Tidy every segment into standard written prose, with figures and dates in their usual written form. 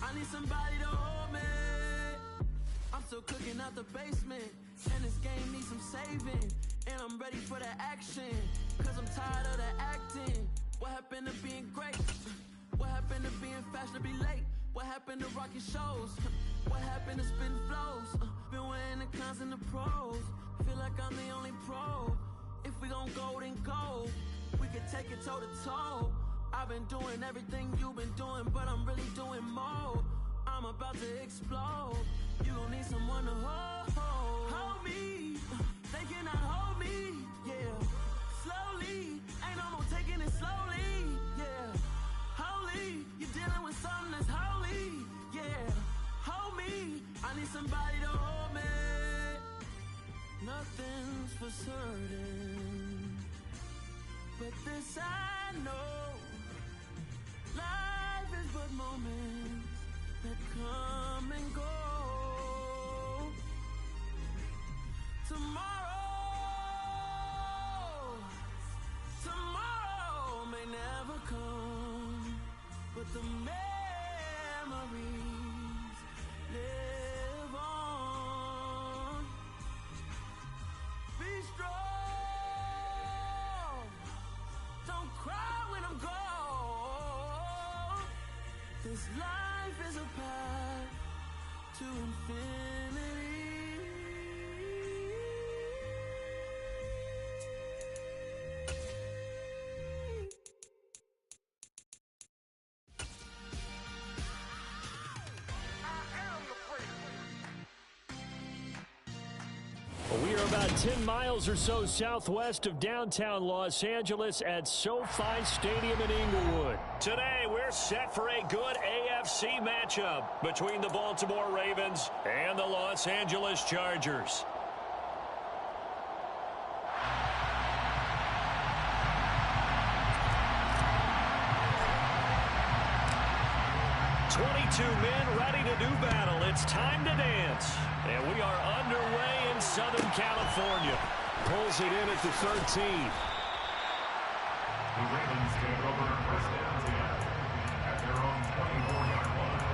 I need somebody to hold me. I'm still cooking out the basement, and this game needs some saving. And I'm ready for the action, cause I'm tired of the acting. What happened to being great? What happened to being fashionably late? What happened to rocking shows? What happened to spitting flows? Been weighing the cons and the pros. Feel like I'm the only pro. If we gon' go, then go. We can take it toe to toe. I've been doing everything you've been doing, but I'm really doing more. I'm about to explode. You gon' need someone to hold me. They cannot hold me, yeah. Slowly, ain't no more taking it slowly, yeah. Holy, you're dealing with something that's holy, yeah. Hold me, I need somebody to hold me. Nothing's for certain, but this I know. Life is but moments that come and go. Tomorrow may never come, but the memories live on. Be strong, don't cry when I'm gone. This life is a path to infinity. We are about 10 miles or so southwest of downtown Los Angeles at SoFi Stadium in Inglewood. Today, we're set for a good AFC matchup between the Baltimore Ravens and the Los Angeles Chargers. Men ready to do battle. It's time to dance. And we are underway in Southern California. Pulls it in at the 13. The Ravens take over first down 10 at their own 24-yard line.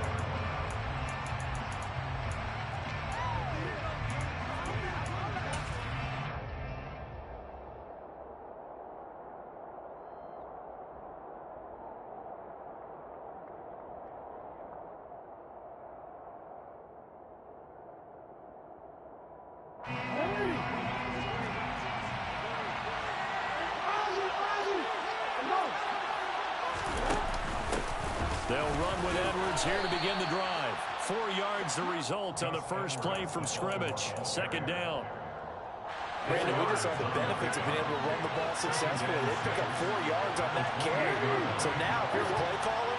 They'll run with Edwards here to begin the drive. 4 yards the result on the first play from scrimmage. Second down. Brandon, we just saw the benefits of being able to run the ball successfully. They pick up 4 yards on that carry. So now, if you're the play caller,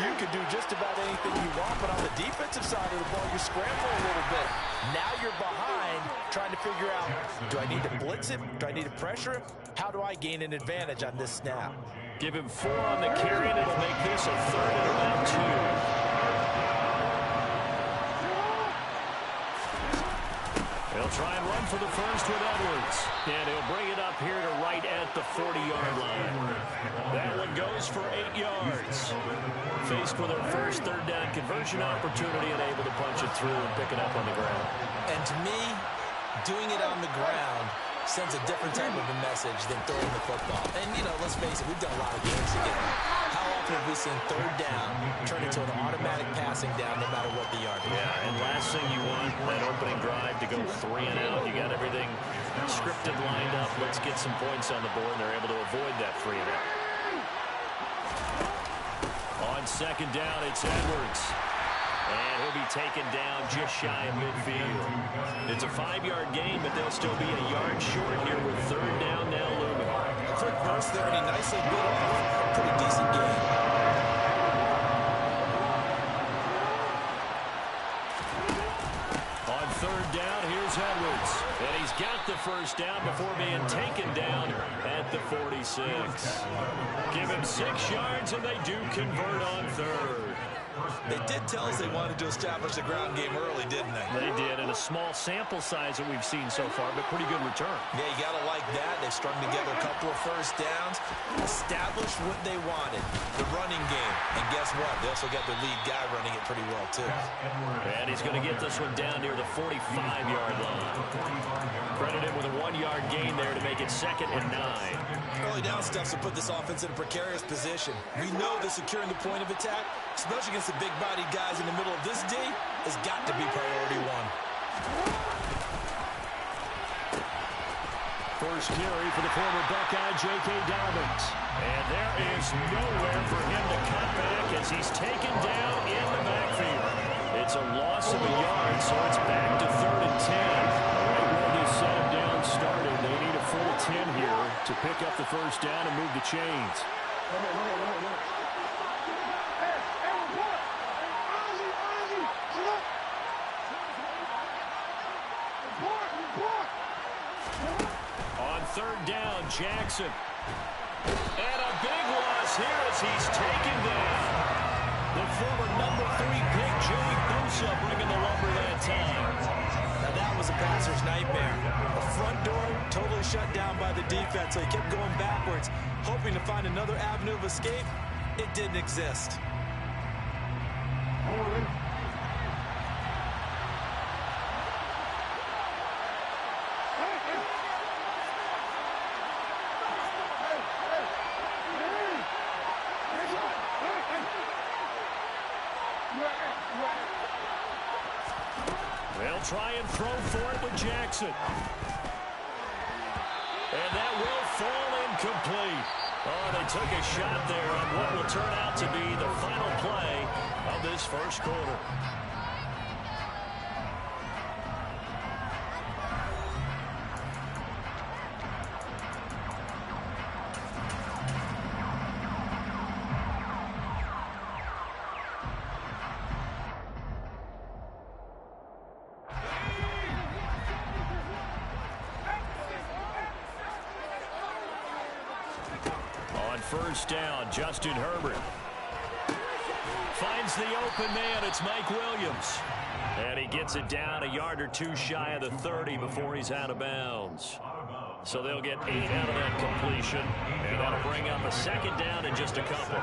you can do just about anything you want. But on the defensive side of the ball, you scramble a little bit. Now you're behind, trying to figure out, do I need to blitz him? Do I need to pressure him? How do I gain an advantage on this snap? Give him 4 on the carry, and it'll make this a third and about 2. He'll try and run for the first with Edwards. And he'll bring it up here to right at the 40-yard line. That one goes for 8 yards. Faced with their first third down conversion opportunity and able to punch it through and pick it up on the ground. And to me, doing it on the ground sends a different type of a message than throwing the football. And, you know, let's face it, we've done a lot of games together. How often have we seen third down turn into an automatic passing down no matter what the yard is? Yeah, and last thing you want, that opening drive to go 3 and out. You got everything scripted, lined up. Let's get some points on the board, and they're able to avoid that 3 and out. On second down, it's Edwards. And he'll be taken down just shy of midfield. It's a 5-yard gain, but they'll still be a yard short here with third down now looming. Quick burst there, and he nicely bit off a pretty decent gain. On third down, here's Edwards. And he's got the first down before being taken down at the 46. Give him 6 yards, and they do convert on third. They did tell us they wanted to establish the ground game early, didn't they? They did, and a small sample size that we've seen so far, but pretty good return. Yeah, you got to like that. They strung together a couple of first downs, established what they wanted, the running game. And guess what? They also got their lead guy running it pretty well, too. And he's going to get this one down near the 45-yard line. Credit him with a 1-yard gain there to make it 2nd and 9. Early down stuff to put this offense in a precarious position. We know that securing the point of attack, especially against the big-bodied guys in the middle of this D, has got to be priority one. First carry for the former Buckeye, J.K. Dobbins. And there is nowhere for him to cut back as he's taken down in the backfield. It's a loss of a yard, so it's back to 3rd and 10. Right where this set him down started, they need a full 10 here to pick up the first down and move the chains. On 3rd down, Jackson. And a big loss here as he's taken down. The former number 3 pick, Joey Bosa, bringing the lumber that time. Now that was a passer's nightmare. The front door totally shut down by the defense, so he kept going backwards, hoping to find another avenue of escape. It didn't exist. They'll try and throw for it with Jackson. And that will fall incomplete. Oh, they took a shot there on what will turn out to be the final play of this first quarter. First down, Justin Herbert finds the open man. It's Mike Williams. And he gets it down a yard or two shy of the 30 before he's out of bounds. So they'll get 8 out of that completion. And that'll bring up a 2nd down in just a couple.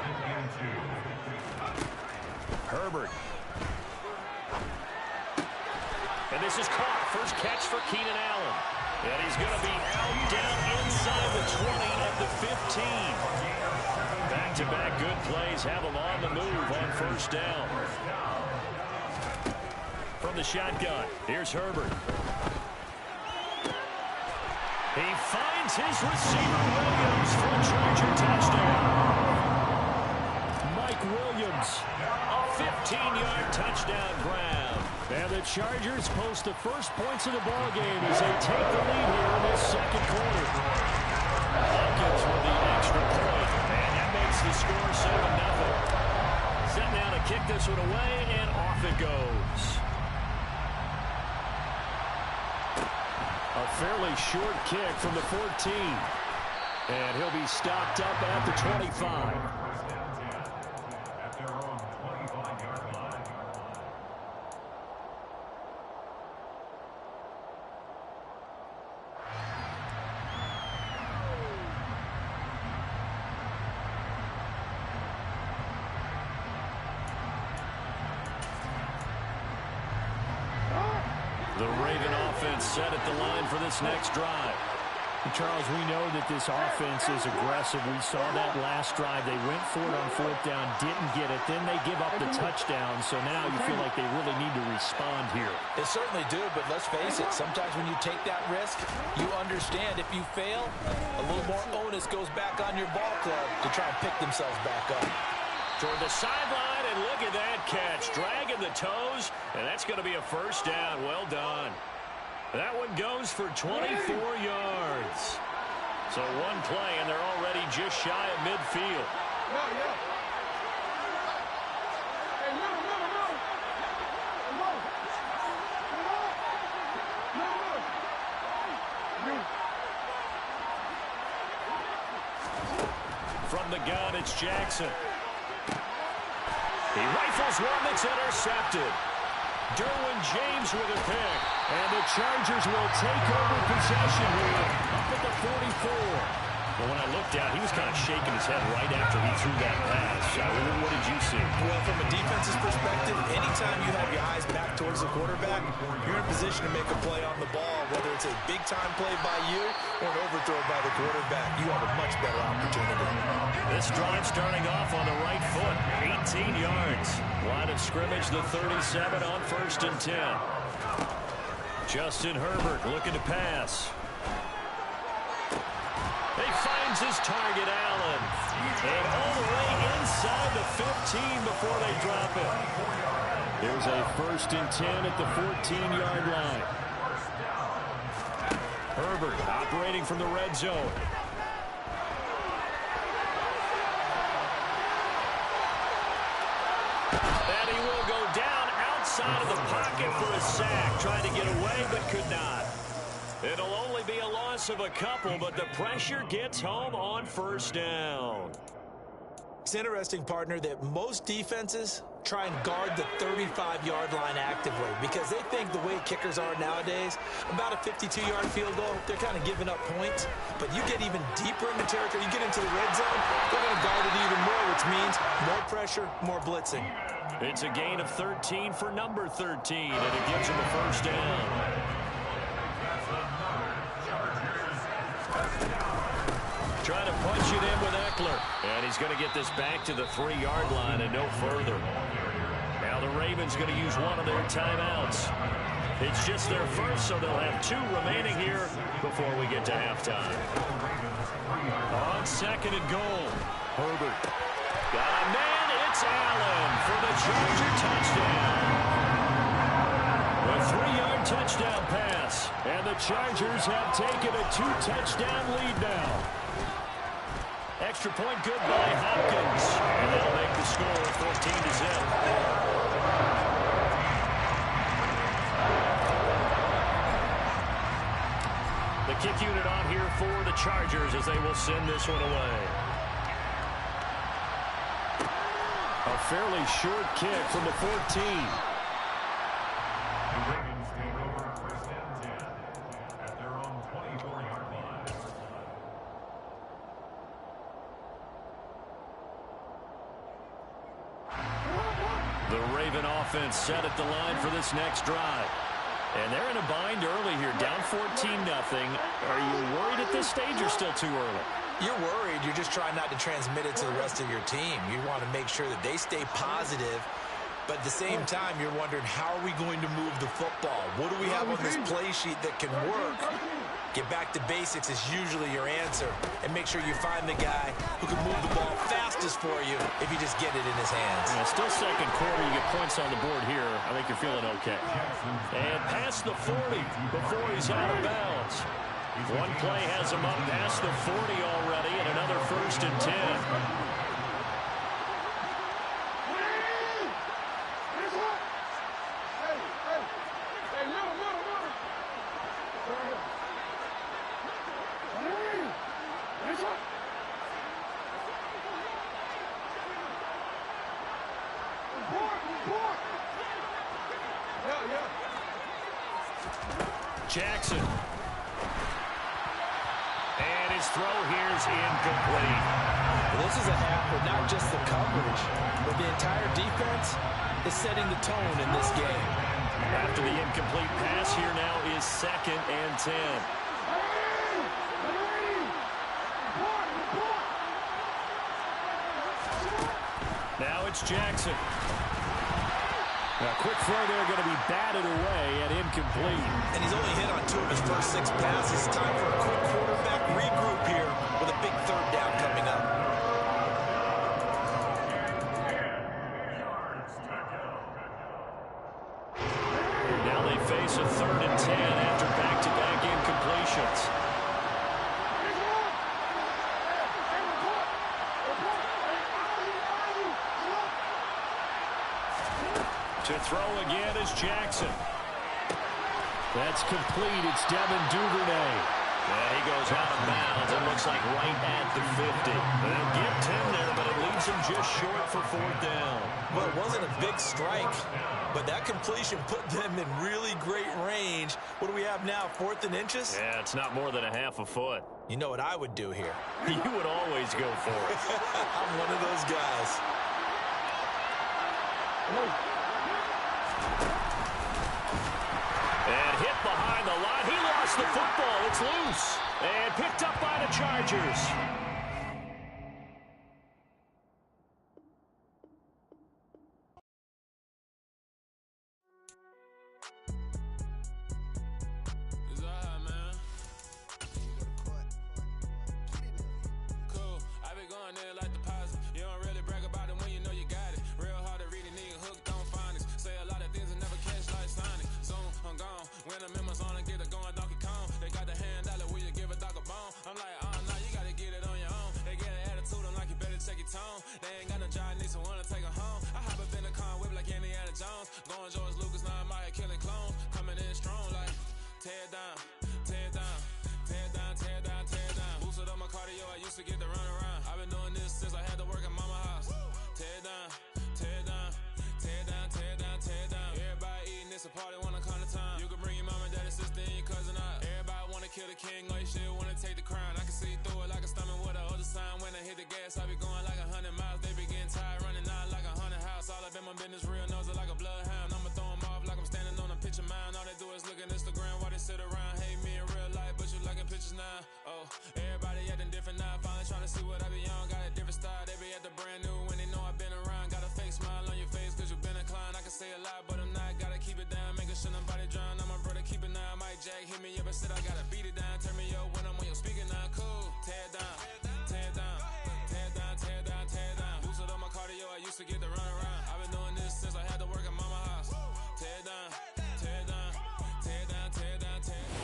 Herbert. And this is caught. First catch for Keenan Allen. And he's going to be out down inside the 20 at the 15. Back-to-back good plays have him on the move on first down. From the shotgun, here's Herbert. He finds his receiver, Williams, for a Charger touchdown. Mike Williams, a 15-yard touchdown grab. And the Chargers post the first points of the ball game as they take the lead here in this 2nd quarter. Hawkins with the extra point, and that makes the score 7-0. Set now to kick this one away, and off it goes. A fairly short kick from the 14. And he'll be stopped up at the 25. The Raven offense set at the line for this next drive. Charles, we know that this offense is aggressive. We saw that last drive. They went for it on 4th down, didn't get it. Then they give up the touchdown. So now you feel like they really need to respond here. They certainly do, but let's face it. Sometimes when you take that risk, you understand if you fail, a little more onus goes back on your ball club to try and pick themselves back up. Toward the sideline, and look at that catch. Dragging the toes, and that's going to be a first down. Well done. That one goes for 24 yards. So one play, and they're already just shy of midfield. From the gun, it's Jackson. He rifles one that's intercepted. Derwin James with a pick. And the Chargers will take over possession here up at the 44. Well, when I looked out, he was kind of shaking his head right after he threw that pass. What did you see? Well, from a defense's perspective, anytime you have your eyes back towards the quarterback, you're in a position to make a play on the ball, whether it's a big-time play by you or an overthrow by the quarterback. You have a much better opportunity. This drive starting off on the right foot, 18 yards. Line of scrimmage, the 37 on 1st and 10. Justin Herbert looking to pass. He finds his target, Allen. And all the way inside the 15 before they drop it. There's a 1st and 10 at the 14-yard line. Herbert operating from the red zone. And he will go down outside of the pocket for a sack. Trying to get away, but could not. It'll only be a loss of a couple, but the pressure gets home on 1st down. It's interesting, partner, that most defenses try and guard the 35-yard line actively because they think the way kickers are nowadays, about a 52-yard field goal, they're kind of giving up points. But you get even deeper in the territory, you get into the red zone, they're going to guard it even more, which means more pressure, more blitzing. It's a gain of 13 for number 13, and it gives him a 1st down. Trying to punch it in with Eckler. And he's going to get this back to the 3-yard line and no further. Now the Ravens going to use one of their timeouts. It's just their first, so they'll have 2 remaining here before we get to halftime. On 2nd and goal, Herbert. Got a man, it's Allen for the Charger touchdown. A 3-yard touchdown pass. And the Chargers have taken a 2-touchdown lead now. Extra point good by Hopkins. And that'll make the score 14-0. The kick unit on here for the Chargers as they will send this one away. A fairly short kick from the 14. The Ravens take over 1st and 10 at their own 24-yard line. The Raven offense set at the line for this next drive. And they're in a bind early here, down 14-0. Are you worried at this stage or still too early? You're worried. You're just trying not to transmit it to the rest of your team. You want to make sure that they stay positive. But at the same time, you're wondering, how are we going to move the football? What do we have on this play sheet that can work? Get back to basics is usually your answer. And make sure you find the guy who can move the ball fastest for you if you just get it in his hands. Yeah, still 2nd quarter. You get points on the board here. I think you're feeling okay. And past the 40 before he's out of bounds. One play has him up past the 40 already, and another 1st and 10. Jackson. And his throw here is incomplete. This is a half where not just the coverage, but the entire defense is setting the tone in this game. After the incomplete pass, here now is 2nd and 10. Now it's Jackson. A quick throw there going to be batted away and incomplete. And he's only hit on 2 of his first 6 passes. Time for a quick quarterback regroup here with a big 3rd down coming up. Now they face a 3rd and 10 after back-to-back incompletions. To throw again is Jackson. That's complete. It's Devin Duvernay. And he goes out of bounds. It looks like right at the 50. They'll get 10 there, but it leaves him just short for 4th down. Well, it wasn't a big strike, but that completion put them in really great range. What do we have now, 4th and inches? Yeah, it's not more than a half a foot. You know what I would do here? You would always go for it. I'm one of those guys. And hit behind the line. He lost the football. It's loose. And picked up by the Chargers.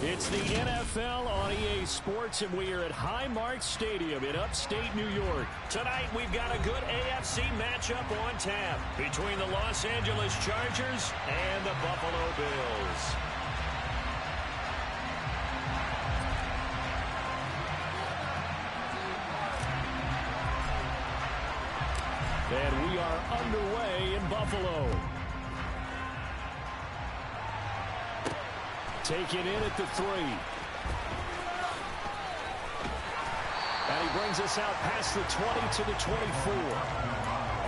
It's the NFL on EA Sports, and we are at Highmark Stadium in upstate New York. Tonight, we've got a good AFC matchup on tap between the Los Angeles Chargers and the Buffalo Bills. And we are underway in Buffalo. Take it in at the 3. And he brings us out past the 20 to the 24.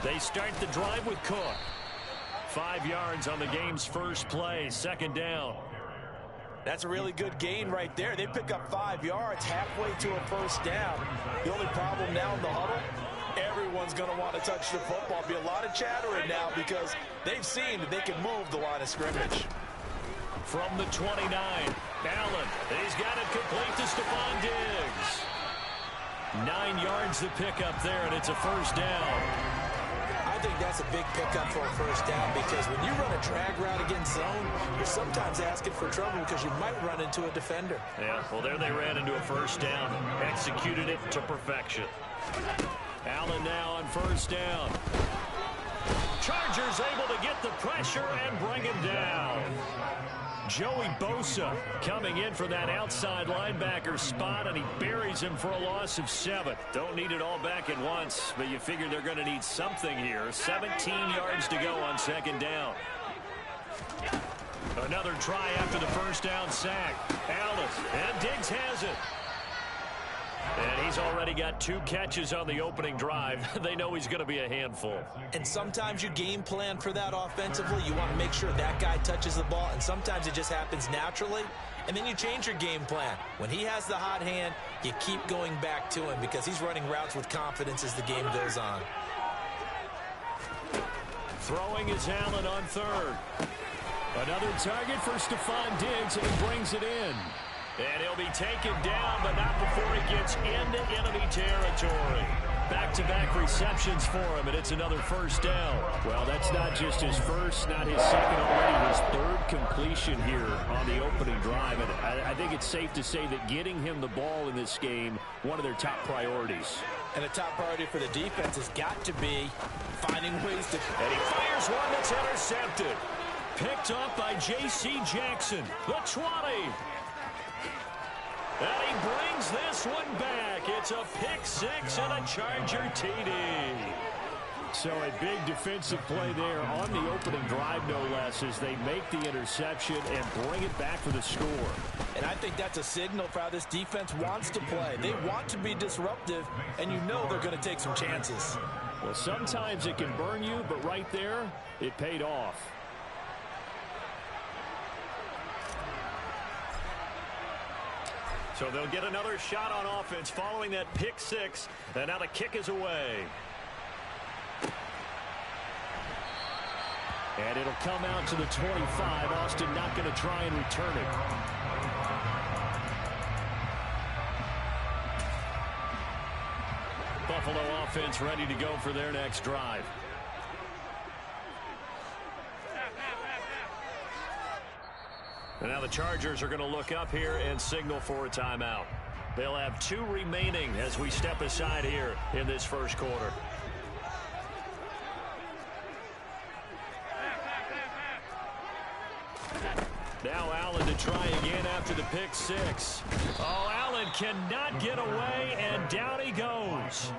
They start the drive with Cook. 5 yards on the game's first play, 2nd down. That's a really good gain right there. They pick up 5 yards halfway to a 1st down. The only problem now in the huddle, everyone's going to want to touch the football. Be a lot of chattering now because they've seen that they can move the line of scrimmage. From the 29, Allen. He's got it complete to Stephon Diggs. 9 yards to pick up there, and it's a 1st down. I think that's a big pickup for a 1st down because when you run a drag route against zone, you're sometimes asking for trouble because you might run into a defender. Yeah, well, there they ran into a 1st down. Executed it to perfection. Allen now on 1st down. Chargers able to get the pressure and bring him down. Joey Bosa coming in for that outside linebacker spot, and he buries him for a loss of 7. Don't need it all back at once, but you figure they're going to need something here. 17 yards to go on 2nd down. Another try after the 1st down sack. Allen, and Diggs has it. And he's already got 2 catches on the opening drive. They know he's going to be a handful. And sometimes you game plan for that offensively. You want to make sure that guy touches the ball, and sometimes it just happens naturally. and then you change your game plan. When he has the hot hand, you keep going back to him because he's running routes with confidence as the game goes on. Throwing is Allen on third. Another target for Stephon Diggs, and he brings it in. And he'll be taken down, but not before he gets into enemy territory. Back-to-back receptions for him, and it's another first down. Well, that's not just his first, not his second already, his third completion here on the opening drive. And I think it's safe to say that getting him the ball in this game, one of their top priorities. And a top priority for the defense has got to be finding ways to... And he fires one that's intercepted. Picked up by J.C. Jackson, the 20. And he brings this one back. It's a pick six and a Charger TD. So a big defensive play there on the opening drive, no less, as they make the interception and bring it back for the score. And I think that's a signal for how this defense wants to play. They want to be disruptive, and you know they're going to take some chances. Well, sometimes it can burn you, but right there, it paid off. So they'll get another shot on offense following that pick six. And now the kick is away. And it'll come out to the 25. Austin not going to try and return it. Buffalo offense ready to go for their next drive. And now the Chargers are going to look up here and signal for a timeout. They'll have 2 remaining as we step aside here in this first quarter. Now Allen to try again after the pick six. Oh, Allen cannot get away, and down he goes.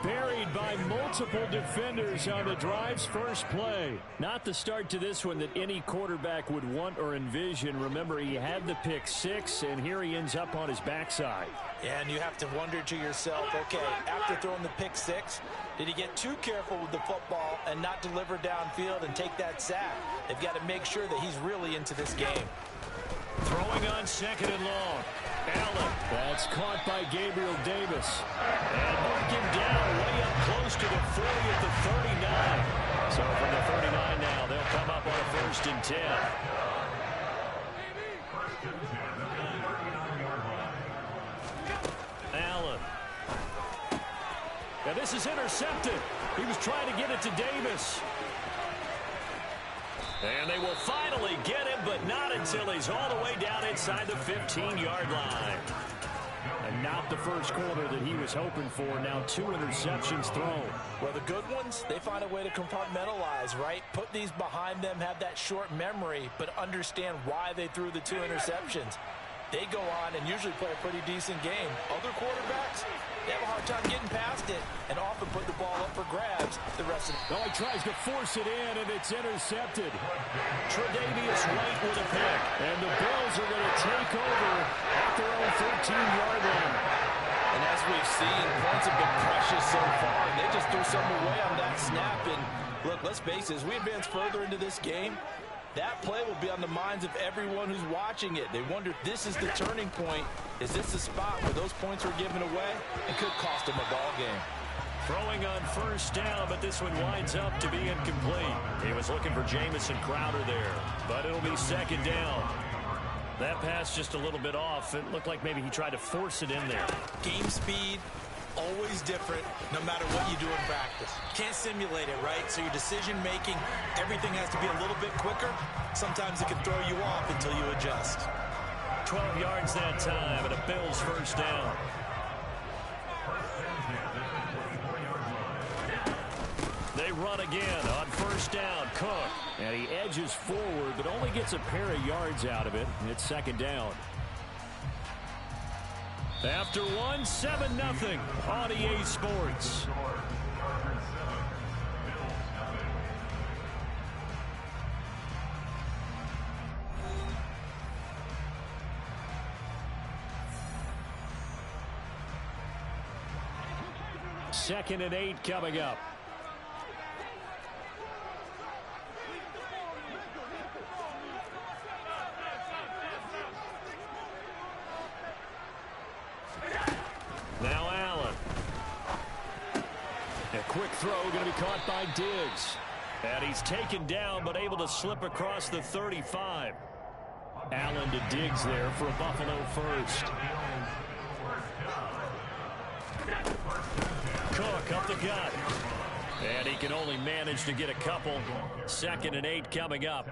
Buried by multiple defenders on the drive's first play. Not the start to this one that any quarterback would want or envision. Remember, he had the pick six, and here he ends up on his backside. Yeah, and you have to wonder to yourself, okay, after throwing the pick six, did he get too careful with the football and not deliver downfield and take that sack? They've got to make sure that he's really into this game. Throwing on second and long. Allen. That's caught by Gabriel Davis. And working down way up close to the 40 at the 39. So from the 39 now, they'll come up on a 1st and 10. Allen. Now this is intercepted. He was trying to get it to Davis. And they will finally get him, but not until he's all the way down inside the 15-yard line. And not the first quarter that he was hoping for. Now 2 interceptions thrown. Well, the good ones, they find a way to compartmentalize, right? Put these behind them, have that short memory, but understand why they threw the 2 interceptions. They go on and usually play a pretty decent game. Other quarterbacks, they have a hard time getting past it and often put the ball up for grabs the rest of the... Oh, he tries to force it in, and it's intercepted. Tre'Davious White with a pick. And the Bills are going to take over at their own 13-yard line. And as we've seen, points have been precious so far, and they just threw something away on that snap. And look, let's face it, as we advance further into this game, that play will be on the minds of everyone who's watching it. They wonder if this is the turning point. Is this the spot where those points were given away? It could cost them a ball game. Throwing on 1st down, but this one winds up to be incomplete. He was looking for Jamison Crowder there, but it'll be 2nd down. That pass just a little bit off. It looked like maybe he tried to force it in there. Game speed, always different, no matter what you do in practice. Can't simulate it, right? So your decision-making, everything has to be a little bit quicker. Sometimes it can throw you off until you adjust. 12 yards that time, and a Bills 1st down. They run again on 1st down. Cook. And he edges forward, but only gets a pair of yards out of it. And it's 2nd down. After 1, 7-0 on EA Sports. Second and 8 coming up. quick throw going to be caught by Diggs. And he's taken down but able to slip across the 35. Allen to Diggs there for a Buffalo first. Cook up the gut. And he can only manage to get a couple. 2nd and 8 coming up.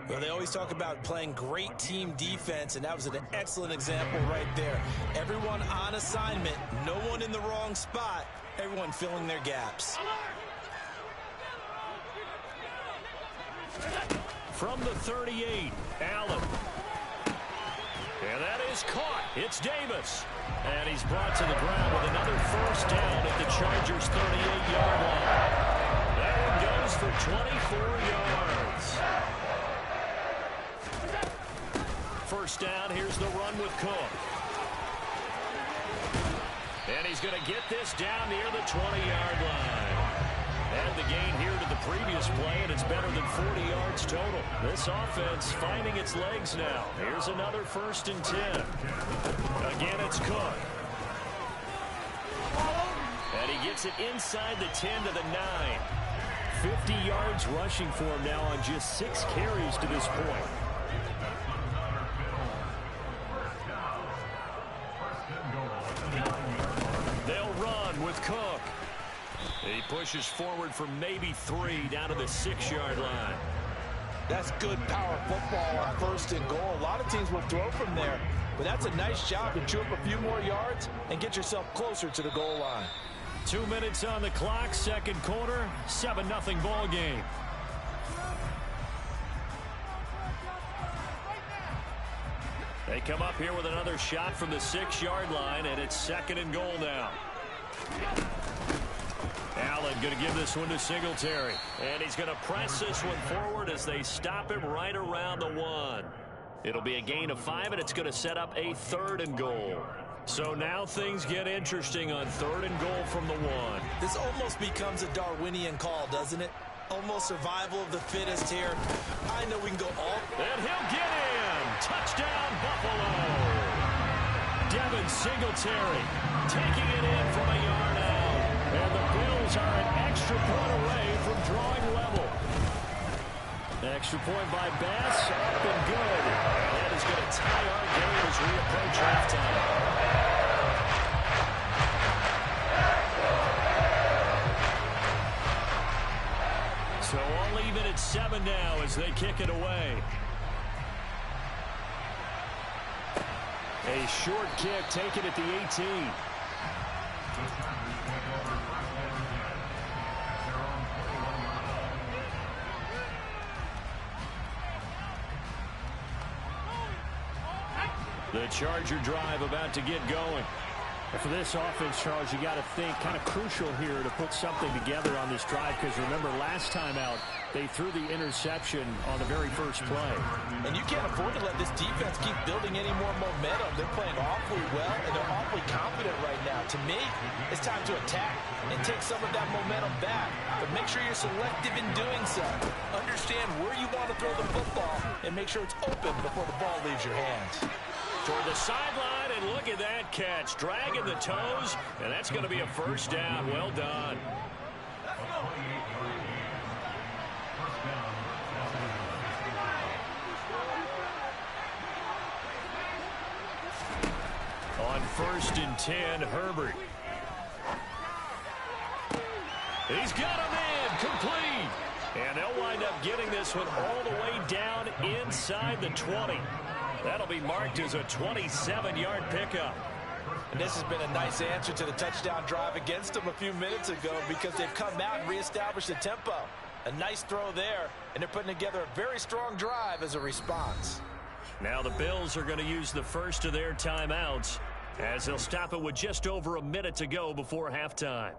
Well, they always talk about playing great team defense, and that was an excellent example right there. Everyone on assignment, no one in the wrong spot, everyone filling their gaps. From the 38, Allen. And that is caught. It's Davis. And he's brought to the ground with another first down at the Chargers' 38-yard line. That one goes for 24 yards. First down, here's the run with Cook. And he's going to get this down near the 20-yard line. And the gain here to the previous play, and it's better than 40 yards total. This offense finding its legs now. Here's another 1st and 10. Again, it's Cook. And he gets it inside the 10 to the 9. 50 yards rushing for him now on just 6 carries to this point. They'll run with Cook. He pushes forward for maybe 3 down to the 6-yard line. That's good power football on 1st and goal. A lot of teams will throw from there, but that's a nice job to chew up a few more yards and get yourself closer to the goal line. 2 minutes on the clock, 2nd quarter, 7-0 ball game. They come up here with another shot from the 6-yard line, and it's 2nd and goal now. Allen going to give this one to Singletary. And he's going to press this one forward as they stop him right around the 1. It'll be a gain of 5, and it's going to set up a 3rd and goal. So now things get interesting on 3rd and goal from the 1. This almost becomes a Darwinian call, doesn't it? Almost survival of the fittest here. I know we can go all... And he'll get in. Touchdown, Buffalo. Devin Singletary taking it in from a yard out. And the Bills are an extra point away from drawing level. Extra point by Bass, up and good. That is going to tie our game as we approach halftime. So all even at 7 now as they kick it away. A short kick taken at the 18. The Charger drive about to get going. And for this offense, Charles, you got to think kind of crucial here to put something together on this drive, because remember last time out they threw the interception on the very first play. And you can't afford to let this defense keep building any more momentum. They're playing awfully well, and they're awfully confident right now. To me, it's time to attack and take some of that momentum back. But make sure you're selective in doing so. Understand where you want to throw the football and make sure it's open before the ball leaves your hands. Toward the sideline, and look at that catch. Dragging the toes, and that's going to be a first down. Well done. On 1st and 10, Herbert. He's got him in, complete. And they'll wind up getting this one all the way down inside the 20. That'll be marked as a 27-yard pickup. And this has been a nice answer to the touchdown drive against them a few minutes ago, because they've come out and reestablished the tempo. A nice throw there, and they're putting together a very strong drive as a response. Now the Bills are going to use the first of their timeouts as they'll stop it with just over a minute to go before halftime.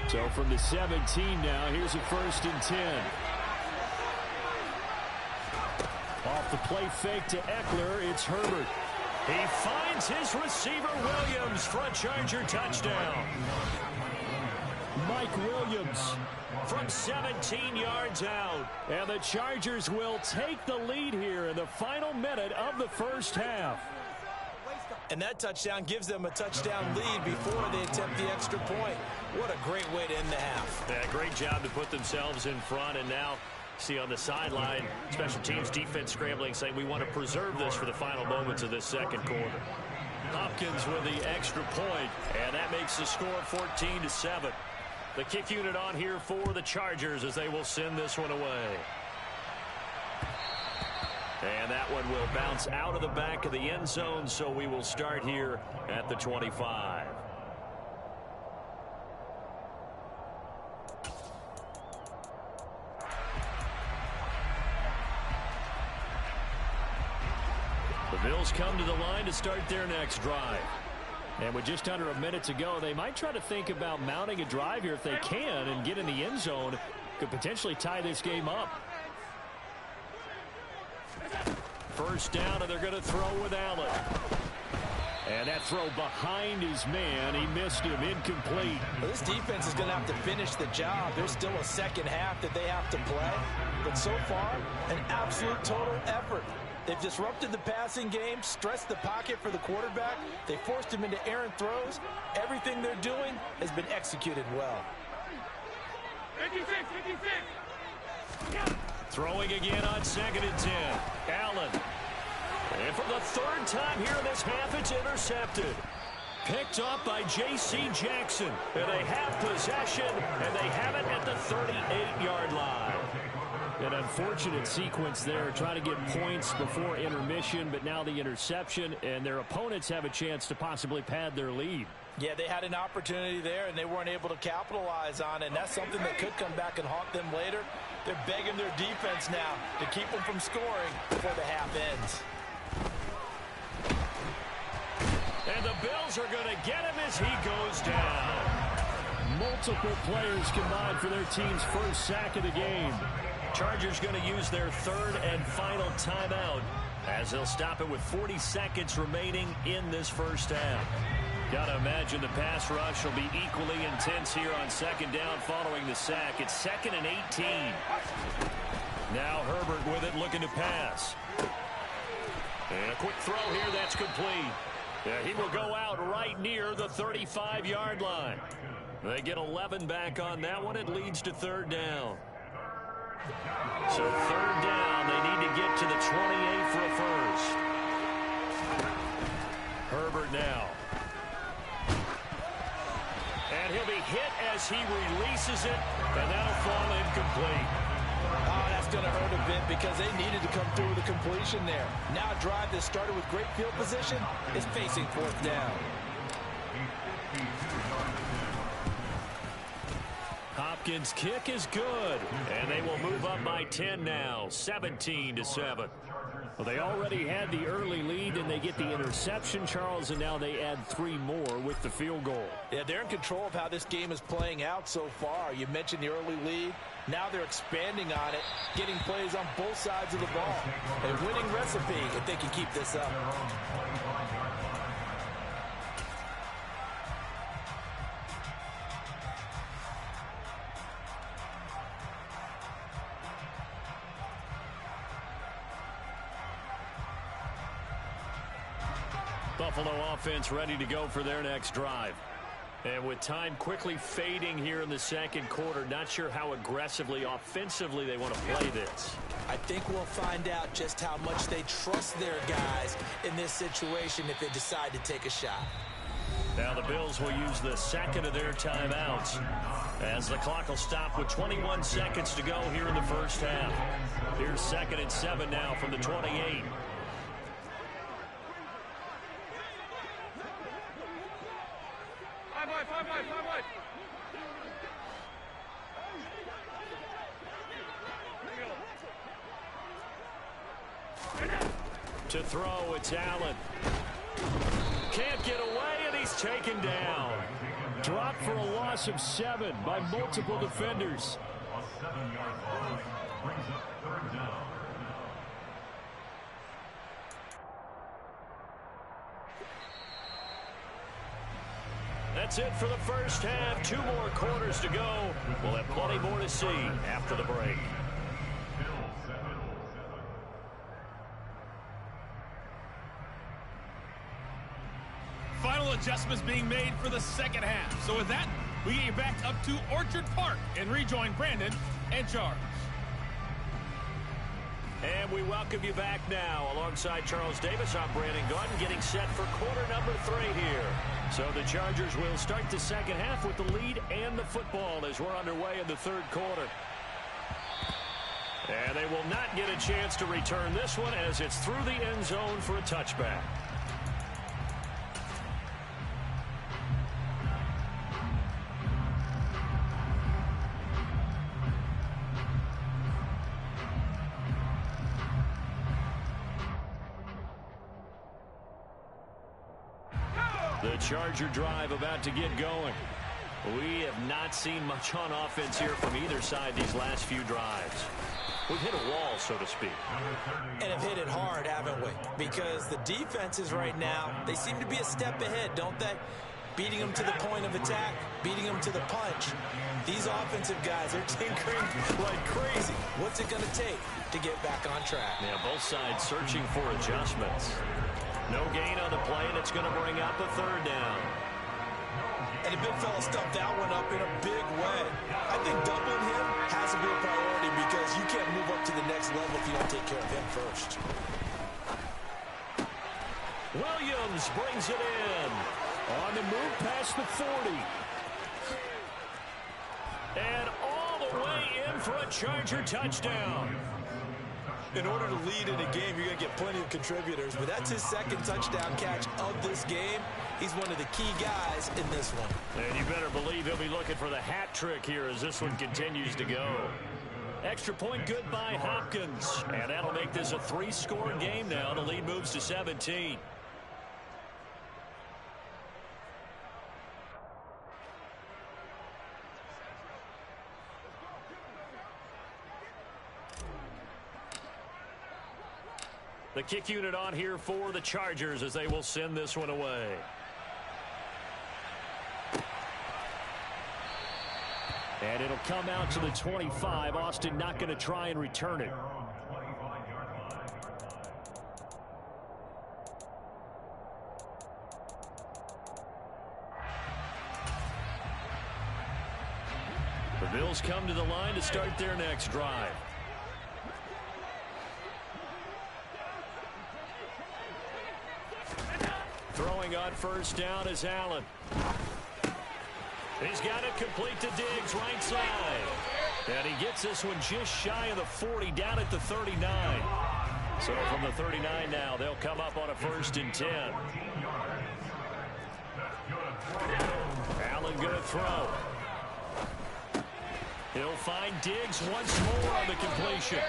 So from the 17 now, here's a 1st and 10. Off the play fake to Eckler, it's Herbert. He finds his receiver, Williams, for a Charger touchdown. Mike Williams from 17 yards out. And the Chargers will take the lead here in the final minute of the first half. And that touchdown gives them a touchdown lead before they attempt the extra point. What a great way to end the half. Yeah, great job to put themselves in front, and now see on the sideline, special teams defense scrambling, saying we want to preserve this for the final moments of this second quarter. Hopkins with the extra point, and that makes the score 14-7. The kick unit on here for the Chargers as they will send this one away. And that one will bounce out of the back of the end zone, so we will start here at the 25. The Bills come to the line to start their next drive. And with just under a minute to go, they might try to think about mounting a drive here if they can and get in the end zone. Could potentially tie this game up. First down, and they're going to throw with Allen. And that throw behind his man. He missed him. Incomplete. Well, this defense is going to have to finish the job. There's still a second half that they have to play. But so far, an absolute total effort. They've disrupted the passing game, stressed the pocket for the quarterback. They forced him into errant throws. Everything they're doing has been executed well. 56, 56. Throwing again on 2nd and 10. Allen. And for the third time here in this half, it's intercepted. Picked up by J.C. Jackson. And they have possession, and they have it at the 38-yard line. An unfortunate sequence there, trying to get points before intermission, but now the interception, and their opponents have a chance to possibly pad their lead. Yeah, they had an opportunity there, and they weren't able to capitalize on it, and that's something that could come back and haunt them later. They're begging their defense now to keep them from scoring before the half ends. And the Bills are going to get him as he goes down. Multiple players combined for their team's first sack of the game. Chargers going to use their third and final timeout as they'll stop it with 40 seconds remaining in this first half. Got to imagine the pass rush will be equally intense here on second down following the sack. It's 2nd and 18. Now Herbert with it, looking to pass. And a quick throw here, that's complete. Yeah, he will go out right near the 35-yard line. They get 11 back on that one. It leads to third down. So third down, they need to get to the 28 for a first. Herbert now. And he'll be hit as he releases it, and that'll fall incomplete. Oh, that's going to hurt a bit because they needed to come through with a completion there. Now a drive that started with great field position is facing fourth down. Hopkins' kick is good, and they will move up by 10 now, 17-7. Well, they already had the early lead, and they get the interception, Charles, and now they add 3 more with the field goal. Yeah, they're in control of how this game is playing out so far. You mentioned the early lead. Now they're expanding on it, getting plays on both sides of the ball. A winning recipe if they can keep this up. Buffalo offense ready to go for their next drive. And with time quickly fading here in the second quarter, not sure how aggressively, offensively they want to play this. I think we'll find out just how much they trust their guys in this situation if they decide to take a shot. Now the Bills will use the second of their timeouts as the clock will stop with 21 seconds to go here in the first half. Here's 2nd and 7 now from the 28. To throw, it's Allen. Can't get away, and he's taken down. Dropped for a loss of 7 by multiple defenders. A 7-yard loss brings up third down. That's it for the first half. 2 more quarters to go. We'll have plenty more to see after the break. adjustments being made for the second half. So with that, we get you back up to Orchard Park and rejoin Brandon and Charles. And we welcome you back now. Alongside Charles Davis, I'm Brandon Gaudin, getting set for quarter number 3 here. So the Chargers will start the second half with the lead and the football as we're underway in the third quarter. And they will not get a chance to return this one as it's through the end zone for a touchback. The Charger drive about to get going. We have not seen much on offense here from either side these last few drives. We've hit a wall, so to speak. And have hit it hard, haven't we? Because the defenses right now, they seem to be a step ahead, don't they? Beating them to the point of attack, beating them to the punch. These offensive guys are tinkering like crazy. What's it going to take to get back on track? Yeah, both sides searching for adjustments. No gain on the play, and it's going to bring up a third down. And the big fella stuffed that one up in a big way. I think doubling him has to be a priority because you can't move up to the next level if you don't take care of him first. Williams brings it in. On the move past the 40. And all the way in for a Charger touchdown. In order to lead in a game, you're going to get plenty of contributors, but that's his second touchdown catch of this game. He's one of the key guys in this one. And you better believe he'll be looking for the hat trick here as this one continues to go. Extra point good by Hopkins. And that'll make this a 3-score game now. The lead moves to 17. The kick unit on here for the Chargers as they will send this one away. And it'll come out to the 25. Austin not going to try and return it. The Bills come to the line to start their next drive. Throwing on first down is Allen. He's got it complete to Diggs, right side. And he gets this one just shy of the 40, down at the 39. So from the 39 now, they'll come up on a 1st and 10. Allen going to throw. He'll find Diggs once more on the completion.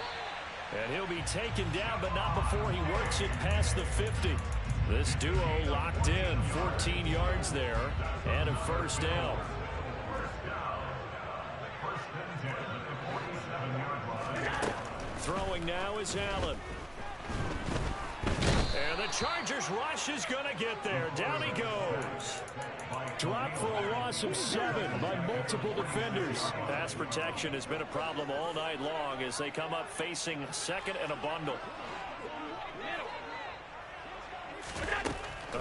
And he'll be taken down, but not before he works it past the 50. This duo locked in, 14 yards there, and a 1st down. Throwing now is Allen. And the Chargers rush is going to get there. Down he goes. Dropped for a loss of 7 by multiple defenders. Pass protection has been a problem all night long as they come up facing second and a bundle.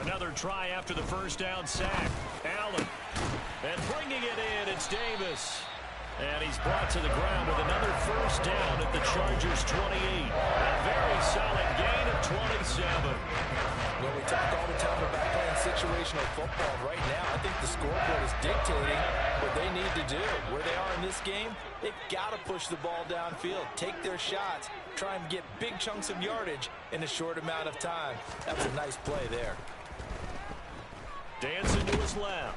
Another try after the 1st down sack. Allen. And bringing it in, it's Davis. And he's brought to the ground with another 1st down at the Chargers' 28. A very solid gain of 27. Well, we talk all the time about playing situational football. Right now, I think the scoreboard is dictating what they need to do. Where they are in this game, they've got to push the ball downfield, take their shots, try and get big chunks of yardage in a short amount of time. That's a nice play there. Dancing to his left.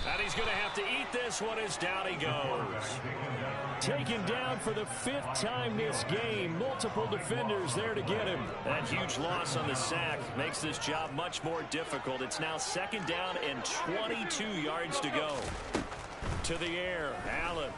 And he's going to have to eat this one as down he goes. Taken down for the 5th time this game. Multiple defenders there to get him. That huge loss on the sack makes this job much more difficult. It's now 2nd down and 22 yards to go. To the air, Allen.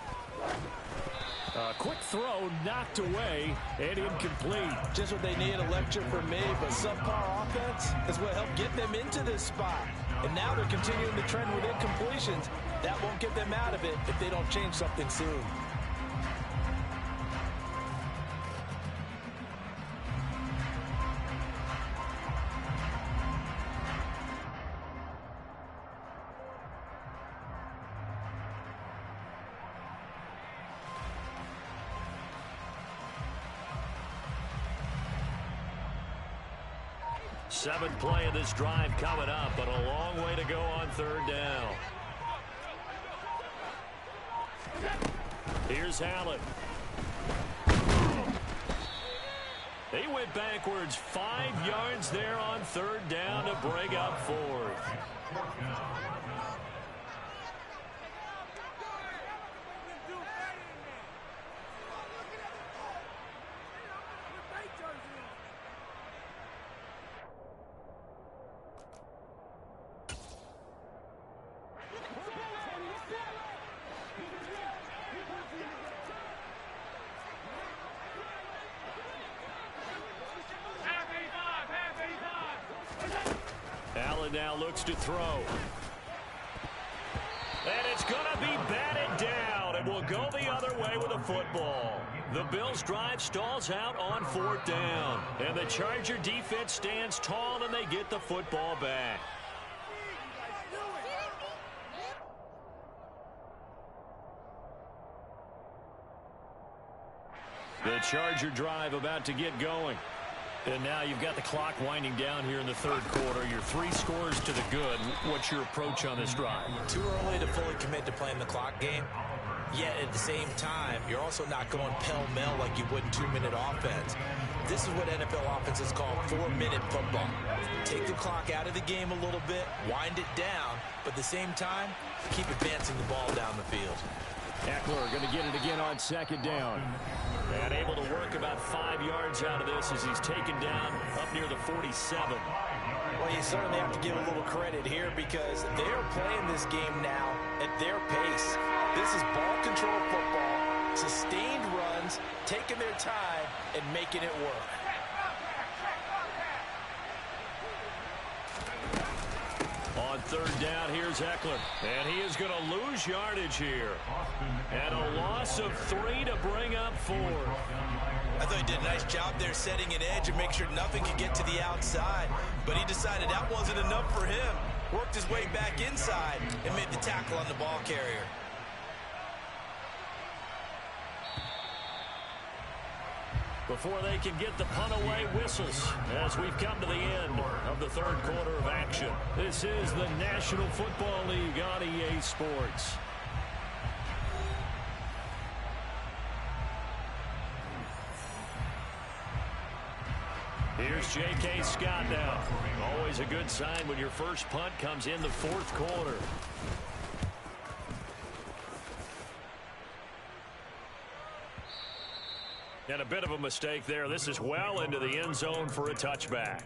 A quick throw knocked away and incomplete. Just what they need, a lecture from me, but subpar offense is what helped get them into this spot. And now they're continuing the trend with incompletions. That won't get them out of it if they don't change something soon. Seventh play of this drive coming up, but a long way to go on third down. Here's Allen. They went backwards 5 yards there on third down to bring up fourth. Allen now looks to throw. And it's going to be batted down, and will go the other way with the football. The Bills' drive stalls out on fourth down. And the Charger defense stands tall, and they get the football back. The Charger drive about to get going. And now you've got the clock winding down here in the third quarter. Your 3 scores to the good. What's your approach on this drive? Too early to fully commit to playing the clock game. Yet at the same time, you're also not going pell-mell like you would in 2-minute offense. This is what NFL offenses call 4-minute football. Take the clock out of the game a little bit, wind it down, but at the same time, keep advancing the ball down the field. Eckler going to get it again on second down. And able to work about 5 yards out of this as he's taken down up near the 47. Well, you certainly have to give a little credit here because they're playing this game now at their pace. This is ball control football, sustained runs, taking their time, and making it work. On third down, here's Eckler. And he is going to lose yardage here. And a loss of 3 to bring up 4. I thought he did a nice job there setting an edge and make sure nothing could get to the outside. But he decided that wasn't enough for him. Worked his way back inside and made the tackle on the ball carrier. Before they can get the punt away, whistles as we've come to the end of the third quarter of action. This is the National Football League on EA Sports. Here's J.K. Scott now. Always a good sign when your first punt comes in the fourth quarter. And a bit of a mistake there. This is well into the end zone for a touchback.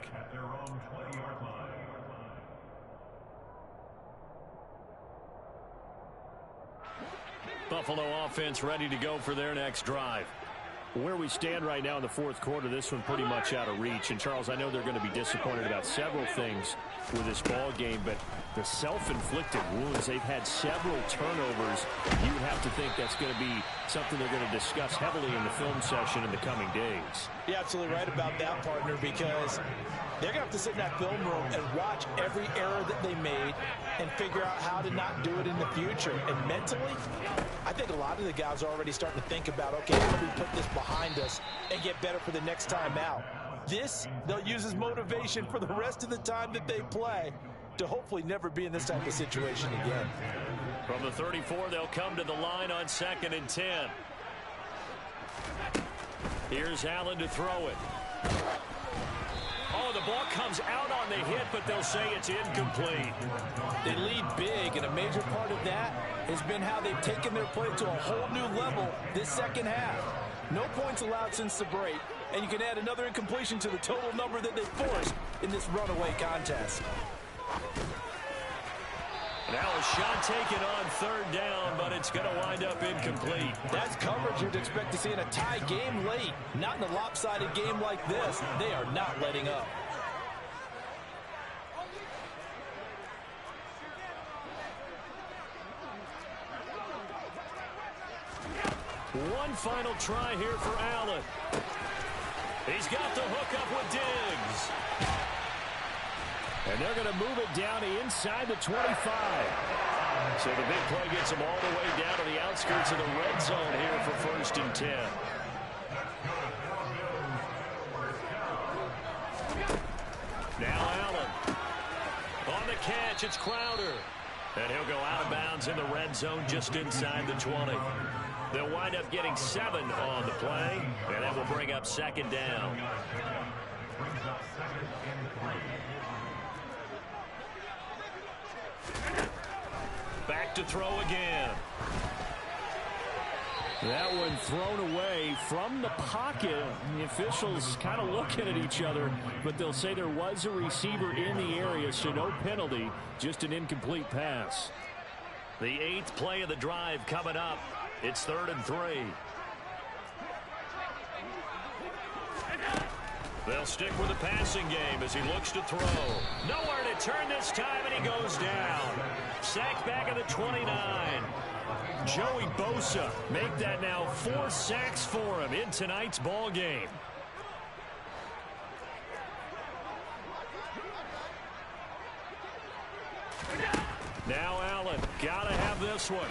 Buffalo offense ready to go for their next drive. Where we stand right now in the fourth quarter, this one pretty much out of reach. And, Charles, I know they're going to be disappointed about several things with this ball game, but the self-inflicted wounds, they've had several turnovers. You would have to think that's going to be something they're going to discuss heavily in the film session in the coming days. You're absolutely right about that, partner, because they're going to have to sit in that film room and watch every error that they made and figure out how to not do it in the future. And mentally, I think a lot of the guys are already starting to think about, okay, how do we put this behind us and get better for the next time out? This, they'll use as motivation for the rest of the time that they play to hopefully never be in this type of situation again. From the 34, they'll come to the line on 2nd and 10. Here's Allen to throw it. Oh, the ball comes out on the hit, but they'll say it's incomplete. They lead big, and a major part of that has been how they've taken their play to a whole new level this second half. No points allowed since the break, and you can add another incompletion to the total number that they forced in this runaway contest. Now a shot taken on third down, but it's going to wind up incomplete. That's coverage you'd expect to see in a tie game late. Not in a lopsided game like this. They are not letting up. One final try here for Allen. He's got the hook up with Diggs. And they're going to move it down to inside the 25. So the big play gets them all the way down to the outskirts of the red zone here for 1st and 10. Now Allen. On the catch, it's Crowder. And he'll go out of bounds in the red zone just inside the 20. They'll wind up getting 7 on the play, and that will bring up second down. Back to throw again. That one thrown away from the pocket. The officials kind of looking at each other, but they'll say there was a receiver in the area, so no penalty, just an incomplete pass. The 8th play of the drive coming up. It's 3rd and 3. They'll stick with the passing game as he looks to throw. Nowhere to turn this time, and he goes down. Sacked back at the 29. Joey Bosa make that now 4 sacks for him in tonight's ball game. Now Allen, gotta have this one.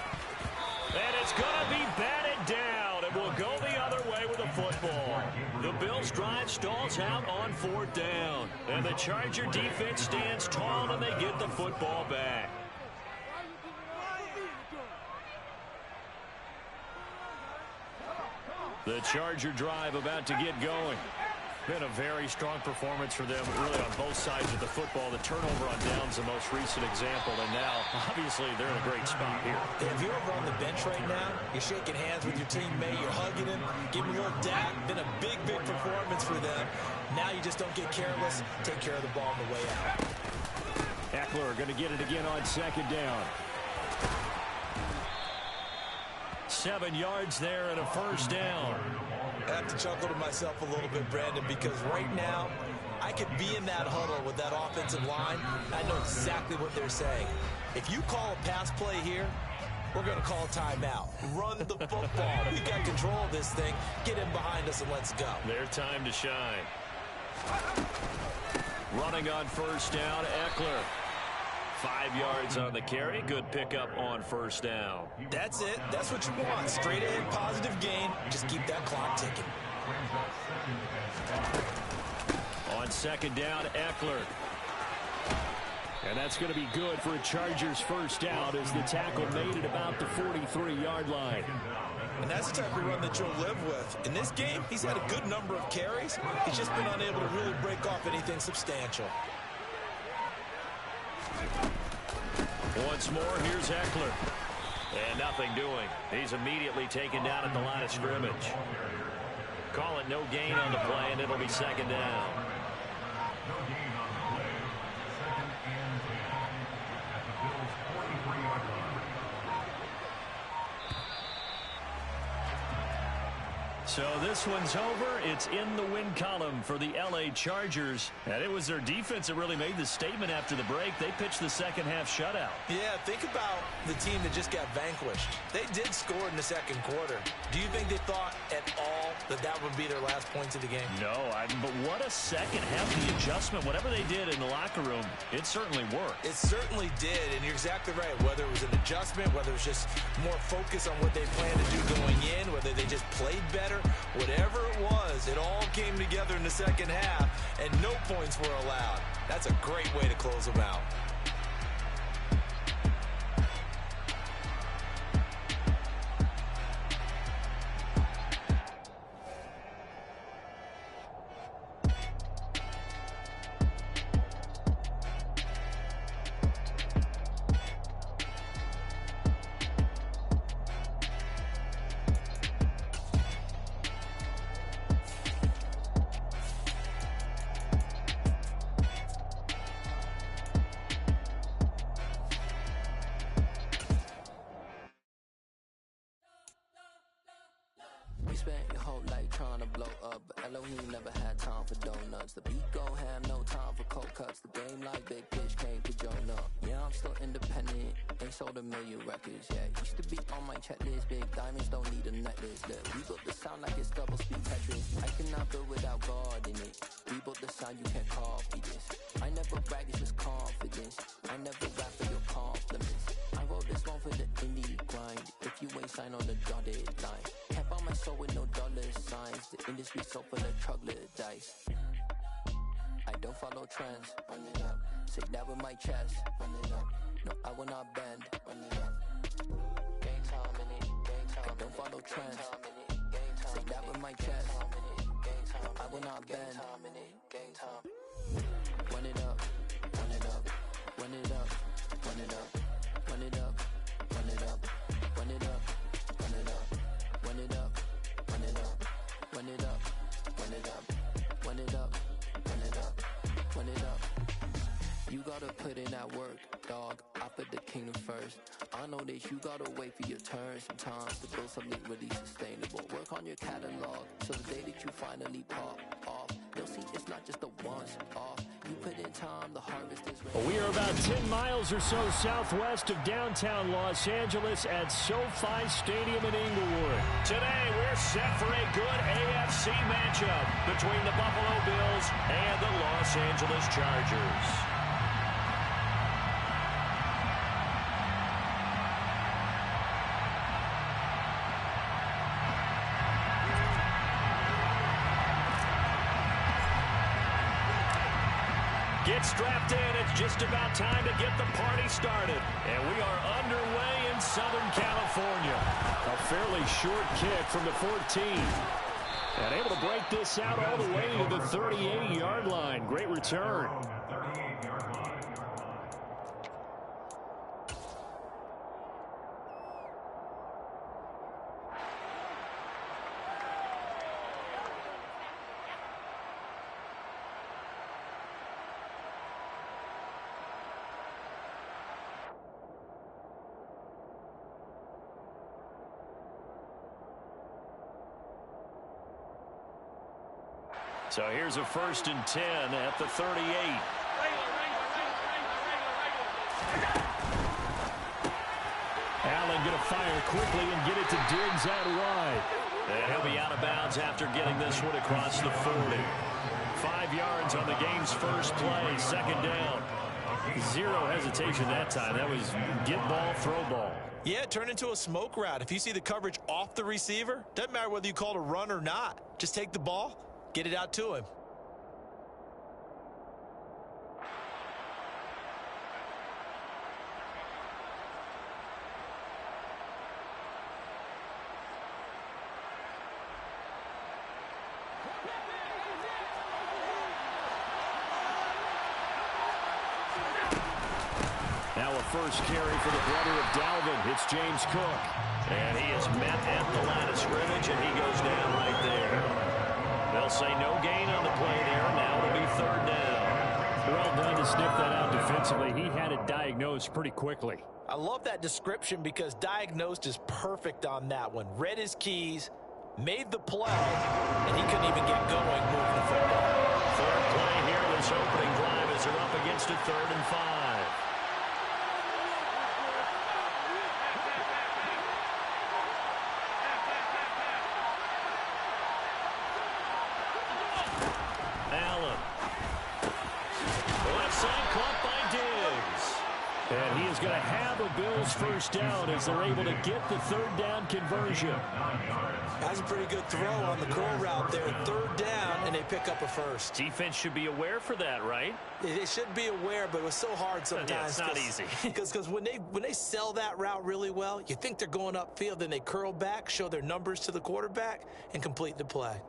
And it's gonna be batted down, and will go the other way with the football. The Bills' drive stalls out on 4th down, and the Charger defense stands tall, and they get the football back. The Charger drive about to get going. Been a very strong performance for them, really on both sides of the football. The turnover on downs, the most recent example, and now, obviously, they're in a great spot here. If you're over on the bench right now, you're shaking hands with your teammate, you're hugging him, giving him a little dap. Been a big, big performance for them. Now you just don't get careless. Take care of the ball on the way out. Eckler going to get it again on 2nd down. 7 yards there and a 1st down. I have to chuckle to myself a little bit, Brandon, because right now I could be in that huddle with that offensive line. I know exactly what they're saying. If you call a pass play here, we're going to call a timeout. Run the football. We got control of this thing. Get in behind us and let's go. Their time to shine. Running on 1st down, Eckler. 5 yards on the carry. Good pickup on 1st down. That's it. That's what you want. Straight ahead, positive gain. Just keep that clock ticking. On 2nd down, Eckler. And that's going to be good for a Chargers 1st down as the tackle made it about the 43-yard line. And that's the type of run that you'll live with. In this game, he's had a good number of carries. He's just been unable to really break off anything substantial. Once more, here's Eckler. And nothing doing. He's immediately taken down at the line of scrimmage. Call it no gain on the play, and it'll be 2nd down. No gain on the play. 2nd and 10 at the Bills' 43-yard line. So this one's over. It's in the win column for the L.A. Chargers. And it was their defense that really made the statement after the break. They pitched the second-half shutout. Yeah, think about the team that just got vanquished. They did score in the 2nd quarter. Do you think they thought at all that that would be their last points of the game? No, but what a second half. The adjustment, whatever they did in the locker room, it certainly worked. It certainly did, and you're exactly right. Whether it was an adjustment, whether it was just more focus on what they planned to do going in, whether they just played better, whatever it was, it all came together in the 2nd half, and no points were allowed. That's a great way to close them out. Spent your whole life trying to blow up, but Elohim never had time for donuts. The beat gon' have no time for cold cuts. The game like Big Pitch came to join up. Yeah, I'm still independent, ain't sold a million records yet. Used to be on my checklist, big diamonds don't need a necklace. Look, we built the sound like it's double speed Tetris. I cannot build without God in it. We built the sound, you can't copy this. I never brag, it's just confidence. I never rap for your compliments. I wrote this one for the indie grind. If you ain't signed on the dotted line, can't buy my soul with no dollar signs. The industry so full of troglodytes. I don't follow trends. Run it up. Say that with my chest. Run it up. No, I will not bend. Run it up. Game time in it. Game time. I don't follow trends. Say that with my chest. No, I will not bend. Game time. Run it up. Run it up. Run it up. Run it up. Run it up. Run it up. Run it up. Run it up. Run it up. Run it up. Run it up. Run it up. Run it up. Run it up. Run it up. You gotta put in that work, dog. I put the kingdom first. I know that you gotta wait for your turn sometimes to build something really sustainable. Work on your catalog, so the day that you finally pop off, you'll see it's not just a once off. You put in time, the harvest is ready. We are about 10 miles or so southwest of downtown Los Angeles at SoFi Stadium in Inglewood. Today, we're set for a good AFC matchup between the Buffalo Bills and the Los Angeles Chargers. Get strapped in. It's just about time to get the party started. And we are underway in Southern California. A fairly short kick from the 14. And able to break this out all the way to the 38-yard line. Great return. So here's a 1st and 10 at the 38. Allen going to fire quickly and get it to Diggs out wide. And he'll be out of bounds after getting this one across the 40. 5 yards on the game's first play, 2nd down. Zero hesitation that time. That was get ball, throw ball. Yeah, it turned into a smoke route. If you see the coverage off the receiver, doesn't matter whether you call it a run or not. Just take the ball. Get it out to him. Now a first carry for the brother of Dalvin. It's James Cook. And he is met at the line of scrimmage, and he goes down right there. They'll say no gain on the play there. Now it'll be 3rd down. Well done to sniff that out defensively. He had it diagnosed pretty quickly. I love that description because diagnosed is perfect on that one. Read his keys, made the play, and he couldn't even get going moving the football. 3rd play here this opening drive as they're up against a 3rd and 5. And he is going to have a Bills 1st down as they're able to get the 3rd down conversion. That's a pretty good throw on the curl route there. 3rd down, and they pick up a 1st. Defense should be aware for that, right? They should be aware, but it was so hard sometimes. Yeah, it's not easy. Because when they sell that route really well, you think they're going upfield, then they curl back, show their numbers to the quarterback, and complete the play.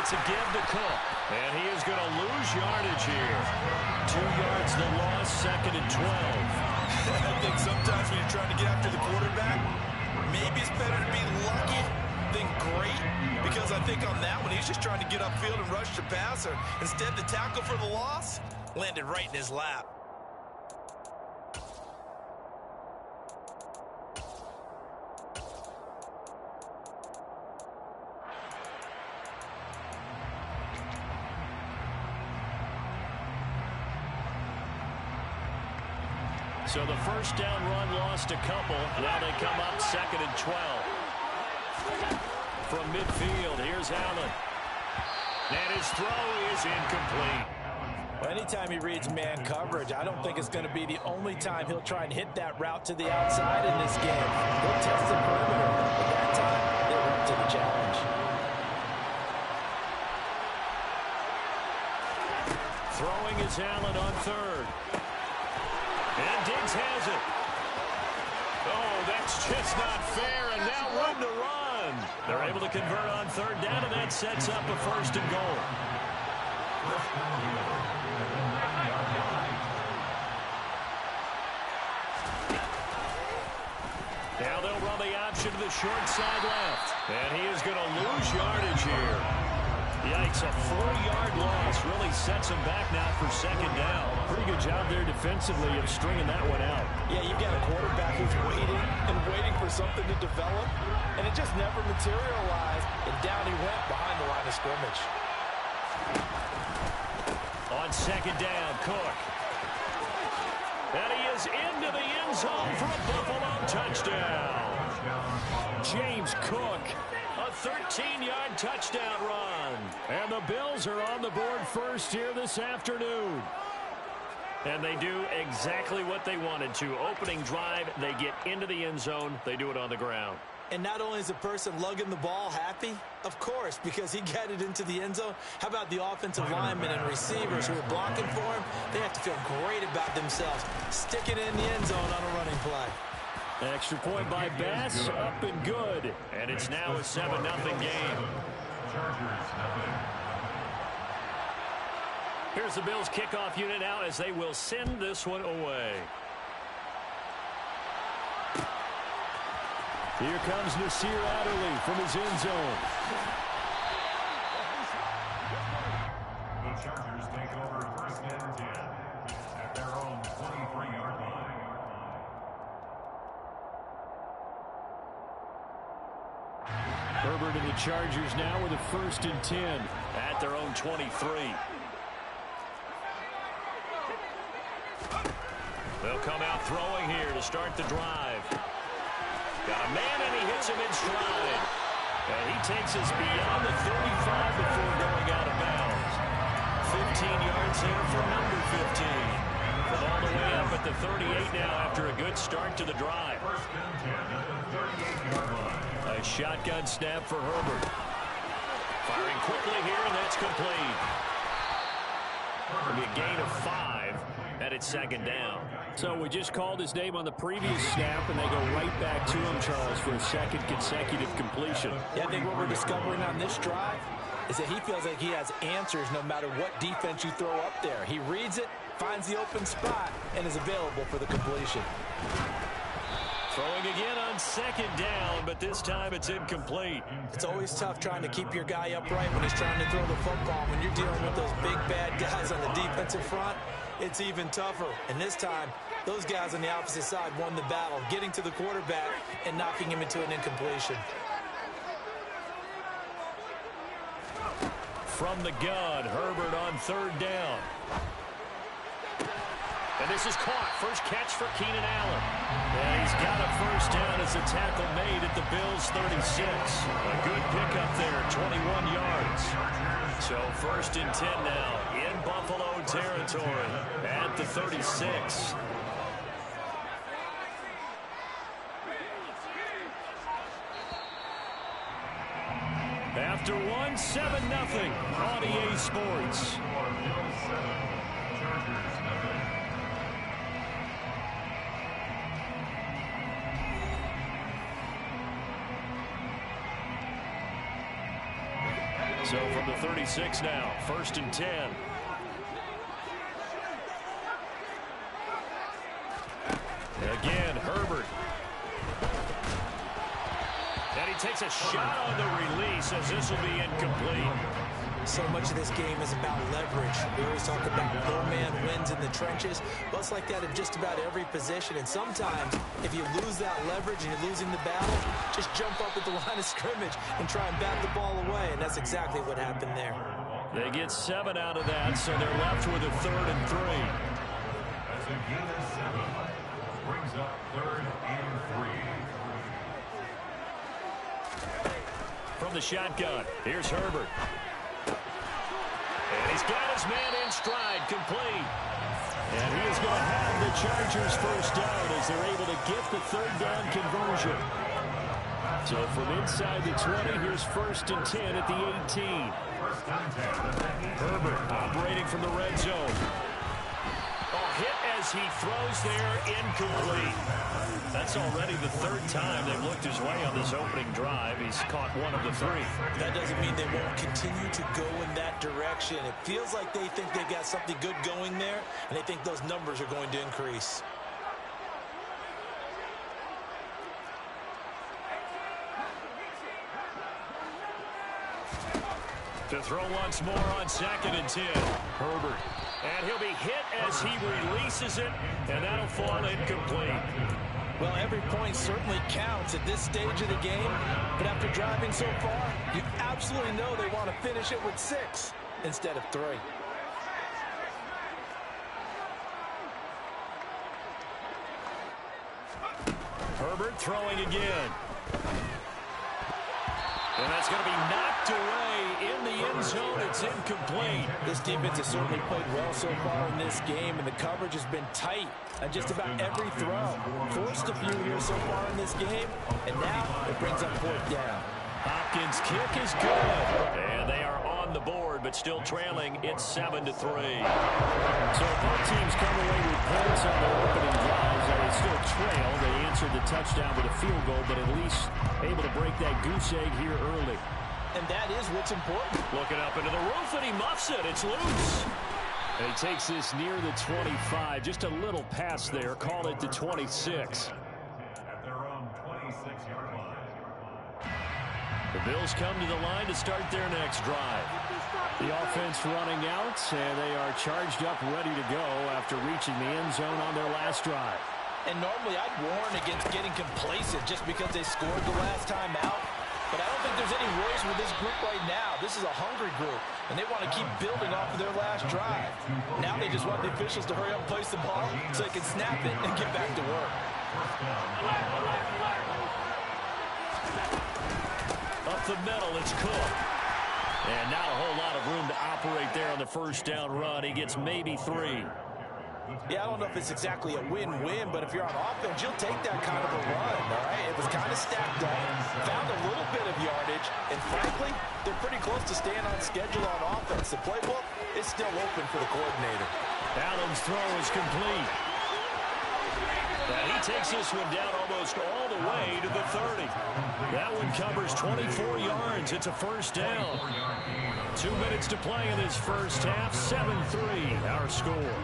It's a give to Cook. And he is going to lose yardage here. 2 yards the loss, 2nd and 12. I think sometimes when you're trying to get after the quarterback, maybe it's better to be lucky than great. Because I think on that one, he's just trying to get upfield and rush the passer. Instead, the tackle for the loss landed right in his lap. So the 1st down run lost a couple. Now they come up 2nd and 12. From midfield, here's Allen. And his throw is incomplete. Well, anytime he reads man coverage, I don't think it's going to be the only time he'll try and hit that route to the outside in this game. He'll test the perimeter, but that time, they were up to the challenge. Throwing is Allen on third. And Diggs has it. Oh, that's just not fair, and now room to run. They're able to convert on third down, and that sets up a 1st and goal. Now they'll run the option to the short side left. And he is going to lose yardage here. Yikes, a 4-yard loss really sets him back now for 2nd down. Pretty good job there defensively of stringing that one out. Yeah, you've got a quarterback who's waiting and waiting for something to develop, and it just never materialized, and down he went behind the line of scrimmage. On 2nd down, Cook. And he is into the end zone for a Buffalo touchdown. James Cook, a 13-yard touchdown run. And the Bills are on the board first here this afternoon. And they do exactly what they wanted to. Opening drive, they get into the end zone. They do it on the ground. And not only is the person lugging the ball happy, of course, because he got it into the end zone. How about the offensive linemen and receivers who are blocking for him? They have to feel great about themselves, sticking it in the end zone on a running play. Extra point by Bass, up and good. And it's now a 7-0 game. Here's the Bills kickoff unit out as they will send this one away. Here comes Nasir Adderley from his end zone. The Chargers take over 1st and 10 at their own 23-yard line. Herbert and the Chargers now with a 1st and 10 at their own 23. They'll come out throwing here to start the drive. Got a man, and he hits him in stride. And he takes us beyond the 35 before going out of bounds. 15 yards there for number 15. From all the way up at the 38 now after a good start to the drive. 1st and 10 at the 38-yard line. A shotgun snap for Herbert. Firing quickly here, and that's complete. It'll be a gain of 5, and it's 2nd down. So we just called his name on the previous snap, and they go right back to him, Charles, for a 2nd consecutive completion. Yeah, I think what we're discovering on this drive is that he feels like he has answers no matter what defense you throw up there. He reads it, finds the open spot, and is available for the completion. Throwing again on 2nd down, but this time it's incomplete. It's always tough trying to keep your guy upright when he's trying to throw the football. When you're dealing with those big, bad guys on the defensive front, it's even tougher. And this time, those guys on the opposite side won the battle, getting to the quarterback and knocking him into an incompletion. From the gun, Herbert on 3rd down. And this is caught. First catch for Keenan Allen. And he's got a 1st down as a tackle made at the Bills' 36. A good pickup there, 21 yards. So 1st and 10 now in Buffalo territory at the 36. After one, 7-0 on EA Sports. So from the 36 now, 1st and 10. Again, Herbert. And he takes a shot on the release as this will be incomplete. So much of this game is about leverage. We always talk about no man wins in the trenches. Well, it's like that in just about every position. And sometimes, if you lose that leverage and you're losing the battle, just jump up at the line of scrimmage and try and bat the ball away. And that's exactly what happened there. They get 7 out of that, so they're left with a 3rd and 3. That's a gain of 7. Brings up 3rd and 3. From the shotgun, here's Herbert. And He's got his man in stride, complete. And he is going to have the Chargers first down as they're able to get the third down conversion. So from inside the 20, here's 1st and 10 at the 18. Herbert operating from the red zone. Hit as he throws there, incomplete. That's already the 3rd time they've looked his way on this opening drive. He's caught 1 of the 3. That doesn't mean they won't continue to go in that direction. It feels like they think they got something good going there, and they think those numbers are going to increase. To throw once more on 2nd and 10. Herbert. And he'll be hit as he releases it, and that'll fall incomplete. Well, every point certainly counts at this stage of the game, but after driving so far, you absolutely know they want to finish it with 6 instead of 3. Herbert throwing again. And that's going to be knocked away in the end zone. It's incomplete. This defense has certainly played well so far in this game, and the coverage has been tight on just about every throw. Forced a few here so far in this game, and now it brings up 4th down. Hopkins' kick is good. And they are on the board, but still trailing. It's 7-3. So both teams come away with points on their opening drives. They still trail. They answered the touchdown with a field goal, but at least able to break that goose egg here early. And that is what's important. Looking up into the roof, and he muffs it. It's loose. And he takes this near the 25. Just a little pass there. Call it the 26. At their own 26-yard line. The Bills come to the line to start their next drive. The offense running out, and they are charged up, ready to go after reaching the end zone on their last drive. And normally I'd warn against getting complacent just because they scored the last time out. But I don't think there's any worries with this group right now. This is a hungry group, and they want to keep building off of their last drive. Now they just want the officials to hurry up and place the ball so they can snap it and get back to work. Up the middle, it's Cook. And not a whole lot of room to operate there on the first down run. He gets maybe 3. Yeah, I don't know if it's exactly a win-win, but if you're on offense, you'll take that kind of a run, all right? It was kind of stacked up, found a little bit of yardage, and frankly, they're pretty close to staying on schedule on offense. The playbook is still open for the coordinator. Allen's throw is complete. And he takes this one down almost all the way to the 30. That one covers 24 yards. It's a first down. 2 minutes to play in this first half. 7-3, our score.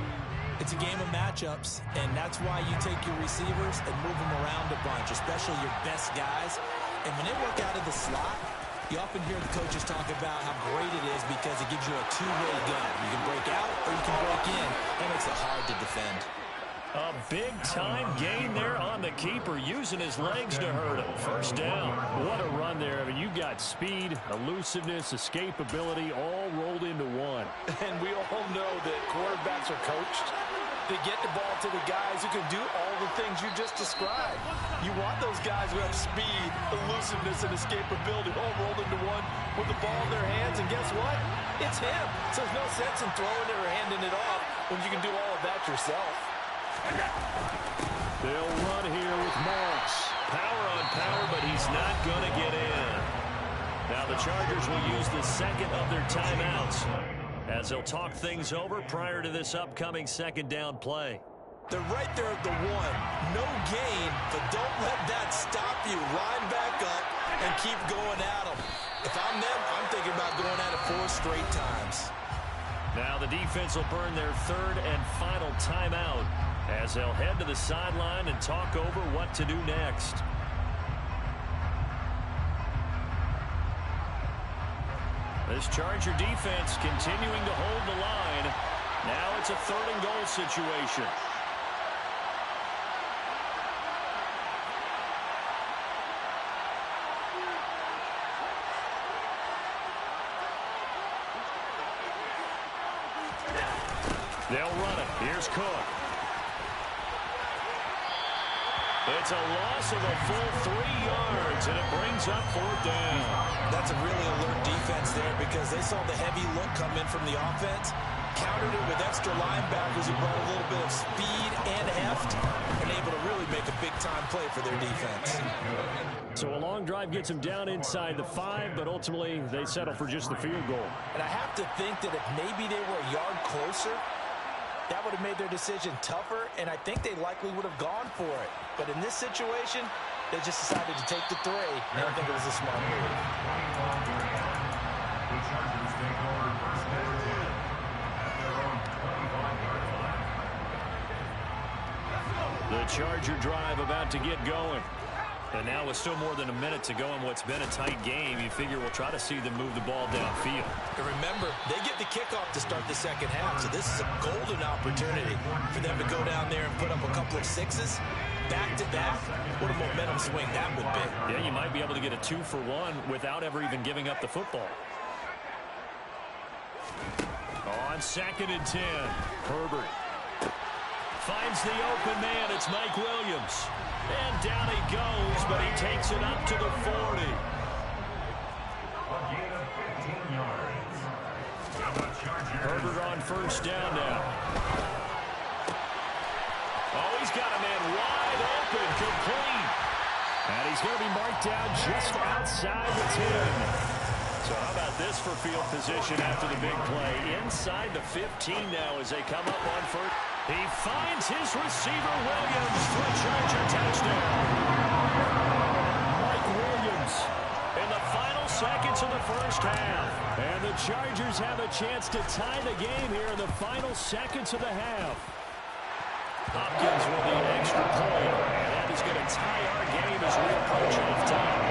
It's a game of matchups, and that's why you take your receivers and move them around a bunch, especially your best guys. And when they work out of the slot, you often hear the coaches talk about how great it is because it gives you a two-way gun. You can break out or you can break in. That makes it hard to defend. A big-time gain there on the keeper, using his legs to hurt him. First down. What a run there. I mean, you got speed, elusiveness, escapability, all rolled into one. And we all know that quarterbacks are coached to get the ball to the guys who can do all the things you just described. You want those guys who have speed, elusiveness, and escapability all rolled into one with the ball in their hands. And guess what? It's him. So there's no sense in throwing it or handing it off when you can do all of that yourself. They'll run here with Moss. Power on power, but he's not going to get in. Now the Chargers will use the second of their timeouts as they'll talk things over prior to this upcoming second down play. They're right there at the 1. No gain, but don't let that stop you. Line back up and keep going at them. If I'm them, I'm thinking about going at it 4 straight times. Now the defense will burn their third and final timeout as they'll head to the sideline and talk over what to do next. This Charger defense continuing to hold the line. Now it's a 3rd and goal situation. They'll run it. Here's Cook. It's a loss of a full 3 yards, and it brings up 4th down. that's a really alert defense there because they saw the heavy look come in from the offense, countered it with extra linebackers who brought a little bit of speed and heft, and able to really make a big-time play for their defense. So a long drive gets them down inside the 5, but ultimately they settle for just the field goal. And I have to think that if maybe they were a yard closer, that would have made their decision tougher, and I think they likely would have gone for it. But in this situation, they just decided to take the 3, and I think it was a smart move. The Chargers take over first and 10 at their own 25-yard line. The Charger drive about to get going. And now with still more than a minute to go in what's been a tight game, you figure we'll try to see them move the ball downfield. And remember, they get the kickoff to start the second half, so this is a golden opportunity for them to go down there and put up a couple of 6s. Back-to-back, what a momentum swing that would be. Yeah, you might be able to get a 2-for-1 without ever even giving up the football. On 2nd and 10, Herbert finds the open man. It's Mike Williams. And down he goes, but he takes it up to the 40. A gain of 15 yards. Now the Chargers. Herbert on first down now. Oh, he's got a man wide open, complete. And he's going to be marked down just outside the 10. So how about this for field position after the big play? Inside the 15 now as they come up on first. He finds his receiver, Williams, for a Charger touchdown. Mike Williams in the final seconds of the first half. And the Chargers have a chance to tie the game here in the final seconds of the half. Hopkins will need an extra point, and that is going to tie our game as we approach halftime.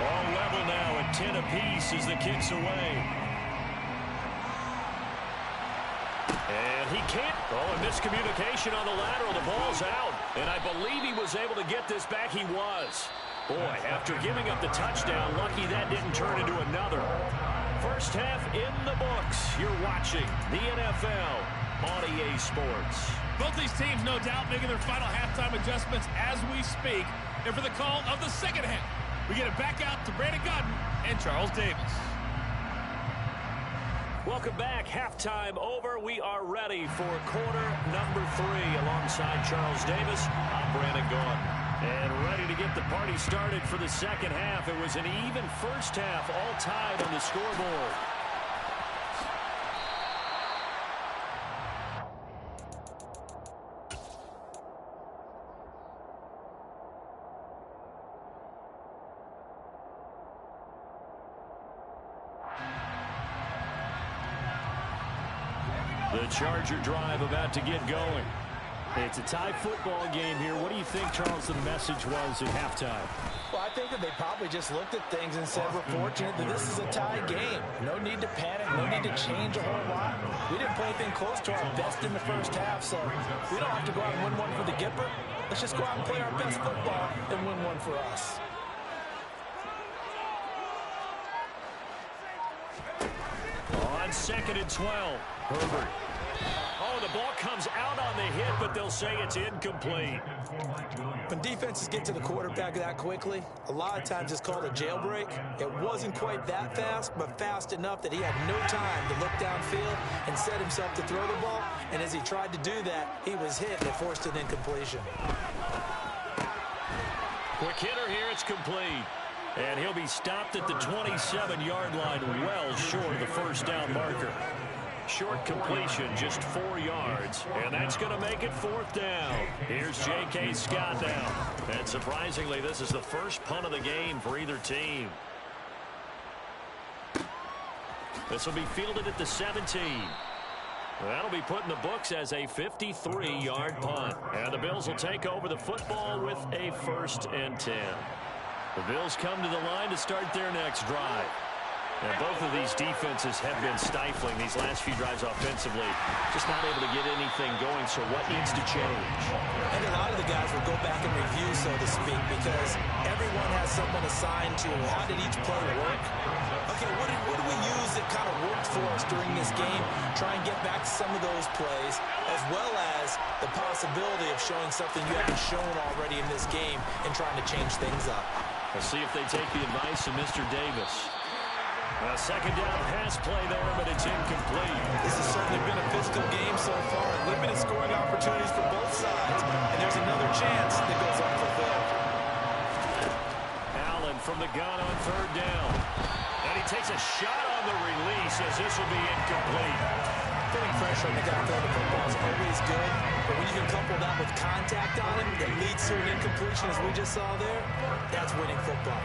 All level now at 10 apiece as the kick's away. And he can't. Oh, a miscommunication on the lateral. The ball's out. And I believe he was able to get this back. He was. Boy, after giving up the touchdown, lucky that didn't turn into another. First half in the books. You're watching the NFL on EA Sports. Both these teams, no doubt, making their final halftime adjustments as we speak. And for the call of the second half, we get it back out to Brandon Godden and Charles Davis. Welcome back. Halftime over. We are ready for quarter number 3 alongside Charles Davis. I'm Brandon Gaudin. And ready to get the party started for the second half. It was an even first half, all tied on the scoreboard. The Charger drive about to get going. It's a tie football game here. What do you think, Charles, the message was at halftime? Well, I think that they probably just looked at things and said, we're fortunate that this is a tie game. No need to panic. No need to change a whole lot. We didn't play anything close to our best in the first half, so we don't have to go out and win one for the Gipper. Let's just go out and play our best football and win one for us. On 2nd and 12, Herbert. Oh, the ball comes out on the hit, but they'll say it's incomplete. When defenses get to the quarterback that quickly, a lot of times it's called a jailbreak. It wasn't quite that fast, but fast enough that he had no time to look downfield and set himself to throw the ball. And as he tried to do that, he was hit and it forced an incompletion. Quick hitter here, it's complete. And he'll be stopped at the 27-yard line, well short of the first down marker. Short completion, just 4 yards. And that's going to make it 4th down. Here's J.K. Scott now. And surprisingly, this is the first punt of the game for either team. This will be fielded at the 17. That'll be put in the books as a 53-yard punt. And the Bills will take over the football with a 1st and 10. The Bills come to the line to start their next drive. And both of these defenses have been stifling these last few drives offensively. Just not able to get anything going, so what needs to change? And a lot of the guys will go back and review, so to speak, because everyone has someone assigned to how did each play work. Okay, what do we use that kind of worked for us during this game? Try and get back to some of those plays, as well as the possibility of showing something you haven't shown already in this game and trying to change things up. We'll see if they take the advice of Mr. Davis. A second down pass play there, but it's incomplete. This has certainly been a physical game so far. Limited scoring opportunities for both sides. And there's another chance that goes unfulfilled. Allen from the gun on third down. And he takes a shot on the release as this will be incomplete. Putting pressure on the guy throwing the football is always good. But when you can couple that with contact on him that leads to an incompletion, as we just saw there, that's winning football.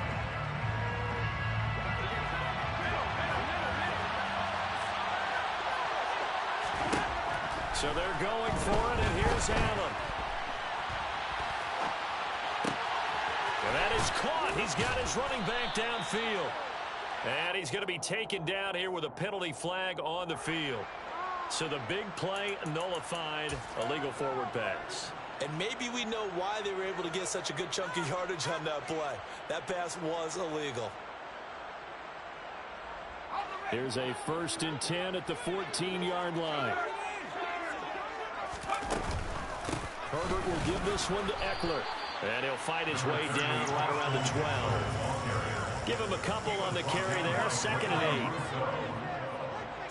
So they're going for it, and here's Allen. And that is caught. He's got his running back downfield. And he's going to be taken down here with a penalty flag on the field. So the big play nullified, illegal forward pass. And maybe we know why they were able to get such a good chunk of yardage on that play. That pass was illegal. Here's a 1st and 10 at the 14-yard line. Herbert will give this one to Eckler. And he'll fight his way down right around the 12. Give him a couple on the carry there. 2nd and 8.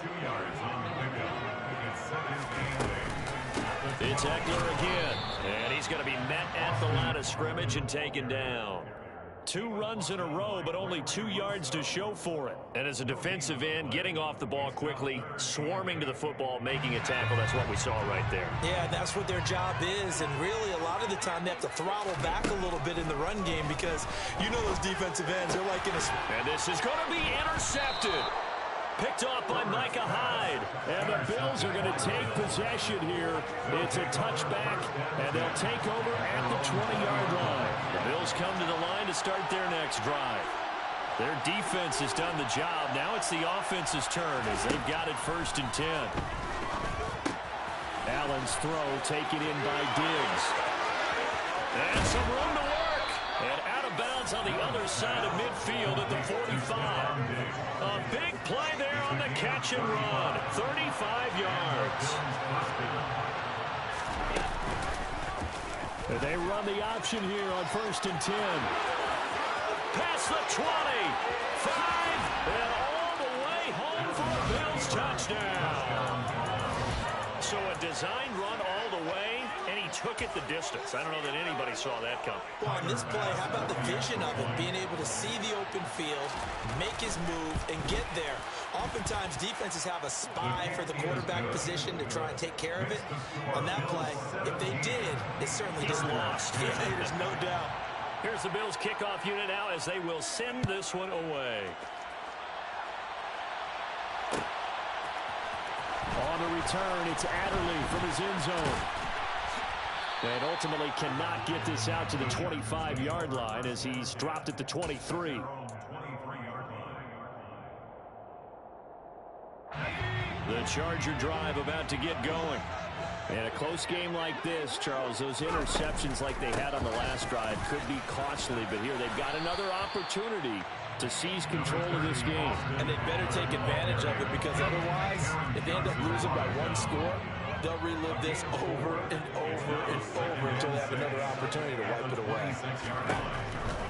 2 yards on the pickup. It's Eckler again. And he's going to be met at the line of scrimmage and taken down. 2 runs in a row, but only 2 yards to show for it. And as a defensive end, getting off the ball quickly, swarming to the football, making a tackle, that's what we saw right there. Yeah, that's what their job is. And really, a lot of the time, they have to throttle back a little bit in the run game because you know those defensive ends, they're like in a... And this is going to be intercepted. Picked off by Micah Hyde. And the Bills are going to take possession here. It's a touchback, and they'll take over at the 20-yard line. The Bills come to the line to start their next drive. Their defense has done the job. Now it's the offense's turn as they've got it 1st and 10. Allen's throw taken in by Diggs. And some room to work. And out of bounds on the other side of midfield at the 45. A big play there on the catch and run. 35 yards. They run the option here on 1st and 10. Past the 20. 5. And all the way home for a Bills touchdown. So a designed run all the way, and he took it the distance. I don't know that anybody saw that coming. Well, on this play, how about the vision of it, being able to see the open field, make his move, and get there. Oftentimes, defenses have a spy for the quarterback position to try and take care of it. On that play, if they did, it certainly just lost. Yeah, there's no doubt. Here's the Bills kickoff unit now as they will send this one away. On the return, it's Adderley from his end zone. And ultimately cannot get this out to the 25-yard line as he's dropped at the 23. The Charger drive about to get going. In a close game like this, Charles, those interceptions like they had on the last drive could be costly, but here they've got another opportunity to seize control of this game. And they better take advantage of it because otherwise, if they end up losing by 1 score, they'll relive this over and over and over until they have another opportunity to wipe it away.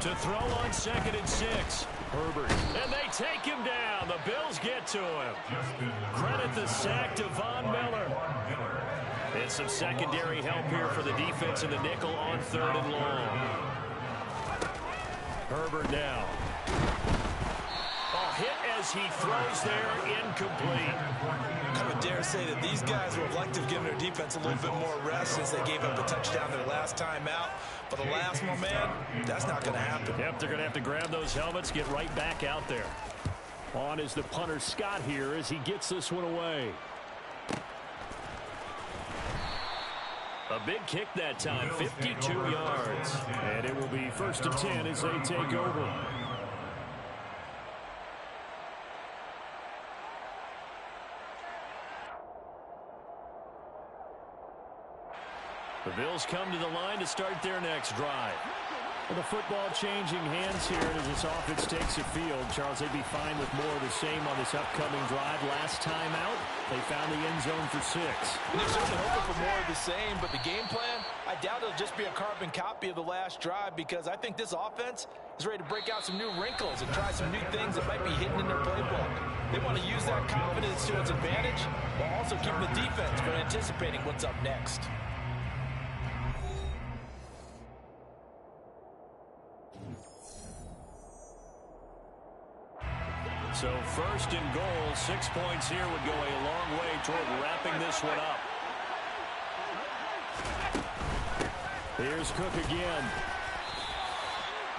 To throw on 2nd and 6. Herbert. And they take him down. The Bills get to him. Credit the sack to Von Miller. And some secondary help here for the defense in the nickel on 3rd and long. Herbert now. A hit as he throws there, incomplete. I would dare say that these guys would have liked to have given their defense a little bit more rest since they gave up a touchdown their last time out. But the last one, man, that's not going to happen. Yep, they're going to have to grab those helmets, get right back out there. On is the punter Scott here as he gets this one away. A big kick that time, 52 yards. And it will be 1st and 10 as they take over. The Bills come to the line to start their next drive. Well, the football changing hands here as this offense takes the field. Charles, they'd be fine with more of the same on this upcoming drive. Last time out, they found the end zone for 6. And they're certainly hoping for more of the same, but the game plan, I doubt it'll just be a carbon copy of the last drive, because I think this offense is ready to break out some new wrinkles and try some new things that might be hidden in their playbook. They want to use that confidence to its advantage while also keeping the defense from anticipating what's up next. So first and goal, 6 points here would go a long way toward wrapping this one up. Here's Cook again.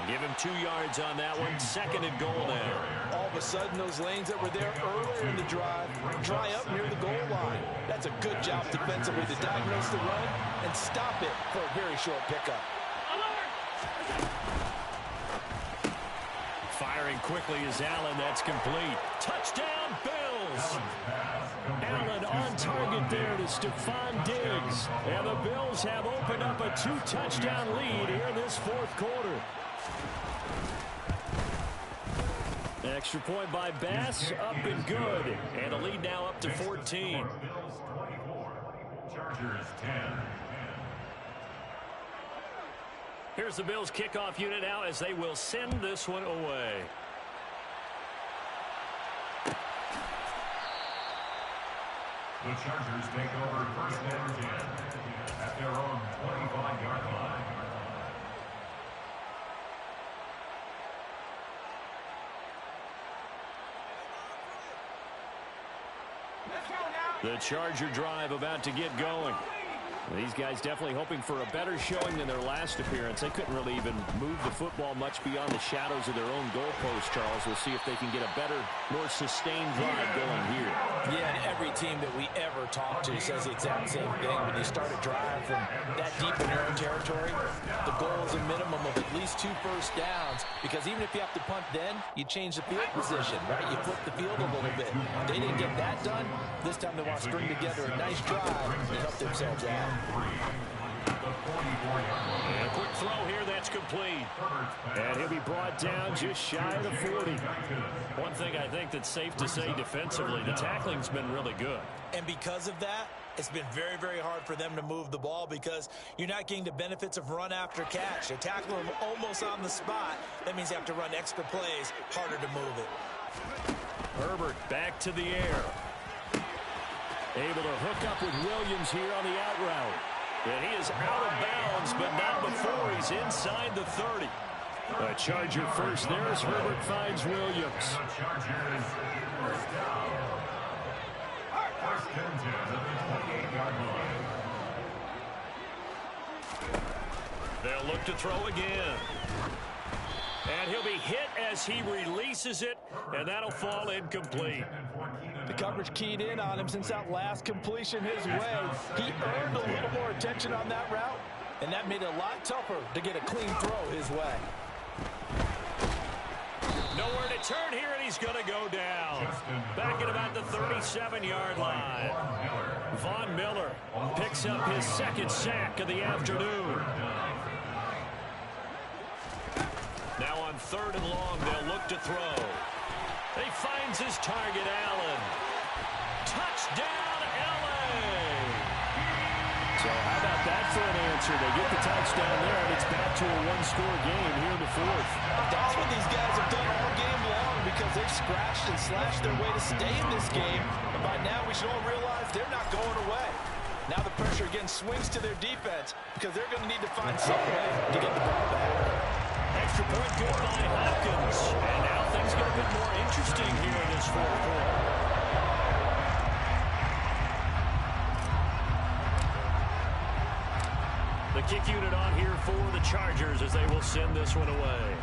Give him 2 yards on that one. Second and goal now. All of a sudden, those lanes that were there earlier in the drive dry up near the goal line. That's a good job defensively to diagnose the run and stop it for a very short pickup. Firing quickly is Allen. That's complete. Touchdown, Bills. Allen on target there to Stephon Diggs. And the Bills have opened up a 2-touchdown lead here in this fourth quarter. Extra point by Bass, up and good. And a lead now up to 14. Bills 24, Chargers 10. Here's the Bills kickoff unit now as they will send this one away. The Chargers take over first and 10 at their own 25-yard line. The Charger drive about to get going. These guys definitely hoping for a better showing than their last appearance. They couldn't really even move the football much beyond the shadows of their own goalpost, Charles. We'll see if they can get a better, more sustained drive going here. Yeah, and every team that we ever talk to says the exact same thing. When you start a drive from that deep in your own territory, the goal is a minimum of at least 2 first downs, because even if you have to punt then, you change the field position, right? You flip the field a little bit. They didn't get that done. This time they want to string together a nice drive and help themselves out. And a quick throw here, that's complete. And he'll be brought down just shy of the 40. One thing I think that's safe to say defensively, the tackling's been really good. And because of that, it's been very, very hard for them to move the ball, because you're not getting the benefits of run after catch. They tackle them almost on the spot. That means you have to run extra plays, harder to move it. Herbert back to the air. Able to hook up with Williams here on the out route. And he is out of bounds, but not before he's inside the 30. A Charger first there as Herbert finds Williams. The Chargers first down. First and 10 at the 28-yard line. They'll look to throw again. And he'll be hit as he releases it, and that'll fall incomplete. The coverage keyed in on him since that last completion his way. He earned a little more attention on that route, and that made it a lot tougher to get a clean throw his way. Nowhere to turn here, and he's going to go down. Back at about the 37-yard line. Von Miller picks up his second sack of the afternoon. Now on 3rd and long, they'll look to throw. He finds his target, Allen. Touchdown, LA! So how about that for an answer? They get the touchdown there, and it's back to a one-score game here in the 4th. That's what these guys have done all game long, because they've scratched and slashed their way to stay in this game. And by now, we should all realize they're not going away. Now the pressure again swings to their defense, because they're going to need to find some way to get the ball back. Extra point good by Hopkins. And now things get a bit more interesting here in this 4th quarter. The kick unit on here for the Chargers as they will send this one away.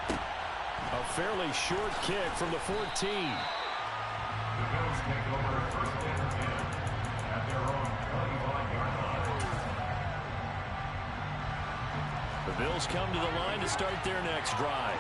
A fairly short kick from the 14. The Bills take over first and 10 at their own 25-yard line. The Bills come to the line to start their next drive.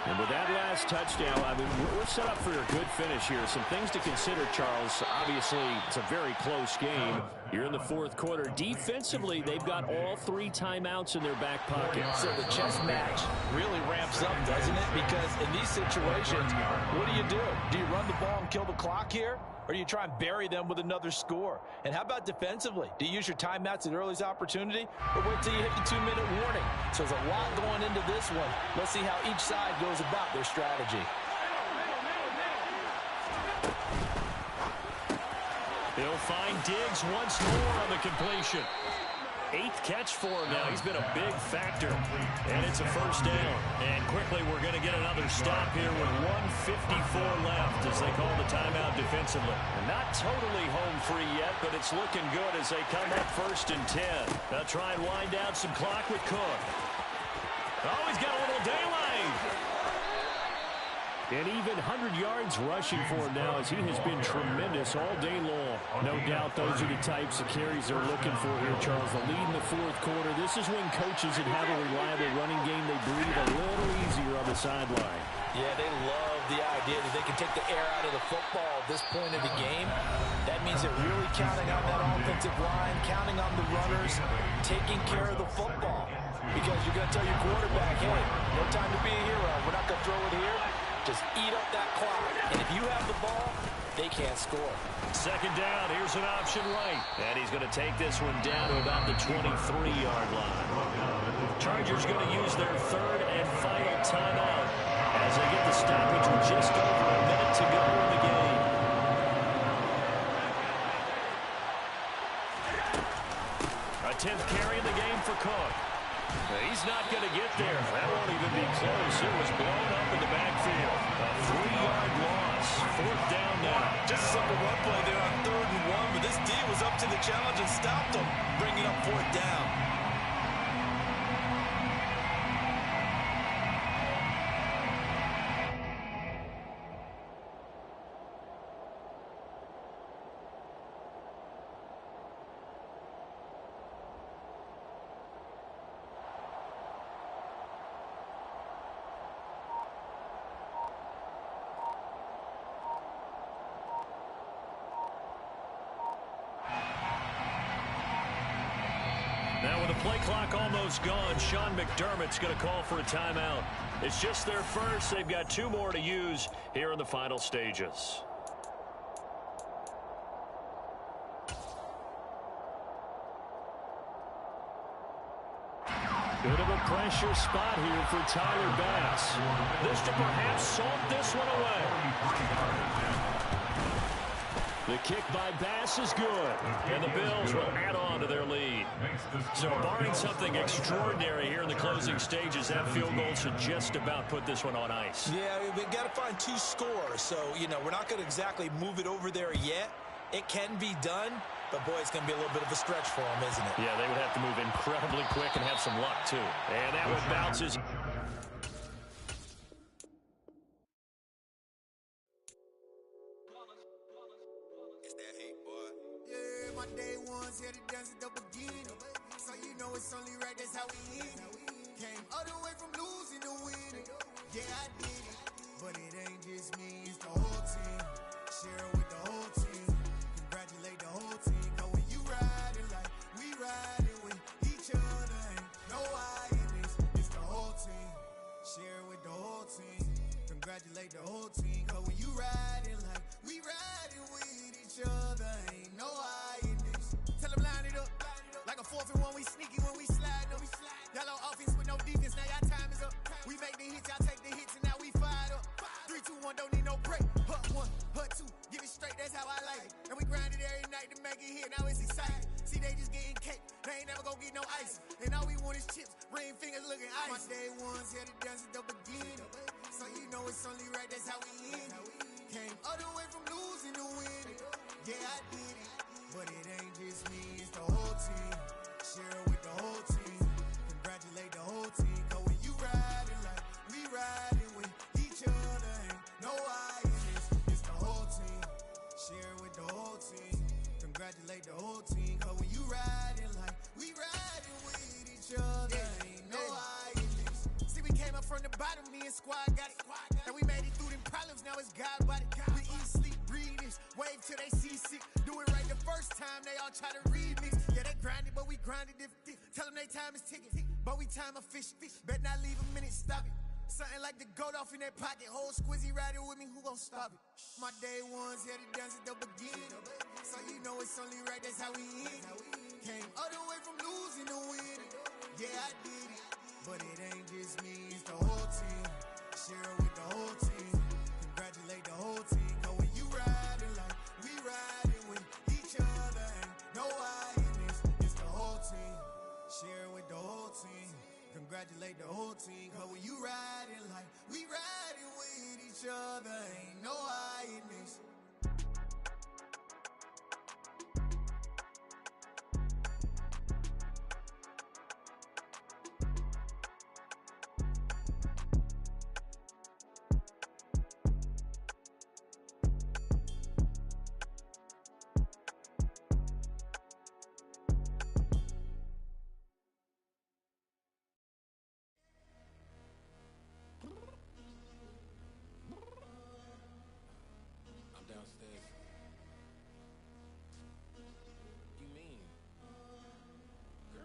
And with that last touchdown, I mean, we're set up for a good finish here. Some things to consider, Charles. Obviously, it's a very close game. Here in the fourth quarter, defensively, they've got all 3 timeouts in their back pocket. So the chess match really ramps up, doesn't it? Because in these situations, what do? Do you run the ball and kill the clock here? Or do you try and bury them with another score? And how about defensively? Do you use your timeouts at earliest opportunity? Or wait till you hit the 2-minute warning? So there's a lot going into this one. Let's see how each side goes about their strategy. He'll find Diggs once more on the completion. 8th catch for him now. He's been a big factor. And it's a first down. And quickly we're going to get another stop here with 1:54 left as they call the timeout defensively. Not totally home free yet, but it's looking good as they come up 1st and 10. They'll try and wind down some clock with Cook. Oh, he's got a little daylight. And even 100 yards rushing for him now as he has been tremendous all day long. No doubt those are the types of carries they're looking for here, Charles. The lead in the fourth quarter. This is when coaches that have a reliable running game, they breathe a little easier on the sideline. Yeah, they love the idea that they can take the air out of the football at this point of the game. That means they're really counting on that offensive line, counting on the runners, taking care of the football. Because you're going to tell your quarterback, hey, no time to be a hero. We're not going to throw it here. Just eat up that clock. And if you have the ball, they can't score. 2nd down. Here's an option right. And he's going to take this one down to about the 23-yard line. Chargers going to use their 3rd and final timeout as they get the stoppage with just over a minute to go in the game. A 10th carry in the game for Cook. He's not going to get there. That won't even be close. It was blown up in the backfield. A 3-yard loss. 4th down now. Just a simple run play there on 3rd and 1, but this D was up to the challenge and stopped him, bringing up 4th down. Now with the play clock almost gone, Sean McDermott's going to call for a timeout. It's just their first. They've got 2 more to use here in the final stages. Bit of a pressure spot here for Tyler Bass. This to perhaps salt this one away. The kick by Bass is good, and the Bills will add on to their lead. So barring something extraordinary here in the closing stages, that field goal should just about put this one on ice. Yeah, we've got to find 2 scores, so, we're not going to exactly move it over there yet. It can be done, but, boy, it's going to be a little bit of a stretch for them, isn't it? Yeah, they would have to move incredibly quick and have some luck, too. And that one bounces. Here to dance at the beginning, so you know it's only right, that's how we end it. Came all the way from losing to winning. Yeah, I did it, but it ain't just me, it's the whole team. Share it with the whole team. Congratulate the whole team. Cause when you riding like we riding with each other, ain't no I in this, it's the whole team. Share it with the whole team. Congratulate the whole team. Cause when you riding like we riding with each other, ain't no I in this. Tell them line it up. Like a 4th and 1, we sneaky when we slide them. Y'all on offense with no defense, now y'all time is up. We make the hits, y'all take the hits, and now we fired up. 3, 2, 1, don't need no break. Hut 1, hut 2, give it straight, that's how I like it. And we grind it every night to make it here, now it's exciting. See, they just getting cake, they ain't never gonna get no ice. And all we want is chips, ring fingers looking ice. My day ones here to dance at the beginning, so you know it's only right, that's how we end it. Came all the way from losing to winning. Yeah, I did it, but it ain't just me, it's the whole team. Share it with the whole team. Congratulate the whole team. Cause when you riding like we riding with each other, ain't no I in this, it's the whole team. Share it with the whole team. Congratulate the whole team. Cause when you riding like we riding with each other, ain't no I in this. See, we came up from the bottom, me and squad got it. And we made it through them problems, now it's God body. We eat, sleep, breathe, this. Wave till they seasick. Do it right the first time, they all try to remix. Yeah, they grinded, but we grinded different. Tell them they time is ticking, but we time a fish. Bet not leave a minute, stop it. Something like the goat off in their pocket. Whole squizzy riding with me, who gon' stop it? My day ones here to dance at the beginning. So you know it's only right, that's how we end. Came all the way from losing to winning. Yeah, I did it, but it ain't just me, it's the whole team. Share it with the whole team. Congratulate the whole team. Cause when you riding like we riding with each other, ain't no I in this, it's the whole team. Share it with the whole team. Congratulate the whole team. Cause when you riding like we riding with each other, ain't no I in this. I'm downstairs. You mean? Girl,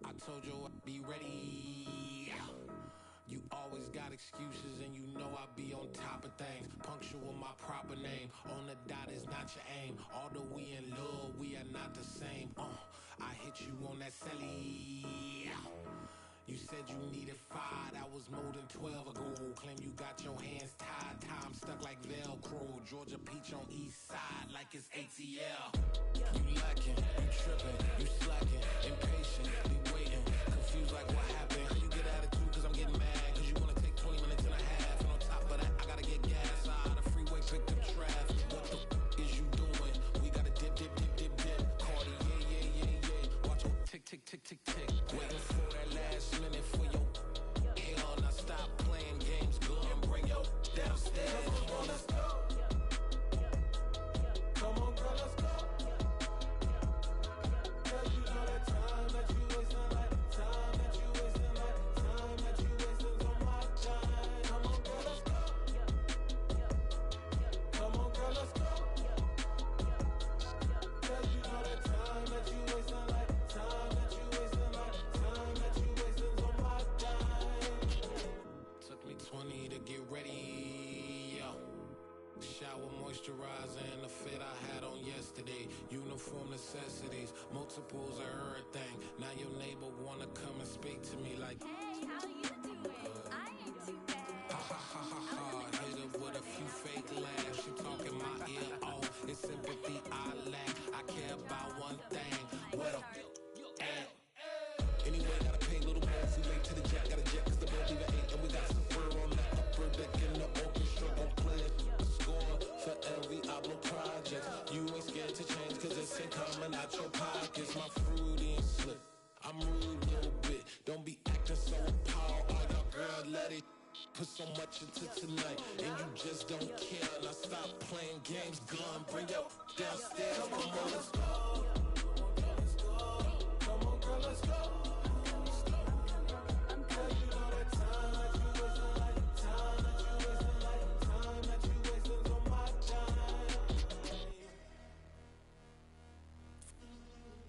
I told you I'd be ready. You always got excuses and you know I be on top of things. Punctual my proper name. On the dot is not your aim. Although we in love, we are not the same. I hit you on that celly. You said you needed 5, that was more than 12 ago. Claim you got your hands tied, time stuck like Velcro. Georgia Peach on east side like it's ATL. You lacking, you tripping, you slacking, impatient, be waiting, confused like what happened. How you get attitude cause I'm getting mad, cause you wanna take 20 minutes and a half. And on top of that, I gotta get gas out of the freeway, pick up traffic. What the is you doing? We gotta dip, dip, dip, dip, dip. Cardi, yeah. Watch your tick, tick, tick, tick, tick. Waiting for that last minute for your hell. Now stop playing games, go and bring your downstairs. Come on, let's go. Come on, girl, let's go. Cause you know that time that you wasting, like time that you wasting, like time that you wasting on my time. Come on, girl, let's go. Come on, girl, let's go. Cause you know that time that you wasting, like time that you wasting, like time that you wasting on my time. Took me 20 to get ready. Shower moisturizer and the fit I had on yesterday. Uniform necessities, multiples of everything. Now your neighbor wanna come and speak to me like, hey, how you doing? I ain't too bad. ha ha ha ha ha. Hit her with a few fake laughs. She talking my ear off. It's sympathy I lack. I care about one thing. Well, anyway, gotta pay a little more. If we late to the jet, got a jet cause the boat leave at 8. And we got some fur on the upper deck in the orchestra. Gon' play a score for every album project. You ain't scared to change cause it's ain't coming out your pockets. My fruity and slip. I'm rude a little bit. Don't be acting so appalled. Oh, your girl, let it put so much into tonight. And you just don't care. Now stop playing games, gun. Bring your downstairs. Come on, let's go. Come on, girl, let's go. Cause you know that time that you wasting, like time that you wasting, like time that you wasting on my time.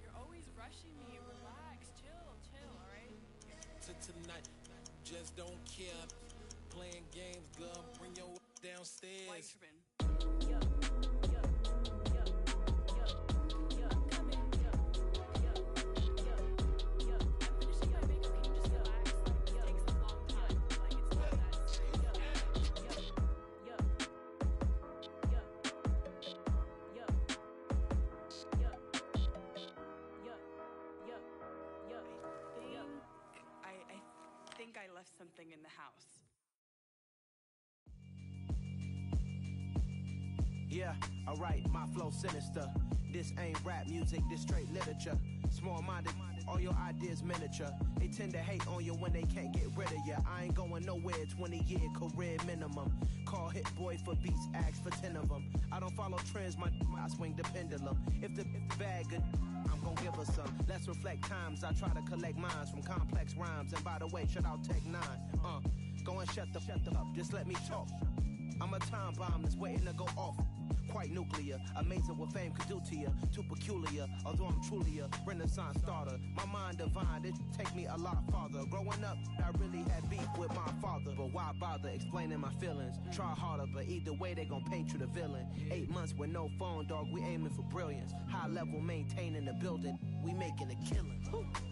You're always rushing me. Relax, chill, alright? To tonight, just don't care. Playing games, gun. Bring your downstairs. Why you tripping? I think I left something in the house. Yeah, alright, my flow sinister. This ain't rap music, this straight literature. Small-minded, all your ideas miniature. They tend to hate on you when they can't get rid of you. I ain't going nowhere, 20-year career minimum. Call Hit Boy for beats, ask for 10 of them. I don't follow trends, I swing the pendulum. If the bag good, I'm gon' give her some. Let's reflect times, I try to collect minds from complex rhymes. And by the way, shout out Tech 9. Go and shut the up, just let me talk. I'm a time bomb that's waiting to go off. Quite nuclear, amazing what fame could do to you. Too peculiar, although I'm truly a renaissance starter. My mind divine, it take me a lot farther. Growing up, I really had beef with my father. But why bother explaining my feelings? Try harder, but either way they gon' paint you the villain. 8 months with no phone, dog, we aiming for brilliance. High level, maintaining the building, we making a killing.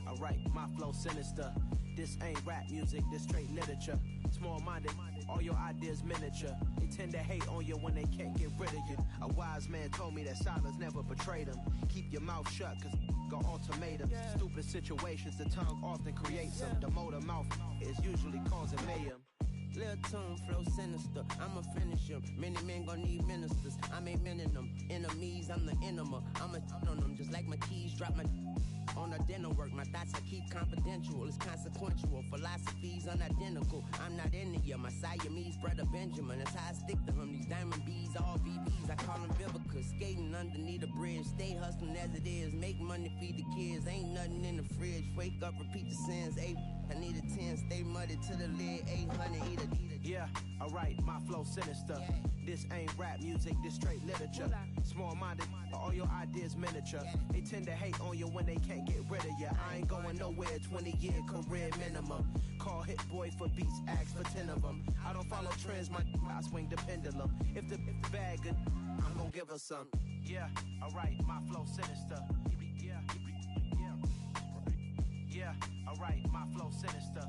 Alright, my flow sinister. This ain't rap music, this straight literature. Small-minded, all your ideas miniature. They tend to hate on you when they can't get rid of you. A wise man told me that silence never betrayed him. Keep your mouth shut, cause got ultimatums. Stupid situations, the tongue often creates them. The motor mouth is usually causing mayhem. Lil' tune, flow sinister, I'ma finish him. Many men gon' need ministers, I'm aiming them. Enemies, I'm the enema. I'ma on them, just like my keys, drop my on a dinner work. My thoughts I keep confidential, it's consequential. Philosophies unidentical, I'm not into you. My Siamese brother Benjamin, that's how I stick to him. These diamond bees, all VBs, I call them Vivica. Skating underneath a bridge, stay hustling as it is. Make money, feed the kids, ain't nothing in the fridge. Wake up, repeat the sins, I need a 10, stay muddy to the lid, 800, eat a. Yeah, alright, my flow sinister. This ain't rap music, this straight literature. Small-minded, all your ideas miniature. They tend to hate on you when they can't get rid of you. I ain't going nowhere, 20-year career minimum. Call Hit Boy for beats, ask for 10 of them. I don't follow trends, I swing the pendulum. If the bag good, I'm gonna give her some. Yeah, alright, my flow sinister. Yeah, alright, my flow sinister.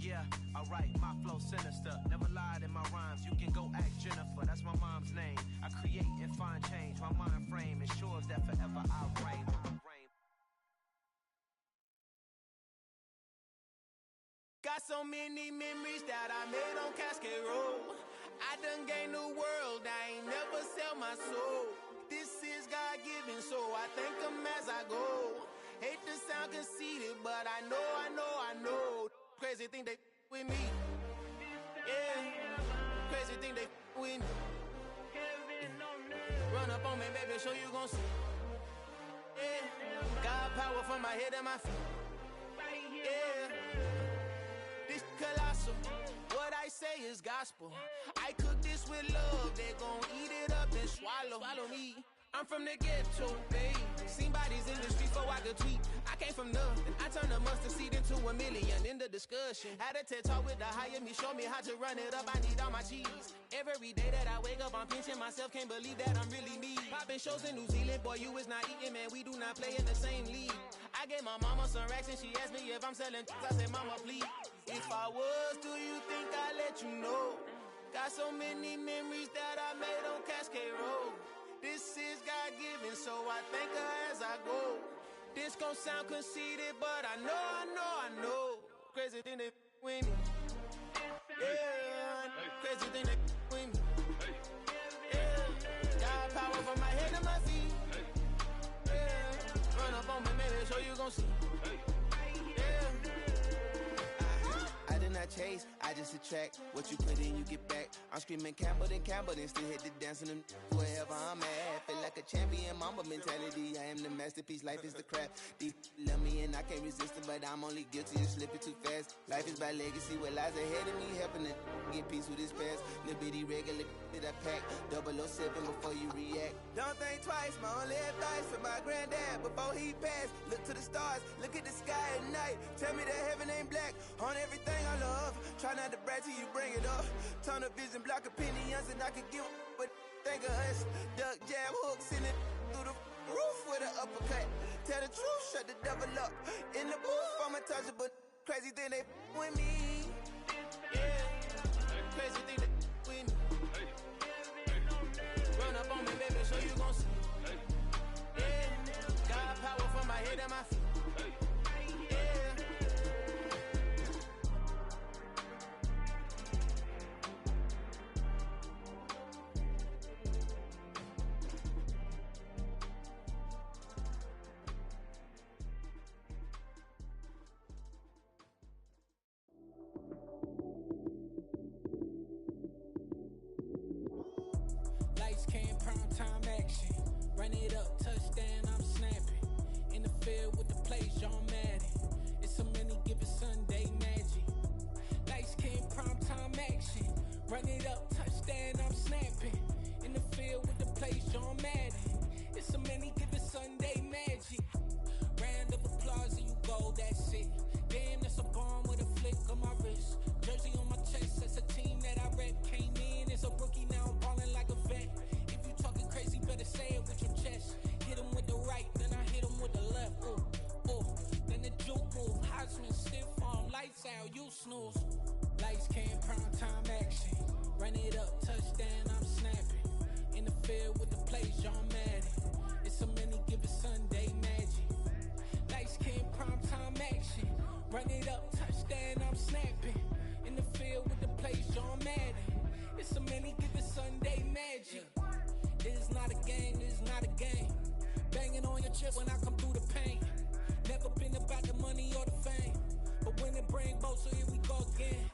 Yeah, alright, my flow sinister. Never lied in my rhymes, you can go ask Jennifer, that's my mom's name. I create and find change, my mind frame ensures that forever I reign. Got so many memories that I made on Cascade Road. I done gained the world, I ain't never sell my soul. This is God-given, so I thank him as I go. Hate to sound conceited, but I know. Crazy thing they with me. Yeah, crazy thing they with me. Run up on me, baby, show you gon' see. Yeah, God power from my head and my feet. Yeah, this colossal. What I say is gospel. I cook this with love, they gon' eat it up and swallow me. I'm from the ghetto, babe. Seen bodies in the streets before I could tweet. I came from nothing. I turned a mustard seed into a million in the discussion. Had a TED talk with the higher me, show me how to run it up. I need all my cheese. Every day that I wake up, I'm pinching myself. Can't believe that I'm really me. Popping shows in New Zealand, boy, you is not eating, man. We do not play in the same league. I gave my mama some racks and she asked me if I'm selling. I said, mama, please. If I was, do you think I'd let you know? Got so many memories that I made on Cascade Road. This is God-given, so I thank her as I go. This gon' sound conceited, but I know. Crazy thing they with me. Yeah, crazy thing they with me. Yeah, God power from my head to my feet. Yeah, run up on me, maybe show you gon' see. I chase, I just attract what you put in, you get back. I'm screaming Campbell, then still hit the dance and wherever I'm at. Feel like a champion, mamba mentality. I am the masterpiece, life is the crap. Deep love me and I can't resist it, but I'm only guilty of slipping too fast. Life is by legacy, what lies ahead of me, helping to get peace with this past. Little bitty regular that I pack, 007 before you react. Don't think twice, my only advice for my granddad before he passed. Look to the stars, look at the sky at night. Tell me that heaven ain't black on everything I love. Try not to brag till you bring it up. Tunnel vision, block opinions, and I could give but think of us. Duck jab hooks in it through the roof with an uppercut. Tell the truth, shut the devil up. In the booth, I'm untouchable. Crazy thing they with me. Yeah, crazy thing they with me. Run up on me, baby, so you gon' see. Yeah, God power from my head and my feet. Run it up, touchdown, I'm snapping. In the field with the plays, John Madden. It's so many given Sunday magic. Lights came prime time Run it up, touchdown, I'm snapping. In the field with the plays, John Madden. It's a many given Sunday magic. Round of applause and you go, that's it. Damn, that's a bomb with a flick on my wrist. Jersey on my chest, that's a team that I rep. Came in as a rookie, now I'm ballin' like a vet. If you talking crazy, better say it with your chest. Hit him with the right, then I hit him with the left. Ooh, ooh, then the juke move. Heisman stiff arm, lights out, you snooze. Lights cam, prime time action. Run it up, touchdown, I'm snapping. In the field with the plays, John Madden. It's a many given Sunday magic. Lights cam, prime time action. Run it up, touchdown, I'm snapping. In the field with the plays, John Madden. It's a many given Sunday magic. This is not a game, this is not a game. Banging on your chest when I come through the pain. Never been about the money or the fame. But when it bring both, so here we go again.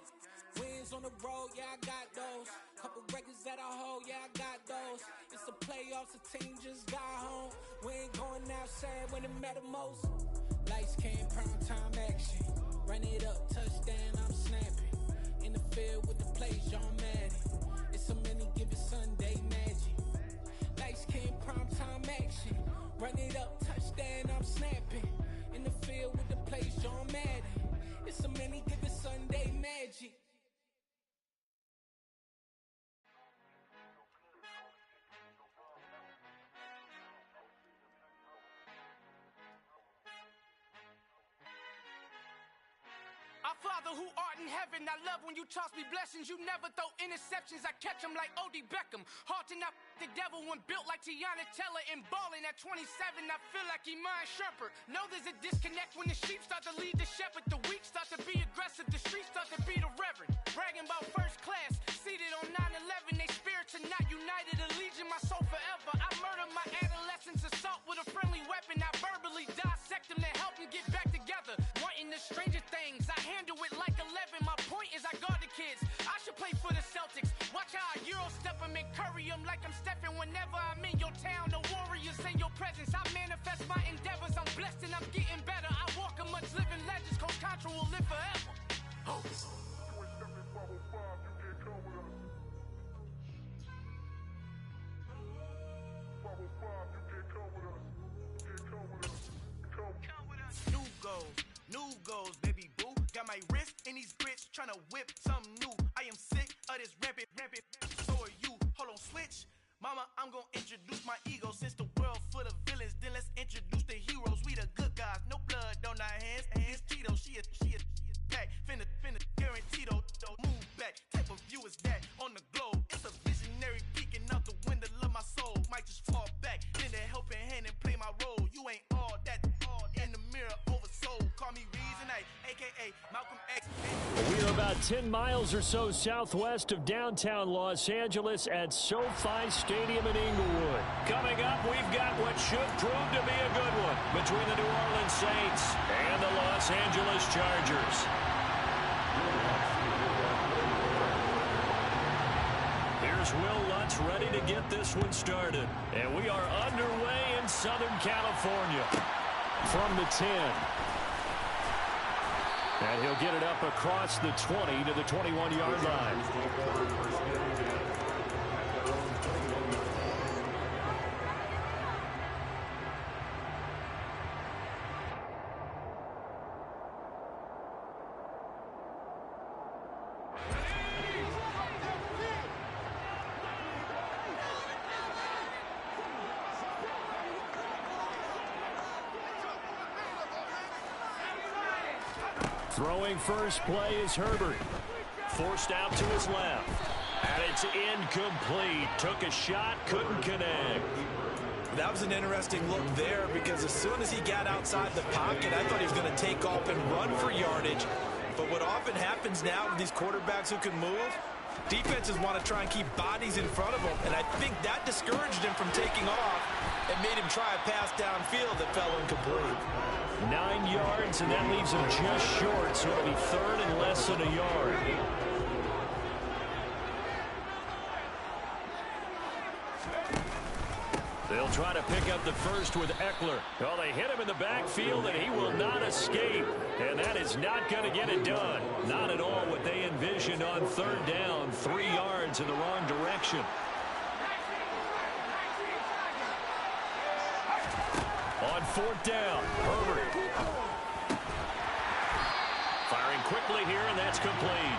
Wins on the road, yeah, I got those. Couple records that I hold, yeah, I got those. It's the playoffs, the team just got home. We ain't going outside when it matter most. Lights came, prime time action. Run it up, touchdown, I'm snapping. In the field with the plays, John Madden. It's a many given Sunday magic. Lights came, prime time action. Run it up, touchdown, I'm snapping. In the field with the plays, John Madden. It's a many given Sunday magic. Our Father who art in heaven, I love when you toss me blessings. You never throw interceptions, I catch them like O.D. Beckham. Hard to not the devil when built like Tiana Teller. And balling at 27, I feel like Iman Shumpert. Know there's a disconnect when the sheep start to lead the shepherd. The weak start to be aggressive, the streets start to be the reverend. Bragging about first class, seated on 9/11. They spirits are not united, a legion, my soul forever. I murder my adolescence, assault with a friendly weapon. I verbally dissect them to help them get back together. Wanting the stranger things, I handle it like 11. My point is I guard the kids. I should play for the Celtics. Watch how I Euro step them and curry them like I'm Stephen. Whenever I'm in your town, the Warriors in your presence. I manifest my endeavors. I'm blessed and I'm getting better. I walk amongst living legends. Coach Contra will live forever. Oh. New goals, baby boo. Got my wrist in these grits, tryna whip something new. I am sick of this rampant. So are you. Hold on, switch. Mama, I'm gonna introduce my ego. Since the world full of villains, then let's introduce the heroes. We the good guys, no blood on our hands. Hands Tito, she is back. Finna, guaranteed, move back. Type of view is that on the globe? It's a visionary peeking out the window of my soul. Might just fall back, then a helping hand and play my role. You ain't all that. In the mirror, oversold. Call me Reason A, a.k.a. Malcolm X. We are about 10 miles or so southwest of downtown Los Angeles at SoFi Stadium in Inglewood. Coming up, we've got what should prove to be a good one between the New Orleans Saints and the Los Angeles Chargers. Here's Will Lutz ready to get this one started. And we are underway in Southern California. From the 10. And he'll get it up across the 20 to the 21-yard line. Throwing first play is Herbert. Forced out to his left. And it's incomplete. Took a shot, couldn't connect. That was an interesting look there because as soon as he got outside the pocket, I thought he was going to take off and run for yardage. But what often happens now with these quarterbacks who can move, defenses want to try and keep bodies in front of them. And I think that discouraged him from taking off and made him try a pass downfield that fell incomplete. 9 yards, and that leaves him just short, so it'll be third and less than a yard. They'll try to pick up the first with Eckler. Well, they hit him in the backfield, and he will not escape. And that is not going to get it done. Not at all what they envisioned on third down. 3 yards in the wrong direction. On fourth down, Herbert. Firing quickly here, and that's complete.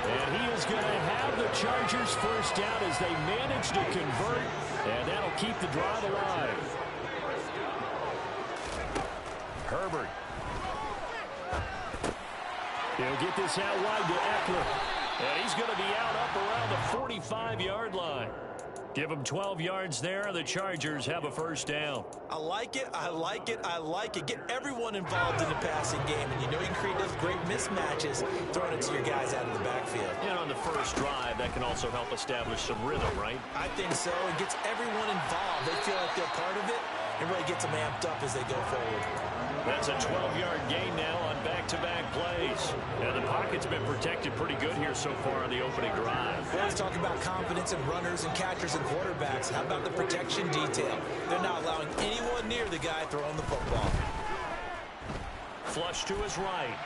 And he is going to have the Chargers first down as they manage to convert, and that'll keep the drive alive. Herbert. He'll get this out wide to Eckler. And he's going to be out up around the 45-yard line. Give them 12 yards there. The Chargers have a first down. I like it. I like it. I like it. Get everyone involved in the passing game. And you know you can create those great mismatches throwing it to your guys out of the backfield. And on the first drive, that can also help establish some rhythm, right? I think so. It gets everyone involved. They feel like they're part of it. It really gets them amped up as they go forward. That's a 12-yard gain now on back-to-back plays. And the pocket's been protected pretty good here so far on the opening drive. Let's talk about confidence in runners and catchers and quarterbacks. How about the protection detail? They're not allowing anyone near the guy throwing the football. Flush to his right.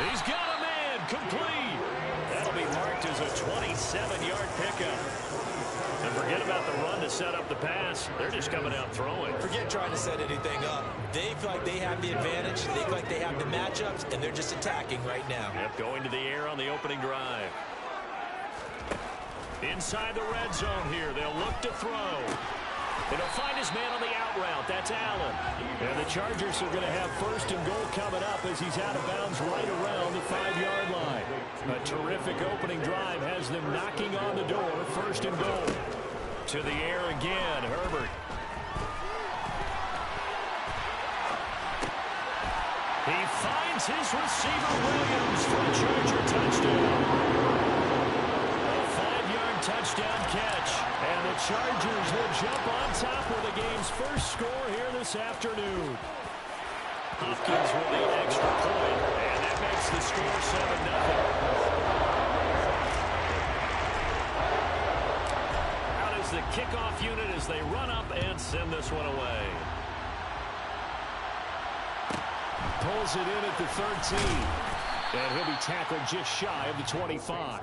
He's got a man complete. That'll be marked as a 27-yard pickup. And forget about the run to set up the pass. They're just coming out throwing. Forget trying to set anything up. They feel like they have the advantage. They feel like they have the matchups, and they're just attacking right now. Yep, going to the air on the opening drive. Inside the red zone here. They'll look to throw. And he'll find his man on the out route. That's Allen. And the Chargers are going to have first and goal coming up as he's out of bounds right around the 5-yard line. A terrific opening drive has them knocking on the door. First and goal. To the air again, Herbert. He finds his receiver, Williams, for a Charger touchdown. A 5-yard touchdown catch. And the Chargers will jump on top of the game's first score here this afternoon. Hopkins with the extra point, and that makes the score 7-0. Out is the kickoff unit as they run up and send this one away. Pulls it in at the 13. And he'll be tackled just shy of the 25.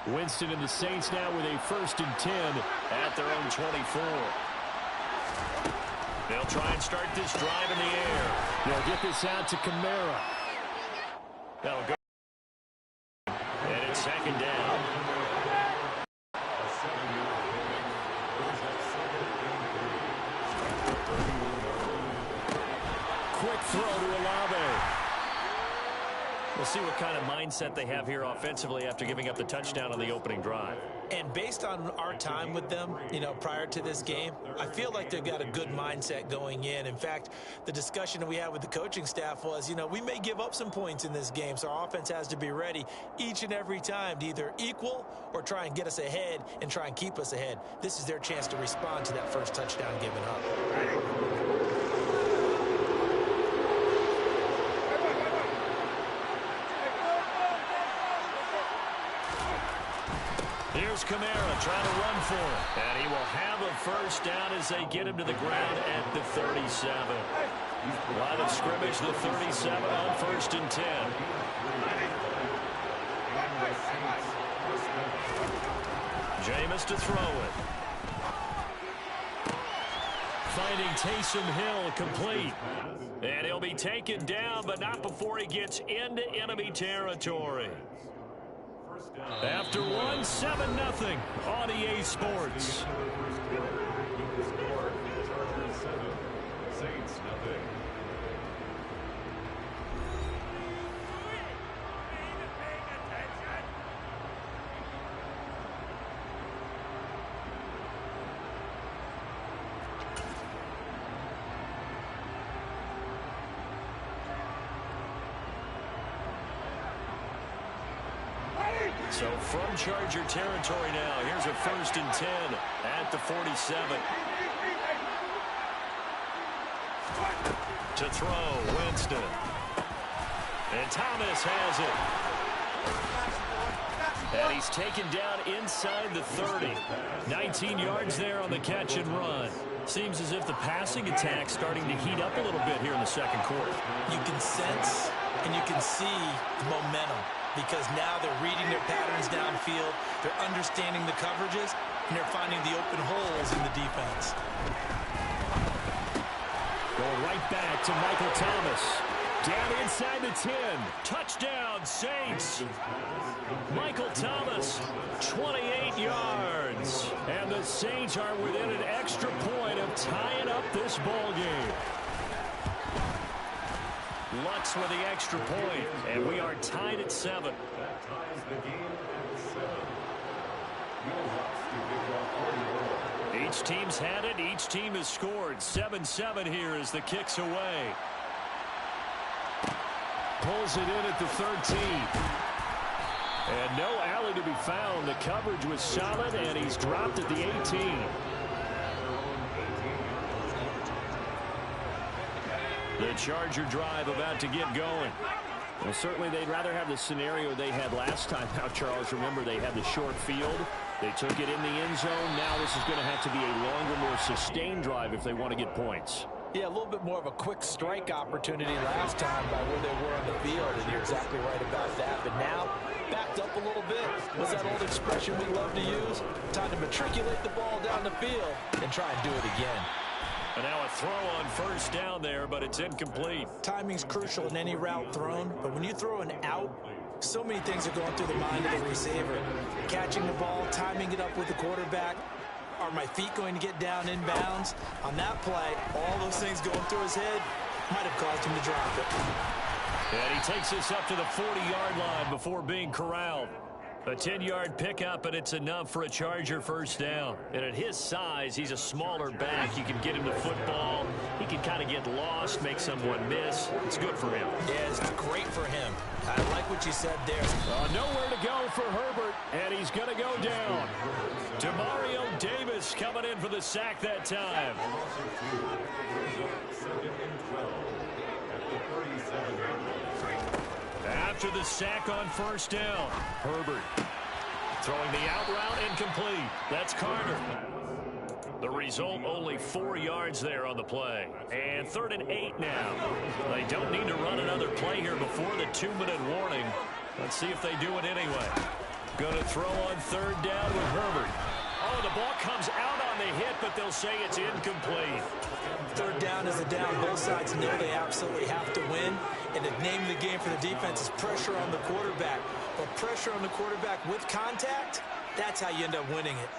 Winston and the Saints now with a 1st and 10 at their own 24. They'll try and start this drive in the air. They'll get this out to Kamara. That'll go. And it's 2nd down. Quick throw to Olave. We'll see what kind of mindset they have here offensively after giving up the touchdown on the opening drive. And based on our time with them, prior to this game, I feel like they've got a good mindset going in. In fact, the discussion that we had with the coaching staff was, we may give up some points in this game, so our offense has to be ready each and every time to either equal or try and get us ahead and try and keep us ahead. This is their chance to respond to that first touchdown given up. Here's Kamara trying to run for it. And he will have a first down as they get him to the ground at the 37. Line of scrimmage, the 37 on 1st and 10. Jameis to throw it. Finding Taysom Hill complete. And he'll be taken down, but not before he gets into enemy territory. After one, 7-0 on EA Sports. Saints nothing. So from Charger territory now, here's a 1st and 10 at the 47. To throw, Winston. And Thomas has it. And he's taken down inside the 30. 19 yards there on the catch and run. Seems as if the passing attack's starting to heat up a little bit here in the second quarter. You can sense and you can see the momentum because now they're reading their patterns downfield, they're understanding the coverages, and they're finding the open holes in the defense. Going right back to Michael Thomas. Down inside the 10. Touchdown, Saints. Michael Thomas, 28 yards. And the Saints are within an extra point of tying up this ball game. Lutz with the extra point, and we are tied at 7. That ties the game at 7. Each team's had it. Each team has scored. 7-7 here as the kick's away. Pulls it in at the 13. And no alley to be found. The coverage was solid, and he's dropped at the 18. The Charger drive about to get going. Well, certainly they'd rather have the scenario they had last time out, Charles. Remember, they had the short field. They took it in the end zone. Now this is going to have to be a longer, more sustained drive if they want to get points. Yeah, a little bit more of a quick strike opportunity last time by where they were on the field, and you're exactly right about that. But now, backed up a little bit. What's that old expression we love to use? Time to matriculate the ball down the field and try and do it again. And now a throw on 1st down there, but it's incomplete. Timing's crucial in any route thrown, but when you throw an out, so many things are going through the mind of the receiver. Catching the ball, timing it up with the quarterback. Are my feet going to get down in bounds? On that play, all those things going through his head might have caused him to drop it. And he takes us up to the 40-yard line before being corralled. A 10-yard pickup, and it's enough for a Charger 1st down. And at his size, he's a smaller back. You can get him the football. He can kind of get lost, make someone miss. It's good for him. Yeah, it's great for him. I like what you said there. Nowhere to go for Herbert, and he's going to go down. Demario Davis coming in for the sack that time. After the sack on 1st down, Herbert throwing the out route incomplete. That's Carter. The result, only 4 yards there on the play. And 3rd and 8 now. They don't need to run another play here before the 2-minute warning. Let's see if they do it anyway. Going to throw on 3rd down with Herbert. Oh, the ball comes out on the hit, but they'll say it's incomplete. 3rd down is a down. Both sides know they absolutely have to win. And the name of the game for the defense is pressure on the quarterback. But pressure on the quarterback with contact, that's how you end up winning it.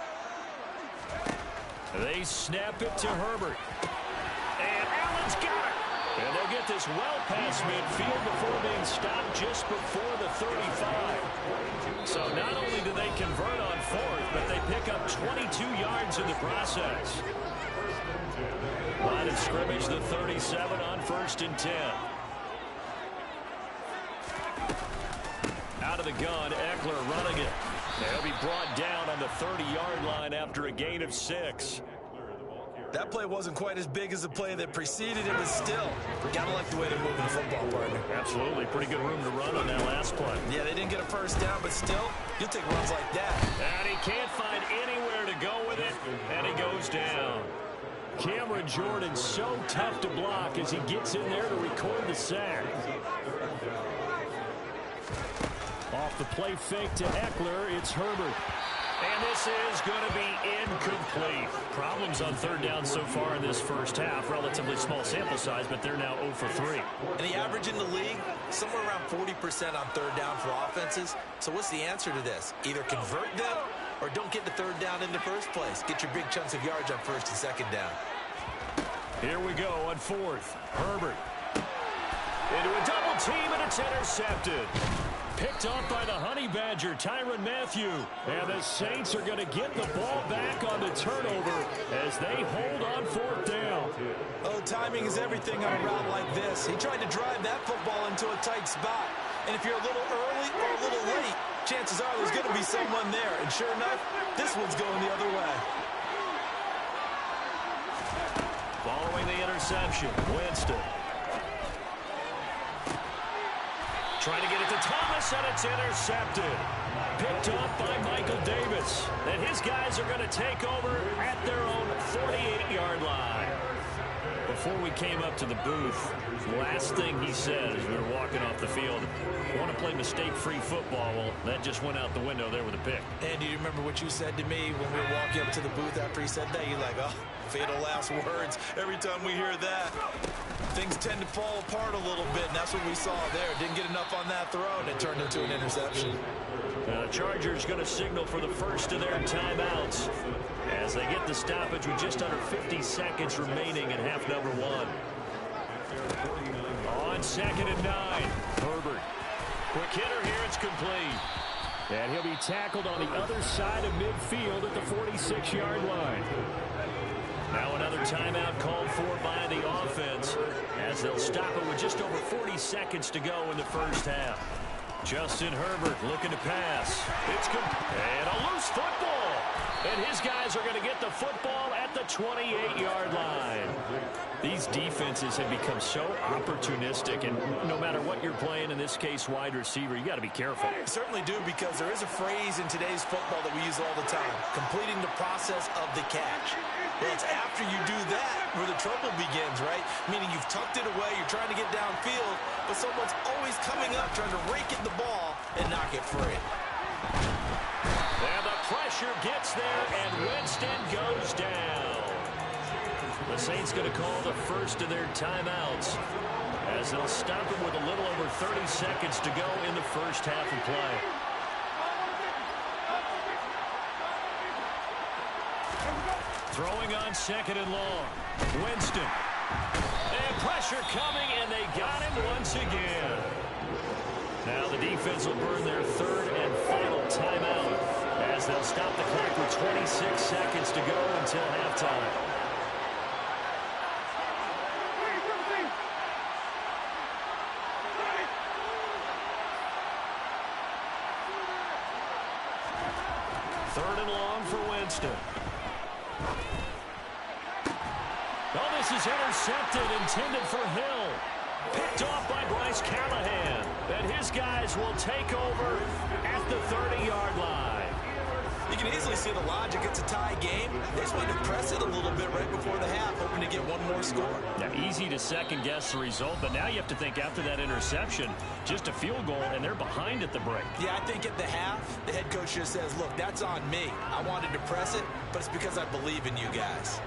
They snap it to Herbert. And Allen's got it. And they'll get this well past midfield before being stopped just before the 35. So not only do they convert on 4th, but they pick up 22 yards in the process. Line of scrimmage, the 37 on 1st and 10. Out of the gun, Eckler running it. They'll be brought down on the 30-yard line after a gain of 6. That play wasn't quite as big as the play that preceded it, but still, gotta like the way they're moving the football, partner. Absolutely. Pretty good room to run on that last play. Yeah, they didn't get a 1st down, but still, you'll take runs like that. And he can't find anywhere to go with it, and he goes down. Cameron Jordan so tough to block as he gets in there to record the sack. Off the play fake to Eckler, it's Herbert. And this is going to be incomplete. Problems on 3rd down so far in this 1st half. Relatively small sample size, but they're now 0 for 3. And the average in the league, somewhere around 40% on 3rd down for offenses. So what's the answer to this? Either convert them or don't get the 3rd down in the first place. Get your big chunks of yards on 1st and 2nd down. Here we go on 4th. Herbert. Into a double team, and it's intercepted. Picked off by the Honey Badger, Tyrann Mathieu. And the Saints are going to get the ball back on the turnover as they hold on 4th down. Oh, timing is everything on a route like this. He tried to drive that football into a tight spot. And if you're a little early or a little late, chances are there's going to be someone there. And sure enough, this one's going the other way. Following the interception, Winston. Trying to get it to Thomas, and it's intercepted. Picked up by Michael Davis. And his guys are going to take over at their own 48-yard line. Before we came up to the booth, last thing he said as we were walking off the field, want to play mistake-free football. Well, that just went out the window there with a pick. And do you remember what you said to me when we were walking up to the booth after he said that? You're like, oh, fatal last words. Every time we hear that, things tend to fall apart a little bit, and that's what we saw there. Didn't get enough on that throw, and it turned into an interception. The Chargers going to signal for the first of their timeouts as they get the stoppage with just under 50 seconds remaining in half number one. On 2nd and 9, Herbert. Quick hitter here, it's complete. And he'll be tackled on the other side of midfield at the 46-yard line. Now another timeout called for by the offense as they'll stop it with just over 40 seconds to go in the first half. Justin Herbert looking to pass. It's good. And a loose football. And his guys are going to get the football at the 28-yard line. These defenses have become so opportunistic, and no matter what you're playing, in this case wide receiver, you got to be careful. Certainly do, because there is a phrase in today's football that we use all the time, completing the process of the catch. Well, it's after you do that where the trouble begins, right? Meaning you've tucked it away, you're trying to get downfield, but someone's always coming up trying to rake at the ball and knock it free. And the pressure gets there, and Winston goes down. The Saints going to call the first of their timeouts as they'll stop it with a little over 30 seconds to go in the first half of play. Throwing on 2nd and long. Winston. And pressure coming, and they got him once again. Now the defense will burn their 3rd and final timeout as they'll stop the clock with 26 seconds to go until halftime. Third and long for Winston. Oh, this is intercepted, intended for Hill. Picked off by Bryce Callahan. And his guys will take over at the 30-yard line. You can easily see the logic. It's a tie game. They just wanted to press it a little bit right before the half, hoping to get one more score. Now, easy to second-guess the result, but now you have to think after that interception, just a field goal, and they're behind at the break. Yeah, I think at the half, the head coach just says, look, that's on me. I wanted to press it, but it's because I believe in you guys.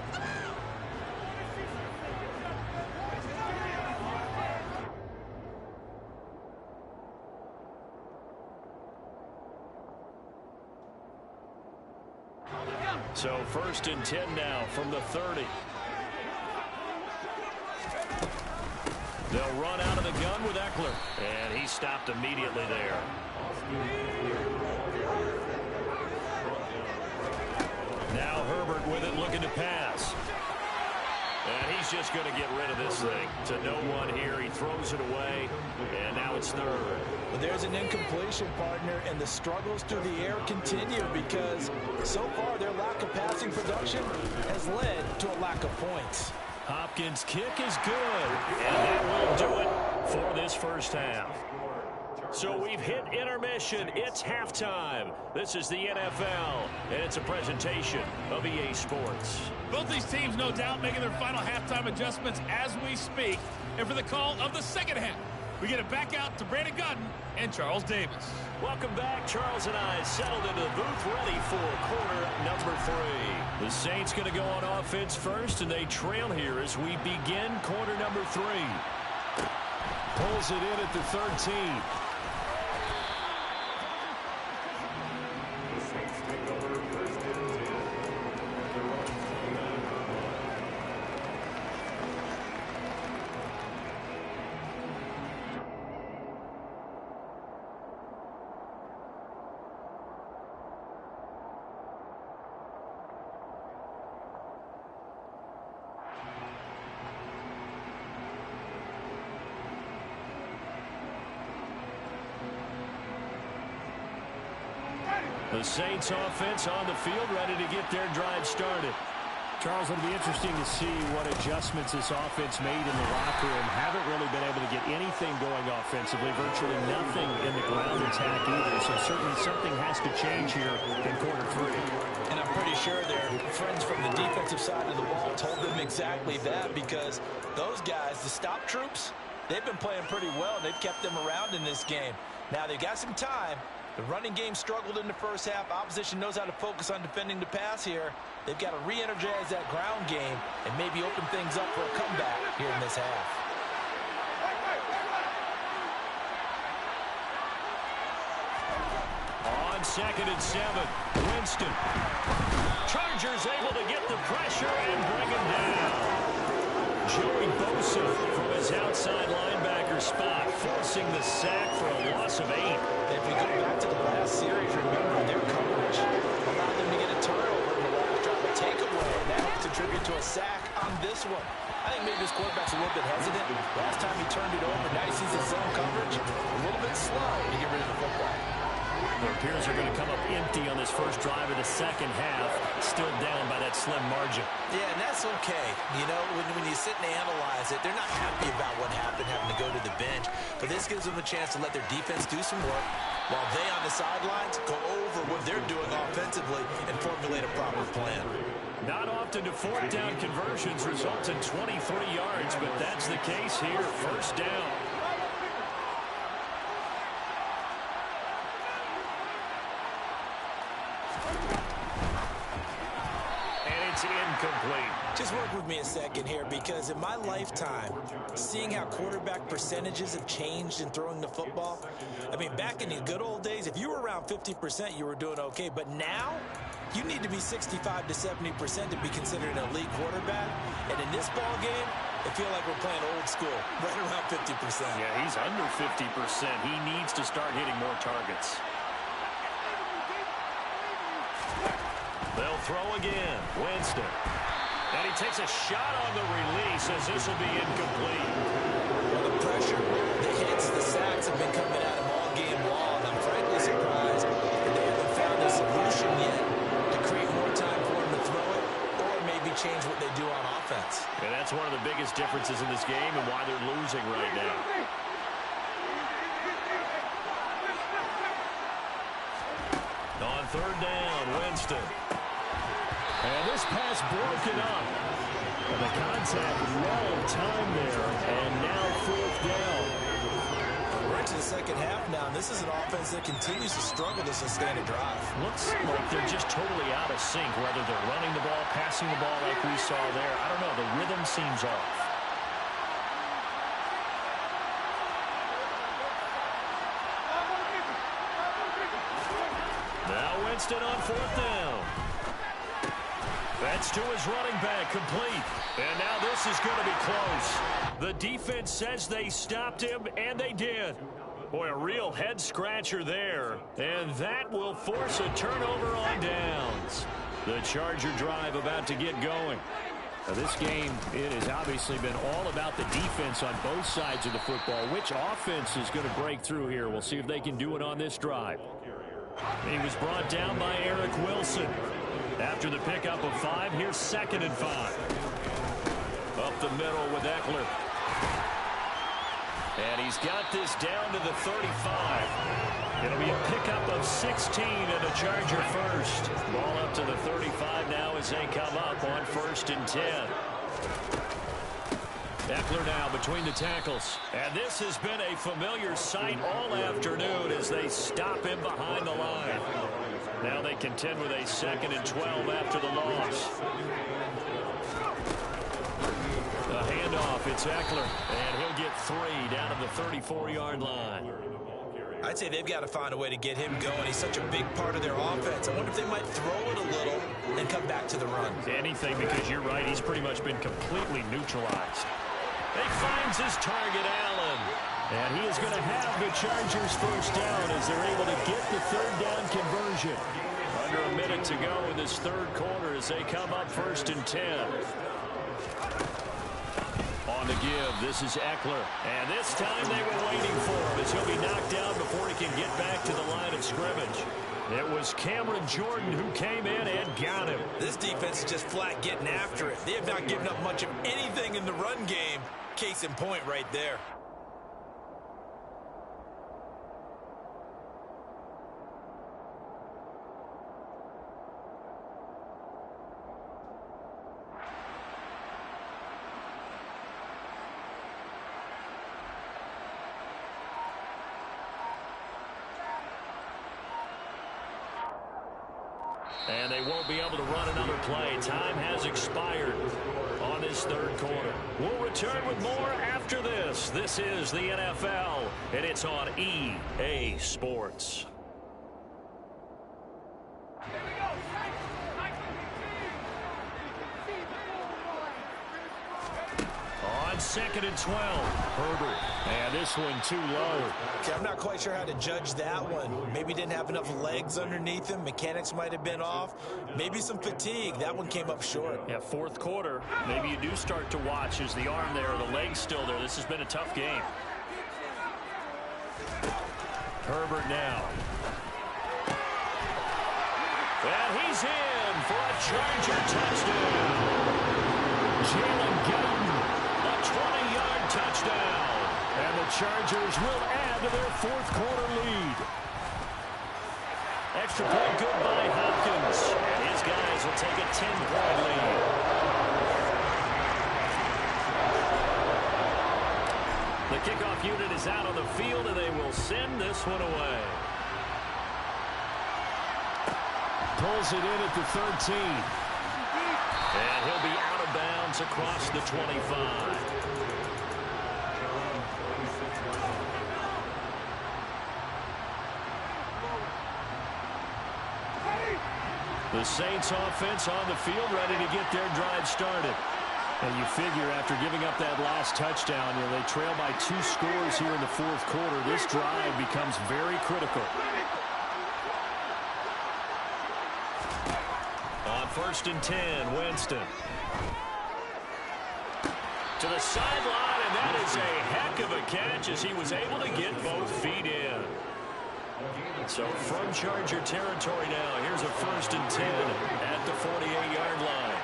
So 1st and 10 now from the 30. They'll run out of the gun with Eckler. And he stopped immediately there. Now Herbert with it, looking to pass. And he's just going to get rid of this thing. To no one here. He throws it away. And now it's 3rd. But there's an incompletion, partner, and the struggles through the air continue because so far their lack of passing production has led to a lack of points. Hopkins' kick is good. And that will do it for this first half. So we've hit intermission. It's halftime. This is the NFL, and it's a presentation of EA Sports. Both these teams, no doubt, making their final halftime adjustments as we speak. And for the call of the second half, we get it back out to Brandon Godden and Charles Davis. Welcome back. Charles and I settled into the booth, ready for quarter number 3. The Saints going to go on offense first, and they trail here as we begin quarter number 3. Pulls it in at the 13. The Saints offense on the field, ready to get their drive started. Charles, it'll be interesting to see what adjustments this offense made in the locker room. Haven't really been able to get anything going offensively, virtually nothing in the ground attack either. So certainly something has to change here in quarter 3. And I'm pretty sure their friends from the defensive side of the ball told them exactly that, because those guys, the stop troops, they've been playing pretty well. They've kept them around in this game. Now they've got some time. The running game struggled in the first half. Opposition knows how to focus on defending the pass here. They've got to re-energize that ground game and maybe open things up for a comeback here in this half. On 2nd and 7, Winston. Chargers able to get the pressure and bring him down. Joey Bosa from his outside linebacker spot, forcing the sack for a loss of 8. If we go back to the last series, remember their coverage allowed them to get a turnover in the last drive, a takeaway. That helps contribute to a sack on this one. I think maybe this quarterback's a little bit hesitant. Last time he turned it over, now he sees his zone coverage a little bit slow to get rid of the football. It appears they're going to come up empty on this first drive of the second half, still down by that slim margin. Yeah, and that's okay. You know, when you sit and analyze it, they're not happy about what happened, having to go to the bench. But this gives them a chance to let their defense do some work while they on the sidelines go over what they're doing offensively and formulate a proper plan. Not often do 4th down conversions result in 23 yards, but that's the case here. First down. Incomplete. Just work with me a second here, because in my lifetime, seeing how quarterback percentages have changed in throwing the football, I mean, back in the good old days, if you were around 50%, you were doing okay. But now, you need to be 65 to 70% to be considered an elite quarterback. And in this ball game, I feel like we're playing old school, right around 50%. Yeah, he's under 50%. He needs to start hitting more targets. They'll throw again. Winston. And he takes a shot on the release as this will be incomplete. Well, the pressure, the hits, the sacks have been coming at him all game long. I'm frankly surprised that they haven't found a solution yet to create more time for him to throw it, or maybe change what they do on offense. And that's one of the biggest differences in this game and why they're losing right now. On 3rd down, Winston. And this pass broken up. And the contact well timed there. And now 4th down. We're into the second half now, and this is an offense that continues to struggle to sustain a drive. Looks like they're just totally out of sync, whether they're running the ball, passing the ball like we saw there. I don't know. The rhythm seems off. Now Winston on 4th down. That's to his running back, complete. And now this is going to be close. The defense says they stopped him, and they did. Boy, a real head-scratcher there. And that will force a turnover on downs. The Charger drive about to get going. Now this game, it has obviously been all about the defense on both sides of the football. Which offense is going to break through here? We'll see if they can do it on this drive. He was brought down by Eric Wilson. After the pickup of 5, here's 2nd and 5. Up the middle with Eckler. And he's got this down to the 35. It'll be a pickup of 16 and a Charger first. Ball up to the 35 now as they come up on 1st and 10. Eckler now between the tackles. And this has been a familiar sight all afternoon as they stop him behind the line. Now they contend with a 2nd and 12 after the loss. The handoff, it's Eckler. And he'll get 3 down to the 34-yard line. I'd say they've got to find a way to get him going. He's such a big part of their offense. I wonder if they might throw it a little and come back to the run. Anything, because you're right. He's pretty much been completely neutralized. He finds his target, Allen. And he is going to have the Chargers first down as they're able to get the 3rd down conversion. Under a minute to go in this 3rd quarter as they come up 1st and 10. On the give, this is Eckler. And this time they were waiting for him as he'll be knocked down before he can get back to the line of scrimmage. It was Cameron Jordan who came in and got him. This defense is just flat getting after it. They have not given up much of anything in the run game. Case in point right there. And they won't be able to run another play. Time has expired on this third quarter. We'll return with more after this. This is the NFL, and it's on EA Sports. On 2nd and 12, Herbert. And this one too low. Okay, I'm not quite sure how to judge that one. Maybe didn't have enough legs underneath him. Mechanics might have been off. Maybe some fatigue. That one came up short. Yeah, fourth quarter. Maybe you do start to watch. Is the arm there, the leg's still there? This has been a tough game. Herbert now. And he's in for a Charger touchdown. Jalen Guyton, a 20-yard touchdown. And the Chargers will add to their fourth quarter lead. Extra point good by Hopkins. And his guys will take a 10-point lead. The kickoff unit is out on the field, and they will send this one away. Pulls it in at the 13. And he'll be out of bounds across the 25. The Saints offense on the field, ready to get their drive started. And you figure after giving up that last touchdown, they trail by 2 scores here in the fourth quarter. This drive becomes very critical. On 1st and 10, Winston. To the sideline, and that is a heck of a catch as he was able to get both feet in. So from Charger territory now, here's a 1st and 10 at the 48-yard line.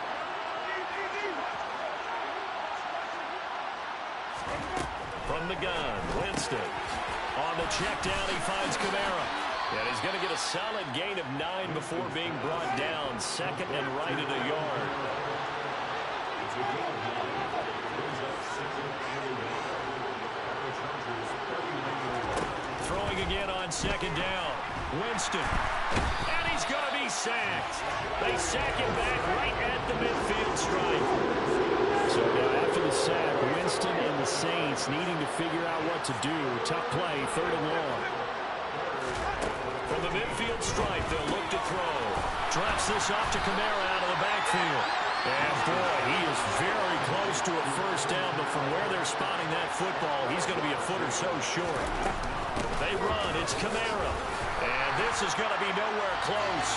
From the gun, Winston. On the check down, he finds Kamara. And he's going to get a solid gain of 9 before being brought down. 2nd and right at a yard. Throwing again on 2nd down. Winston. And he's going to be sacked. They sack him back right at the midfield stripe. So now after the sack, Winston and the Saints needing to figure out what to do. Tough play, 3rd and long. From the midfield stripe, they'll look to throw. Drops this off to Kamara out of the backfield. And boy, he is very close to a 1st down, but from where they're spotting that football, he's going to be a foot or so short. They run, it's Kamara. And this is going to be nowhere close.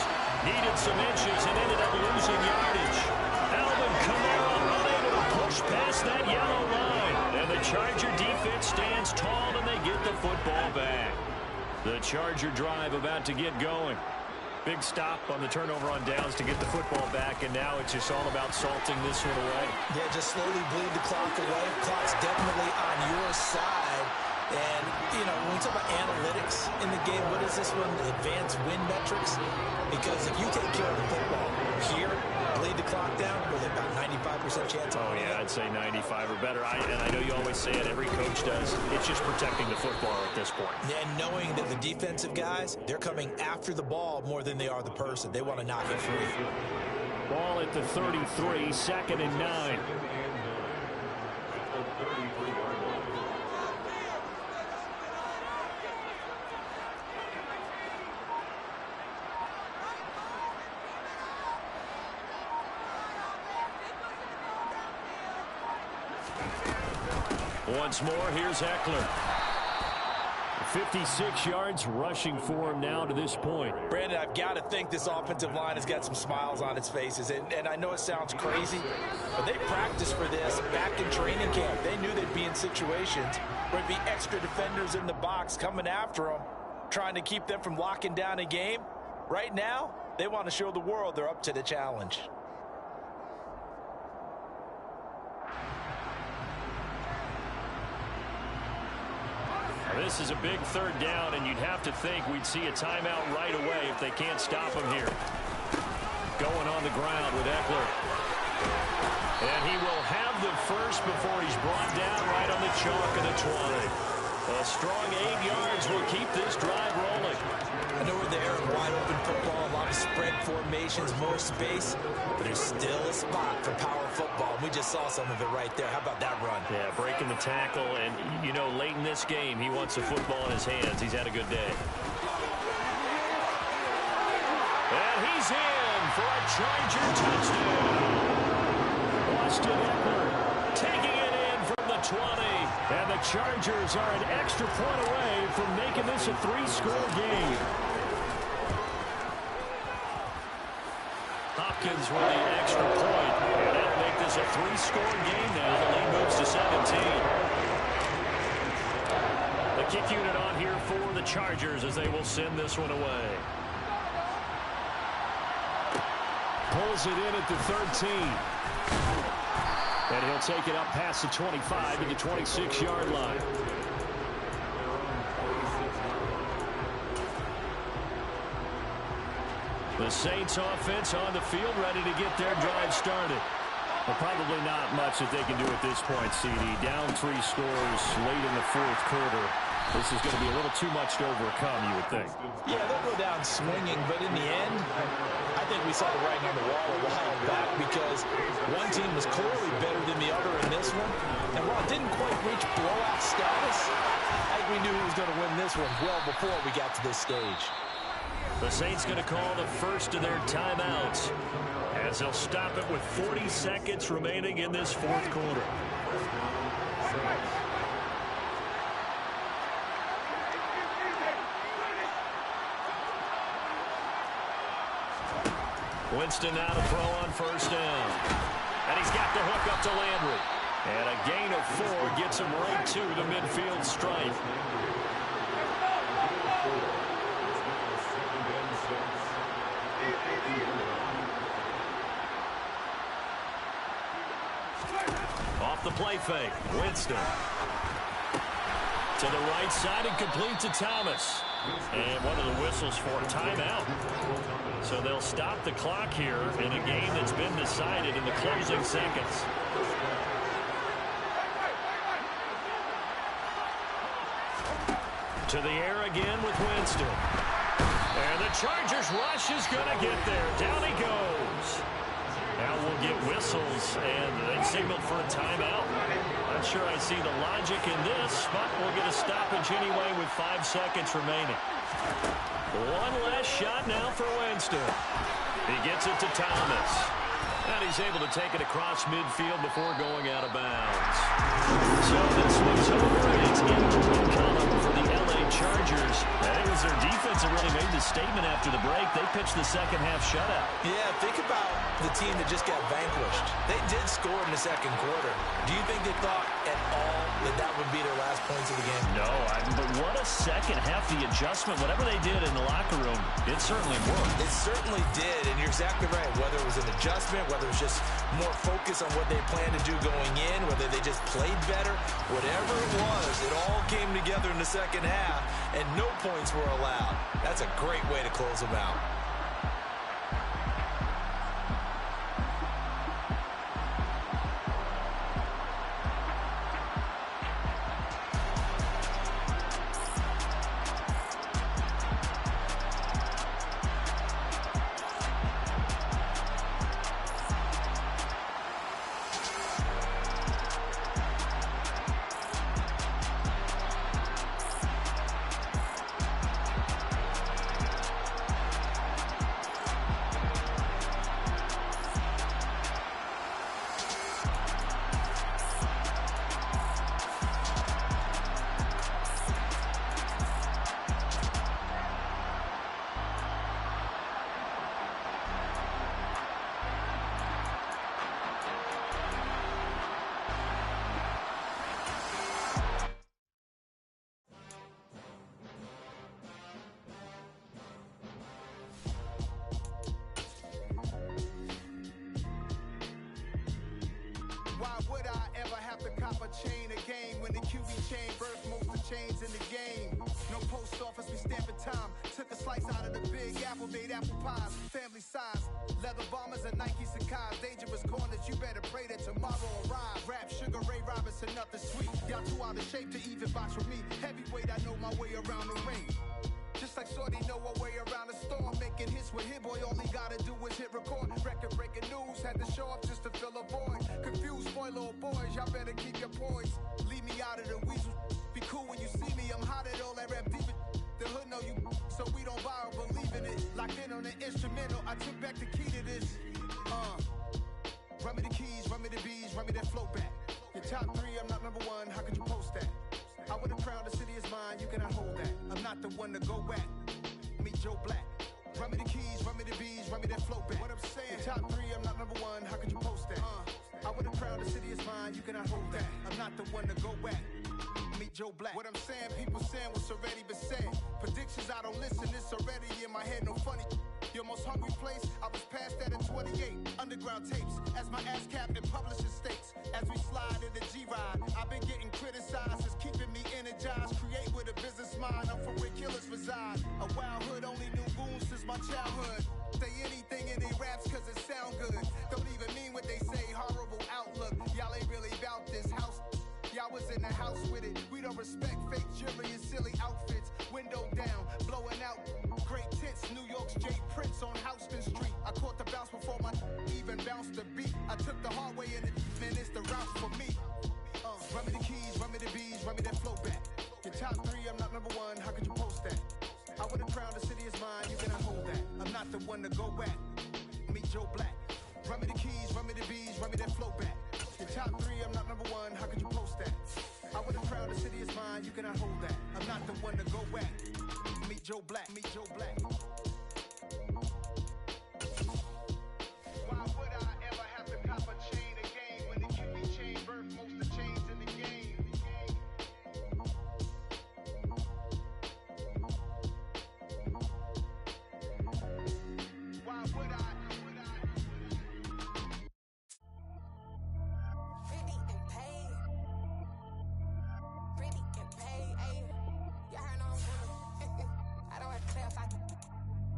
Needed some inches and ended up losing yardage. Alvin Kamara unable to push past that yellow line. And the Charger defense stands tall and they get the football back. The Charger drive about to get going. Big stop on the turnover on downs to get the football back, and now it's just all about salting this one away. Yeah, just slowly bleed the clock away. Clock's definitely on your side. And, when we talk about analytics in the game, what is this one? Advanced win metrics? Because if you take care of the football here, bleed the clock down, with about 95% chance of winning. Yeah, I'd say 95 or better. And I know you always say it, every coach does. It's just protecting the football at this point. And knowing that the defensive guys, they're coming after the ball more than they are the person. They want to knock it free. Ball at the 33, 2nd and 9. Once more, here's Eckler. 56 yards rushing for him now to this point. Brandon, I've got to think this offensive line has got some smiles on its faces. And I know it sounds crazy, but they practiced for this back in training camp. They knew they'd be in situations where there'd be extra defenders in the box coming after them, trying to keep them from locking down a game. Right now, they want to show the world they're up to the challenge. This is a big third down, and you'd have to think we'd see a timeout right away if they can't stop him here. Going on the ground with Eckler. And he will have the first before he's brought down right on the chalk of the 20. A strong 8 yards will keep this drive rolling. I know we're there in wide-open football, a lot of spread formations, more space, but there's still a spot for power football. We just saw some of it right there. How about that run? Yeah, breaking the tackle, and, you know, late in this game, he wants the football in his hands. He's had a good day. And he's in for a Charger touchdown. Austin Eckler taking it in from the 20. And the Chargers are an extra point away from making this a 3-score game. Hopkins with the extra point. And that'll make this a 3-score game now. The lead moves to 17. The kick unit on here for the Chargers as they will send this one away. Pulls it in at the 13. And he'll take it up past the 25 to the 26-yard line. The Saints offense on the field, ready to get their drive started. But probably not much that they can do at this point, CD. Down 3 scores late in the fourth quarter. This is going to be a little too much to overcome, you would think. Yeah, they'll go down swinging, but in the end, I think we saw the writing on the wall a while back because one team was clearly better than the other in this one. And while it didn't quite reach blowout status, I think we knew who was going to win this one well before we got to this stage. The Saints going to call the first of their timeouts as they'll stop it with 40 seconds remaining in this fourth quarter. Winston now to throw on first down. And he's got the hook up to Landry. And a gain of 4 gets him right to the midfield stripe. Off the play fake, Winston. To the right side and complete to Thomas. And one of the whistles for a timeout. So they'll stop the clock here in a game that's been decided in the closing seconds. To the air again with Winston. And the Chargers rush is going to get there. Down he goes. Now we'll get whistles, and they signaled for a timeout. Not sure I see the logic in this, but we'll get a stoppage anyway with 5 seconds remaining. One last shot now for Winston. He gets it to Thomas. And he's able to take it across midfield before going out of bounds. So this one's over, and it's in the win column for the LA Chargers. And it was their defense that really made the statement after the break. They pitched the second half shutout. Yeah, think about the team that just got vanquished. They did score in the second quarter. Do you think they thought at all that that would be their last points of the game? No, but what a second half. The adjustment, whatever they did in the locker room, it certainly worked. It certainly did, and you're exactly right. Whether it was an adjustment, whether it was just more focus on what they planned to do going in, whether they just played better, whatever it was, it all came together in the second half, and no points were allowed. That's a great way to close them out. chain of game. When the QB chain birthed most of the chains in the game. No post office, we stamping time. Took a slice out of the big apple, made apple pies. Family size, leather bombers and Nike Sacai's. Dangerous corners, you better pray that tomorrow arrives. Rap, Sugar Ray Robinson, nothing sweet. Y'all too out of shape to even box with me. Heavyweight, I know my way around the ring. Just like Shorty know her way around the storm. Making hits with Hit Boy, all he gotta do is hit record. Record breaking news, had to show up just to fill a void. Confused, boy, little boys, y'all better keep your poise. Leave me out of the weasel. Be cool when you see me, I'm hot at all that rap deep. The hood know you, so we don't borrow, believe in it. Locked in on the instrumental, I took back the key to this. Run me the keys, run me the bees, run me that flow back. Your top 3, I'm not number 1, how could you post that? I would have crowned the city is mine, you cannot hold that. I'm not the one to go back. Meet Joe Black. Run me the keys, run me the bees, run me that flow back. What I'm saying, your top 3, I'm not number 1, how could you post that? I would have crowned the city is mine, you cannot hold that. I'm not the one to go back. Meet Joe Black. What I'm saying, people saying what's already been said. Predictions, I don't listen, it's already in my head, no funny. Your most hungry place, I was past that in 28. Underground tapes, as my ass cap in publishing states. As we slide in the G-Ride, I've been getting criticized, it's keeping me energized. Create with a business mind, I'm from where killers reside. A wild hood, only knew goons since my childhood. Say anything in they raps cause it sound good. Don't even mean what they say, horrible outlook. Y'all ain't really about this house. Y'all was in the house with it. We don't respect fake jewelry and silly outfits. Window down, blowing out. Great tits, New York's J. Prince on Houston Street. I caught the bounce before my even bounced the beat. I took the hard way in it, man, it's the route for me. Run me the keys, run me the bees, run me that flow back. Your top 3, I'm not number 1, how could you post that? I would have crowned the city is mine, you cannot hold that. I'm not the one to go back. Meet Joe Black. Run me the keys, run me the bees, run me that flow back. Your top 3, I'm not number 1, how could you post that? I would have crowned the city is mine, you cannot hold that. I'm not the one to go back. Meet Joe Black, meet Joe Black. Why would I ever have to cop a chain again when the QB chain birthed most of the chains in the game? Why would I? Pretty and paid. Pretty and paid, ayy. You heard no I don't have to clarify.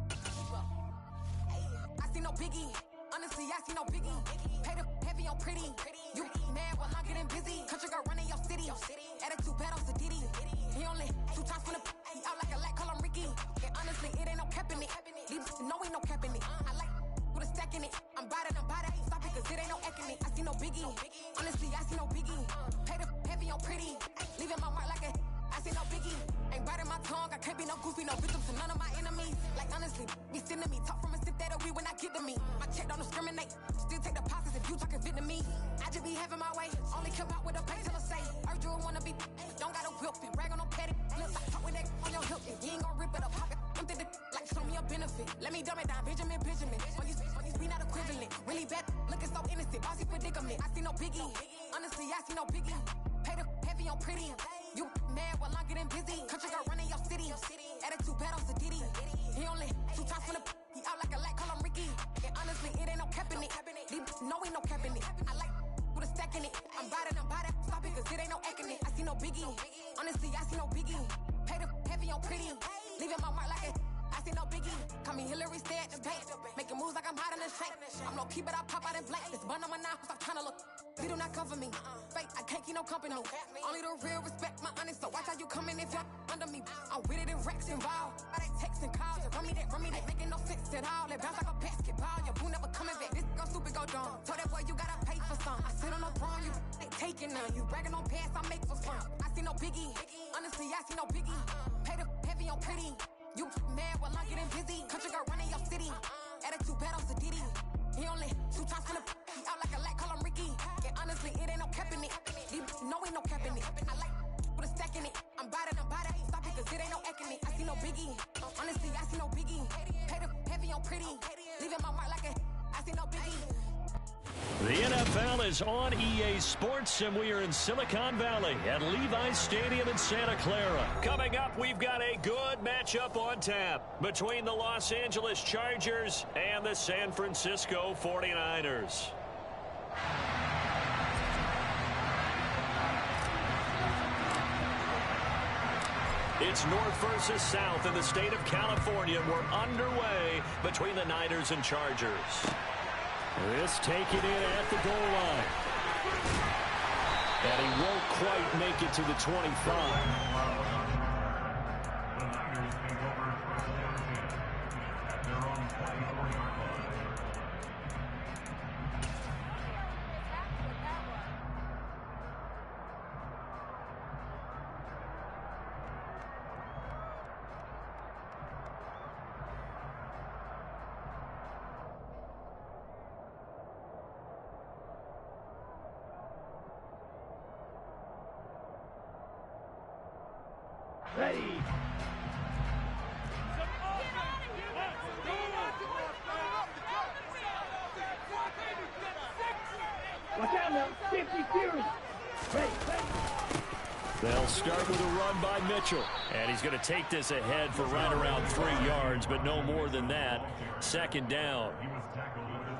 Keep up. Ayy. I see no biggie. Honestly, I see no biggie. Pay the heavy on pretty. You mad while I'm getting busy. Country girl running your city. Attitude bad on Sadiddy. He only 2 times from the he out like a lack, call him Ricky. And honestly, it ain't no cap in it. These know ain't no cap in it. I like with a stack in it. I'm by that, stop it, cause it ain't no eck in it. I see no biggie. Honestly, I see no biggie. Pay the heavy on pretty. Leaving my mark like a I see no biggie. Ain't biting my tongue, I can't be no goofy, no victim to none of my enemies. Like honestly, be sending me talk from a sip that'll be when I get to me. My check don't discriminate, still take the pauses if you talking Vietnamese. I just be having my way, only come out with a pay till I say. Urge you wanna be, don't got a whip and brag on no petty. Look, I talk with that on your hip, and you ain't gon' rip it up, pop it. I'm thinking like show me a benefit. Let me dumb it down, Benjamin. On you, we not equivalent. Really bad, looking so innocent, bossy predicament. I see no biggie, honestly, I see no biggie. Pay the heavy on pretty. You mad while I'm getting busy. Country girl running your city. Attitude bad on Sadiddy. He only 2 times from the he out like a lack, call him Ricky. And honestly, it ain't no cap in it. These know ain't no cap in it. I like with a stack in it. I'm by that, stop it, cause it ain't no eck in it. I see no biggie. Honestly, I see no biggie. Pay the heavy on pretty. Leaving my mark like a I see no biggie. Call me Hillary, stay at the bank. Making moves like I'm hiding in the shank. I'm low key, but I pop out in blank. This bun on my knife, stop trying to look. They do not cover me. Fake, I can't keep no company. Only the real respect my honest. So watch how you coming if you're under me. I'm with it and Rex involved. I they text and calls. Run me that, making no sense at all. They bounce like a basketball. Your boo never coming back. This go stupid, go dumb. Told that boy you gotta pay for some. I sit on the throne, you ain't taking none. You bragging on pants, I make for fun. I see no biggie. Honestly, I see no biggie. Pay the heavy on pretty. You mad while I'm getting busy. Country girl running your city. Attitude bad on Sadiddy. He only 2 times from the he out like a lack, call him Ricky. And honestly, it ain't no cap in it. These know ain't no cap in it. I like with a stack in it. I'm by that, stop it, cause it ain't no eck in it. I see no biggie. Honestly, I see no biggie. Pay the heavy on pretty. Leaving my mark like a I see no biggie. The NFL is on EA Sports, and we are in Silicon Valley at Levi's Stadium in Santa Clara. Coming up, we've got a good matchup on tap between the Los Angeles Chargers and the San Francisco 49ers. It's North versus South in the state of California. We're underway between the Niners and Chargers. This taken in at the goal line. And he won't quite make it to the 25. Ready. Watch out now. 50 series. Ready. They'll start with a run by Mitchell. And he's going to take this ahead for right around 3 yards, but no more than that. Second down.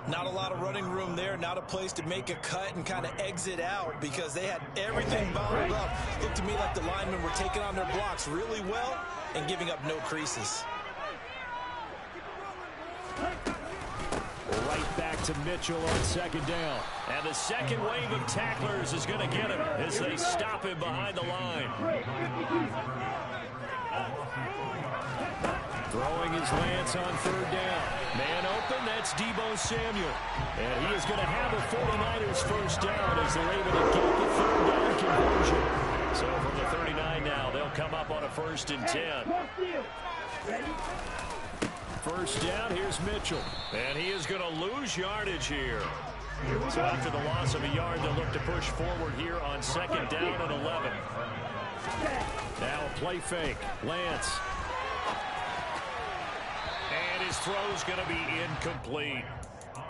Not a lot of running room there, not a place to make a cut and kind of exit out because they had everything bound up. Looked to me like the linemen were taking on their blocks really well and giving up no creases. Right back to Mitchell on second down. And the second wave of tacklers is going to get him as they stop him behind the line. Throwing his Lance on third down. Man open, that's Deebo Samuel. And he is going to have a 49ers first down as they're able to get the third down conversion. So from the 39 now, they'll come up on a 1st and 10. First down, here's Mitchell. And he is going to lose yardage here. So after the loss of a yard, they'll look to push forward here on second down and 11. Now a play fake. Lance. And his throw's going to be incomplete.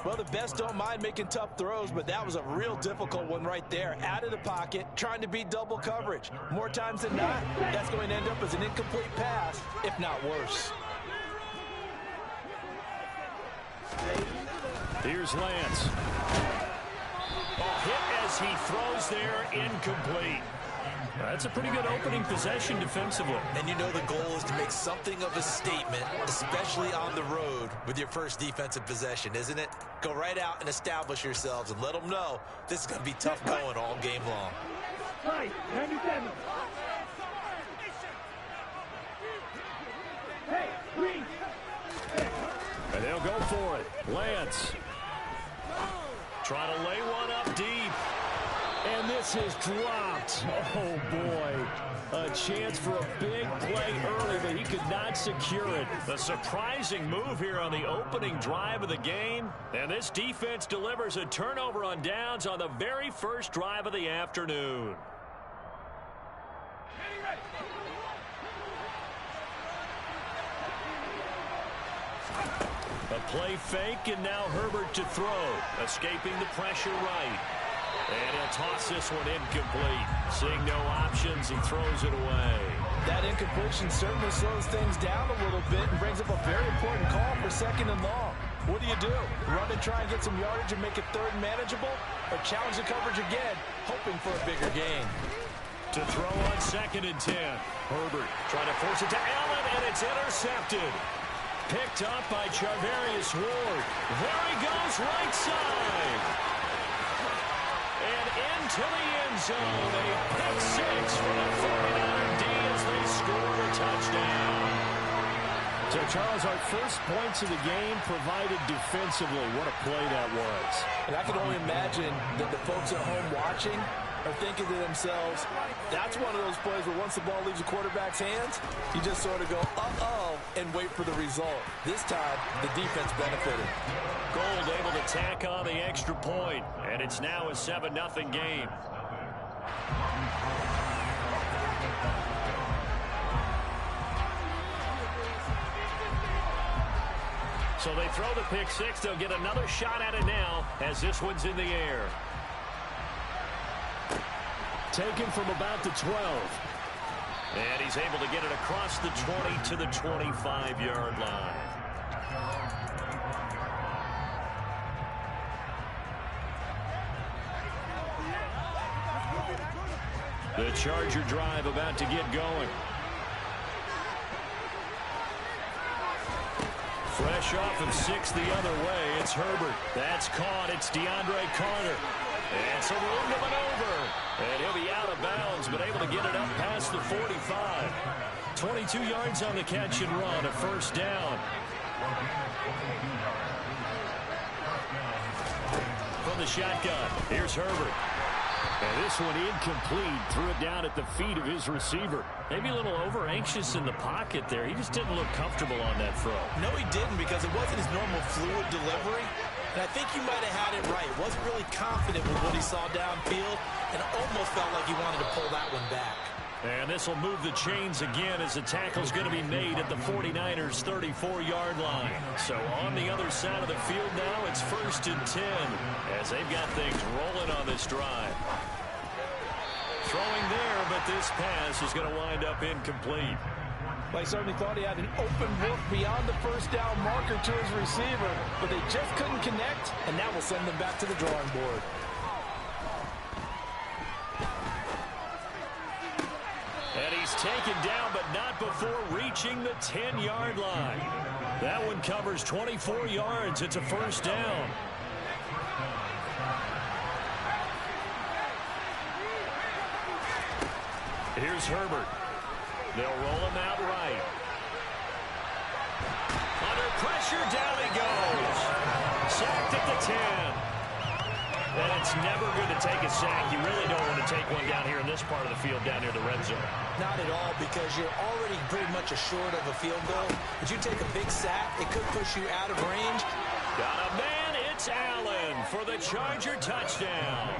Well, the best don't mind making tough throws, but that was a real difficult one right there. Out of the pocket, trying to beat double coverage. More times than not, that's going to end up as an incomplete pass, if not worse. Here's Lance. Hit as he throws there, incomplete. That's a pretty good opening possession defensively. And you know the goal is to make something of a statement, especially on the road with your first defensive possession, isn't it? Go right out and establish yourselves and let them know this is going to be tough going all game long. 97. Hey, green. And they'll go for it. Lance. Trying to lay one up deep. And this is dropped. Oh, boy. A chance for a big play early, but he could not secure it. The surprising move here on the opening drive of the game. And this defense delivers a turnover on downs on the very first drive of the afternoon. A play fake, and now Herbert to throw. Escaping the pressure right. And he'll toss this one incomplete. Seeing no options, he throws it away. That incompletion certainly slows things down a little bit and brings up a very important call for second and long. What do? Run and try and get some yardage and make it third and manageable? Or challenge the coverage again, hoping for a bigger gain? To throw on 2nd and 10. Herbert trying to force it to Allen, and it's intercepted. Picked up by Charvarius Ward. There he goes, right side. And into the end zone. A pick six for the 49er D as they score a touchdown. So, Charles, our first points of the game provided defensively. What a play that was. And I can only imagine that the folks at home watching are thinking to themselves, that's one of those plays where once the ball leaves the quarterback's hands, you just sort of go, uh-oh, and wait for the result. This time, the defense benefited. Gold able to tack on the extra point, and it's now a 7-0 game. So they throw the pick six. They'll get another shot at it now as this one's in the air. Taken from about the 12. And he's able to get it across the 20 to the 25-yard line. The Charger drive about to get going. rush off of 6 the other way. It's Herbert. That's caught. It's DeAndre Carter. It's a room to maneuver. And he'll be out of bounds, but able to get it up past the 45. 22 yards on the catch and run, a first down. From the shotgun, here's Herbert. And this one incomplete. Threw it down at the feet of his receiver. Maybe a little over-anxious in the pocket there. He just didn't look comfortable on that throw. No, he didn't, because it wasn't his normal fluid delivery. And I think you might have had it right. Wasn't really confident with what he saw downfield, and almost felt like he wanted to pull that one back. And this will move the chains again as the tackle's going to be made at the 49ers' 34-yard line. So on the other side of the field now, it's 1st and 10 as they've got things rolling on this drive. Throwing there, but this pass is going to wind up incomplete. Well, he certainly thought he had an open look beyond the first down marker to his receiver, but they just couldn't connect, and that will send them back to the drawing board. And he's taken down, but not before reaching the 10-yard line. That one covers 24 yards. It's a first down. Here's Herbert. They'll roll him out right. Under pressure, down he goes. Sacked at the 10. And it's never good to take a sack. You really don't want to take one down here in this part of the field, down near the red zone. Not at all, because you're already pretty much assured of a field goal. If you take a big sack, it could push you out of range. Got a man, it's Allen for the Charger touchdown.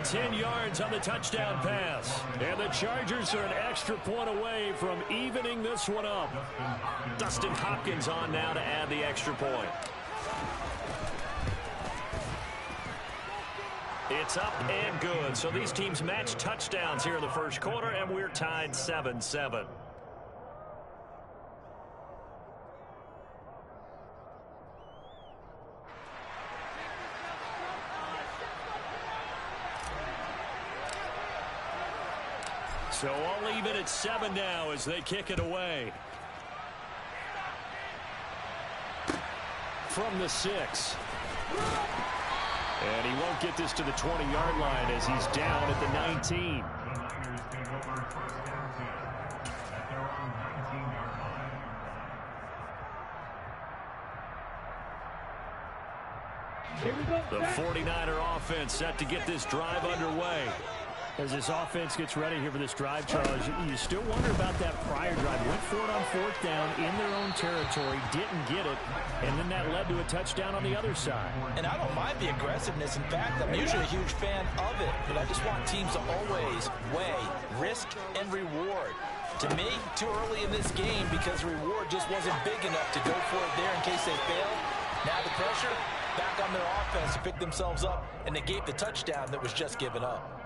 10 yards on the touchdown pass. And the Chargers are an extra point away from evening this one up. Dustin Hopkins on now to add the extra point. It's up and good. So these teams match touchdowns here in the first quarter, and we're tied 7-7. So all even at 7 now as they kick it away. From the 6. And he won't get this to the 20-yard line as he's down at the 19. The 49er offense set to get this drive underway. As this offense gets ready here for this drive, Charles, you still wonder about that prior drive. Went for it on 4th down in their own territory, didn't get it, and then that led to a touchdown on the other side. And I don't mind the aggressiveness. In fact, I'm usually a huge fan of it, but I just want teams to always weigh risk and reward. To me, too early in this game because the reward just wasn't big enough to go for it there in case they failed. Now the pressure back on their offense to pick themselves up and negate the touchdown that was just given up.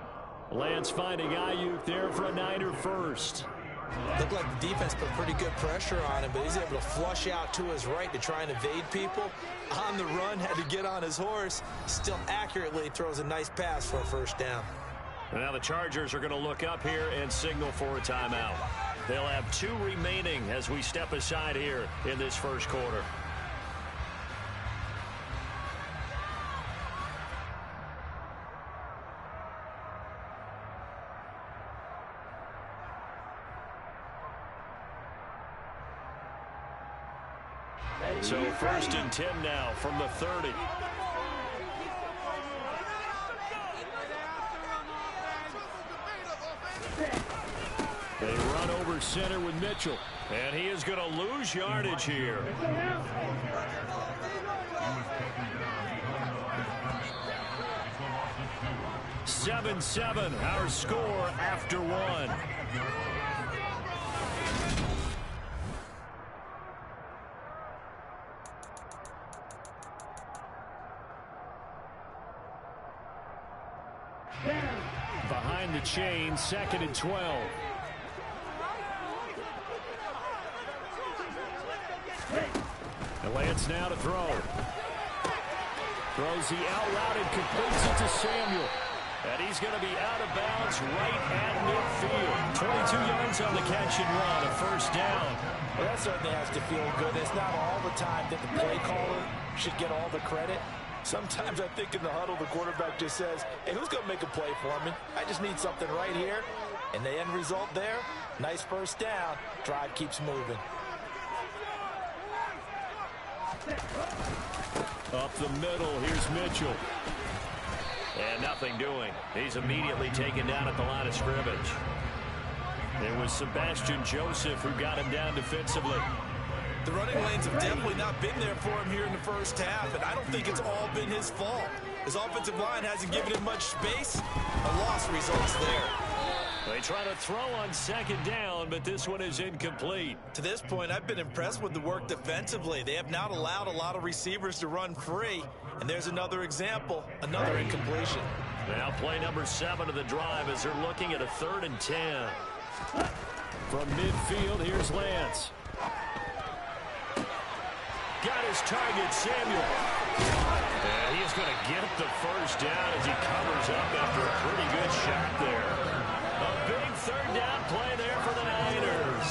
Lance finding Ayuk there for a Niner first. Looked like the defense put pretty good pressure on him, but he's able to flush out to his right to try and evade people. On the run, had to get on his horse. Still accurately throws a nice pass for a first down. And now the Chargers are going to look up here and signal for a timeout. They'll have 2 remaining as we step aside here in this first quarter. So 1st and 10 now from the 30. They run over center with Mitchell. And he is going to lose yardage here. Seven, our score after 1. Behind the chain, 2nd and 12. And Lance now to throw. Throws the out route and completes it to Samuel. And he's going to be out of bounds right at midfield. 22 yards on the catch and run, a first down. Well, that certainly has to feel good. It's not all the time that the play caller should get all the credit. Sometimes I think in the huddle, the quarterback just says, hey, who's going to make a play for me? I just need something right here. And the end result there, nice first down. Drive keeps moving. Up the middle, here's Mitchell. And nothing doing. He's immediately taken down at the line of scrimmage. It was Sebastian Joseph who got him down defensively. The running lanes have definitely not been there for him here in the first half, and I don't think it's all been his fault. His offensive line hasn't given him much space. A loss results there. They try to throw on second down, but this one is incomplete. To this point, I've been impressed with the work defensively. They have not allowed a lot of receivers to run free. And there's another example, another incompletion. Now play number 7 of the drive as they're looking at a 3rd and 10. From midfield, here's Lance. Got his target, Samuel. And he is going to get the first down as he covers up after a pretty good shot there. A big 3rd down play there for the Niners.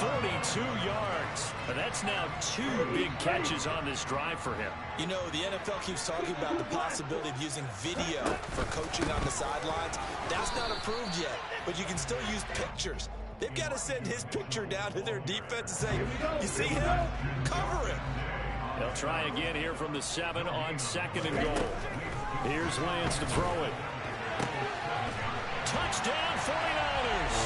42 yards. And that's now 2 big catches on this drive for him. You know, the NFL keeps talking about the possibility of using video for coaching on the sidelines. That's not approved yet, but you can still use pictures. They've got to send his picture down to their defense and say, you see him? Cover him. They'll try again here from the 7 on 2nd and goal. Here's Lance to throw it. Touchdown 49ers.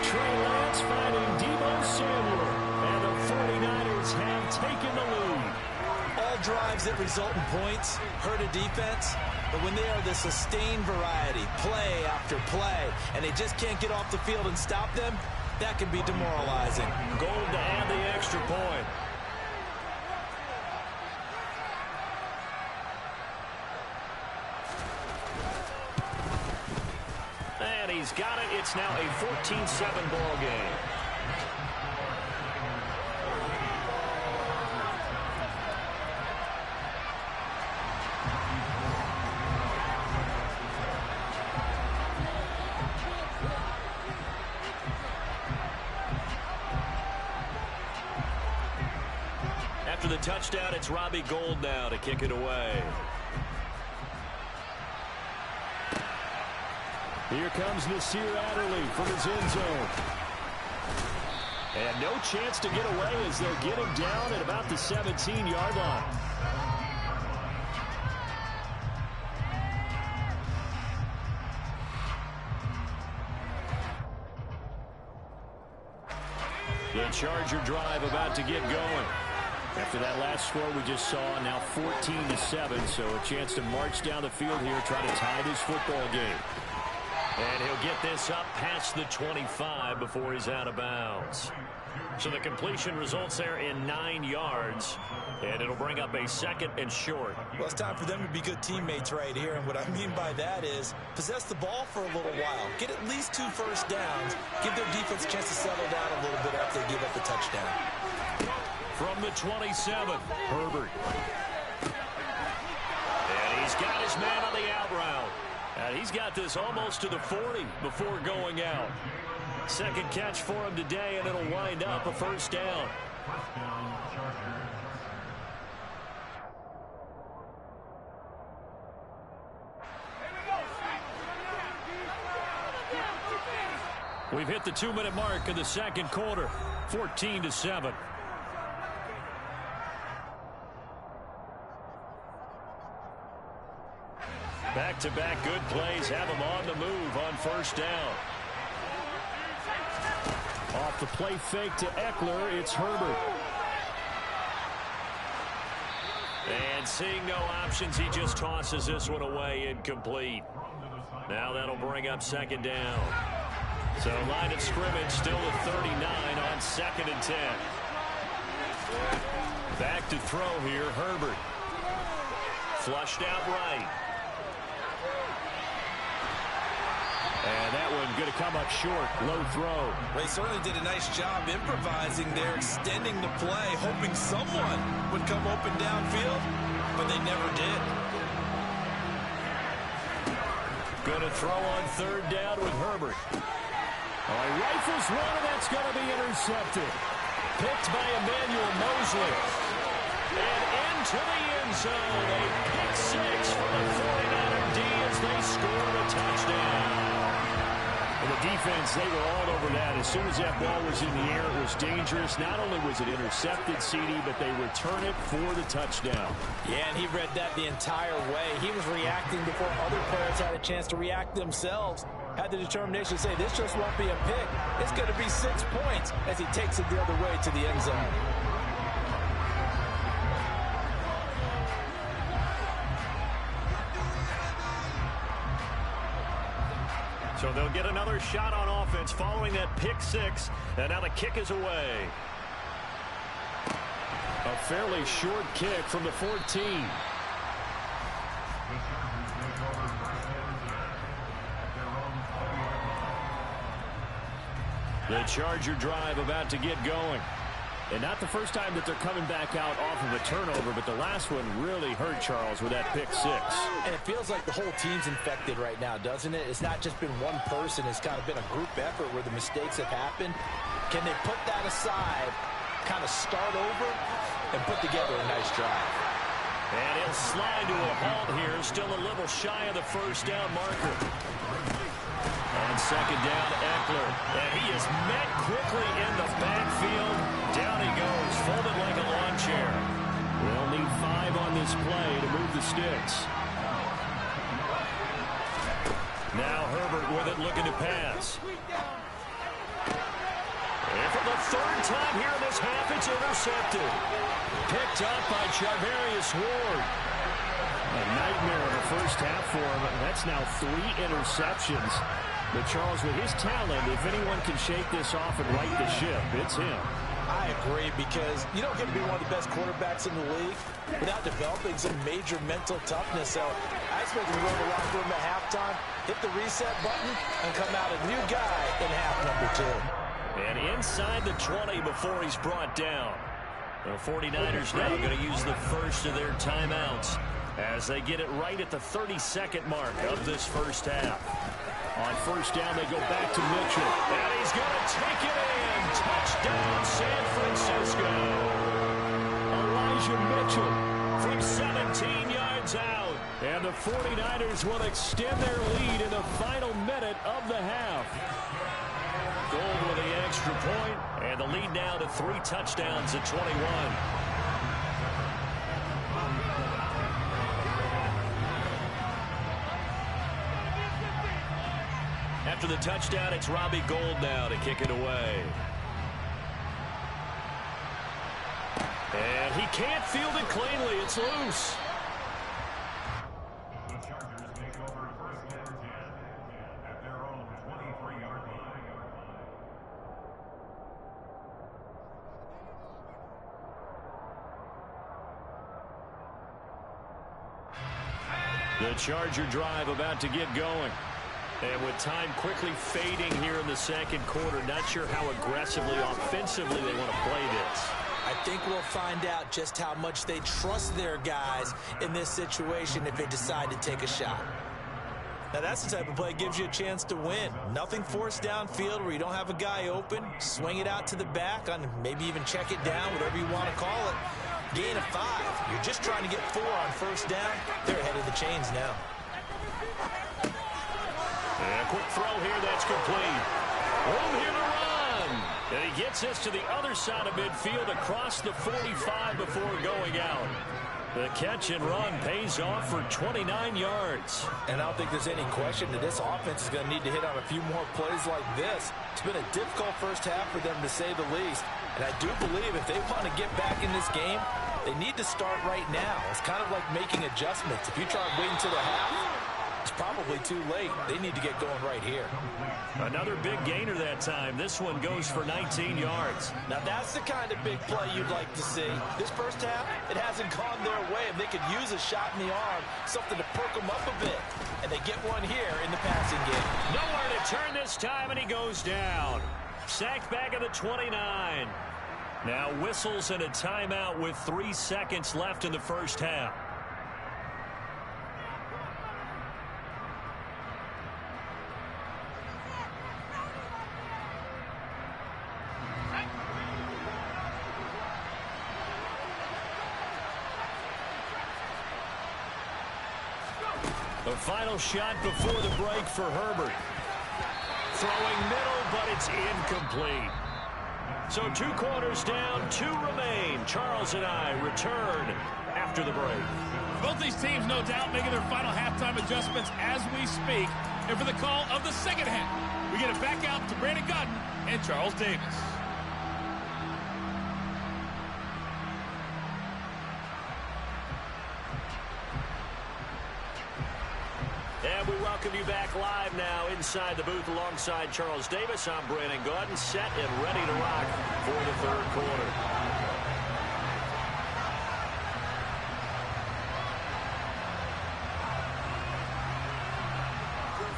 Trey Lance finding Deebo Samuel. And the 49ers have taken the lead. All drives that result in points hurt a defense. But when they are the sustained variety, play after play, and they just can't get off the field and stop them, that can be demoralizing. Gold to add the extra point. And he's got it. It's now a 14-7 ball game. After the touchdown, it's Robbie Gould now to kick it away. Here comes Nasir Adderley from his end zone. And no chance to get away as they'll get him down at about the 17-yard line. The Charger drive about to get going. After that last score we just saw, now 14-7, so a chance to march down the field here, try to tie this football game. And he'll get this up past the 25 before he's out of bounds. So the completion results there in 9 yards, and it'll bring up a 2nd and short. Well, it's time for them to be good teammates right here, and what I mean by that is possess the ball for a little while, get at least 2 first downs, give their defense a chance to settle down a little bit after they give up the touchdown. From the 27, Herbert. And he's got his man on the out route. And he's got this almost to the 40 before going out. 2nd catch for him today, and it'll wind up a first down. We've hit the 2-minute mark of the 2nd quarter, 14-7. Back-to-back good plays have him on the move on first down. Off the play fake to Eckler, it's Herbert. And seeing no options, he just tosses this one away, incomplete. Now that'll bring up 2nd down. So line of scrimmage still at 39 on 2nd and 10. Back to throw here, Herbert. Flushed out right. And that one going to come up short. Low throw. They certainly did a nice job improvising there, extending the play, hoping someone would come open downfield, but they never did. Going to throw on third down with Herbert. Oh, he rifles one, and that's going to be intercepted. Picked by Emmanuel Mosley. And into the end zone. A pick six for the 49er D as they score a touchdown. And the defense, they were all over that. As soon as that ball was in the air, it was dangerous. Not only was it intercepted, CD, but they return it for the touchdown. Yeah, and he read that the entire way. He was reacting before other players had a chance to react themselves. Had the determination to say, this just won't be a pick. It's going to be 6 points as he takes it the other way to the end zone. So they'll get another shot on offense following that pick six. And now the kick is away. A fairly short kick from the 14. The Charger drive about to get going. And not the first time that they're coming back out off of a turnover, but the last one really hurt Charles with that pick six. And it feels like the whole team's infected right now, doesn't it? It's not just been one person. It's kind of been a group effort where the mistakes have happened. Can they put that aside, kind of start over, and put together a nice drive? And he'll slide to a halt here, still a little shy of the first down marker. On second down, Eckler. And he is met quickly in the backfield. Down he goes, folded like a lawn chair. They'll need 5 on this play to move the sticks. Now Herbert with it, looking to pass. And for the third time here in this half, it's intercepted. Picked up by Charvarius Ward. A nightmare of the first half for him. That's now 3 interceptions. But Charles, with his talent, if anyone can shake this off and right the ship, it's him. I agree, because you don't get to be one of the best quarterbacks in the league without developing some major mental toughness. So I expect him to go to the locker room at halftime, hit the reset button, and come out a new guy in half number 2. And inside the 20 before he's brought down. The 49ers now going to use the first of their timeouts as they get it right at the 32nd mark of this first half. On first down, they go back to Mitchell. And he's going to take it in. Touchdown, San Francisco. Elijah Mitchell from 17 yards out. And the 49ers will extend their lead in the final minute of the half. Gold with the extra point, and the lead now to 3 touchdowns at 21. After the touchdown, it's Robbie Gould now to kick it away. And he can't field it cleanly. It's loose. The Chargers take over first and 10 at their own 23-yard line. The Charger drive about to get going. And with time quickly fading here in the second quarter, not sure how aggressively, offensively they want to play this. I think we'll find out just how much they trust their guys in this situation if they decide to take a shot. Now, that's the type of play that gives you a chance to win. Nothing forced downfield where you don't have a guy open. Swing it out to the back, on maybe even check it down, whatever you want to call it. Gain of 5. You're just trying to get 4 on first down. They're ahead of the chains now. And a quick throw here, that's complete. Room here to run. And he gets this to the other side of midfield across the 45 before going out. The catch and run pays off for 29 yards. And I don't think there's any question that this offense is going to need to hit on a few more plays like this. It's been a difficult first half for them, to say the least. And I do believe if they want to get back in this game, they need to start right now. It's kind of like making adjustments. If you try and wait until the half, it's probably too late. They need to get going right here. Another big gainer that time. This one goes for 19 yards. Now that's the kind of big play you'd like to see. This first half, it hasn't gone their way, and they could use a shot in the arm, something to perk them up a bit. And they get one here in the passing game. Nowhere to turn this time, and he goes down. Sacked back at the 29. Now whistles and a timeout with 3 seconds left in the first half. The final shot before the break for Herbert. Throwing middle, but it's incomplete. So 2 quarters down, 2 remain. Charles and I return after the break. Both these teams, no doubt, making their final halftime adjustments as we speak. And for the call of the second half, we get it back out to Brandon Godden and Charles Davis. And we welcome you back live now inside the booth alongside Charles Davis. I'm Brandon Godden, set and ready to rock for the third quarter.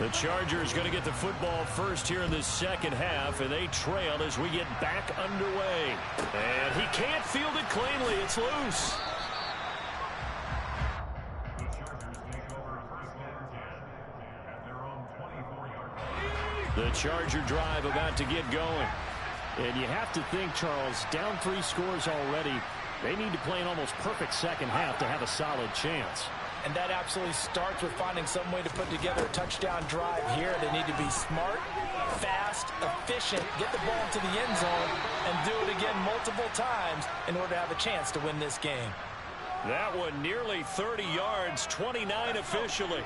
The Chargers going to get the football first here in the second half, and they trail as we get back underway. And he can't field it cleanly. It's loose. The Charger drive about to get going. And you have to think, Charles, down 3 scores already. They need to play an almost perfect second half to have a solid chance. And that absolutely starts with finding some way to put together a touchdown drive here. They need to be smart, fast, efficient, get the ball into the end zone, and do it again multiple times in order to have a chance to win this game. That one nearly 30 yards, 29 officially.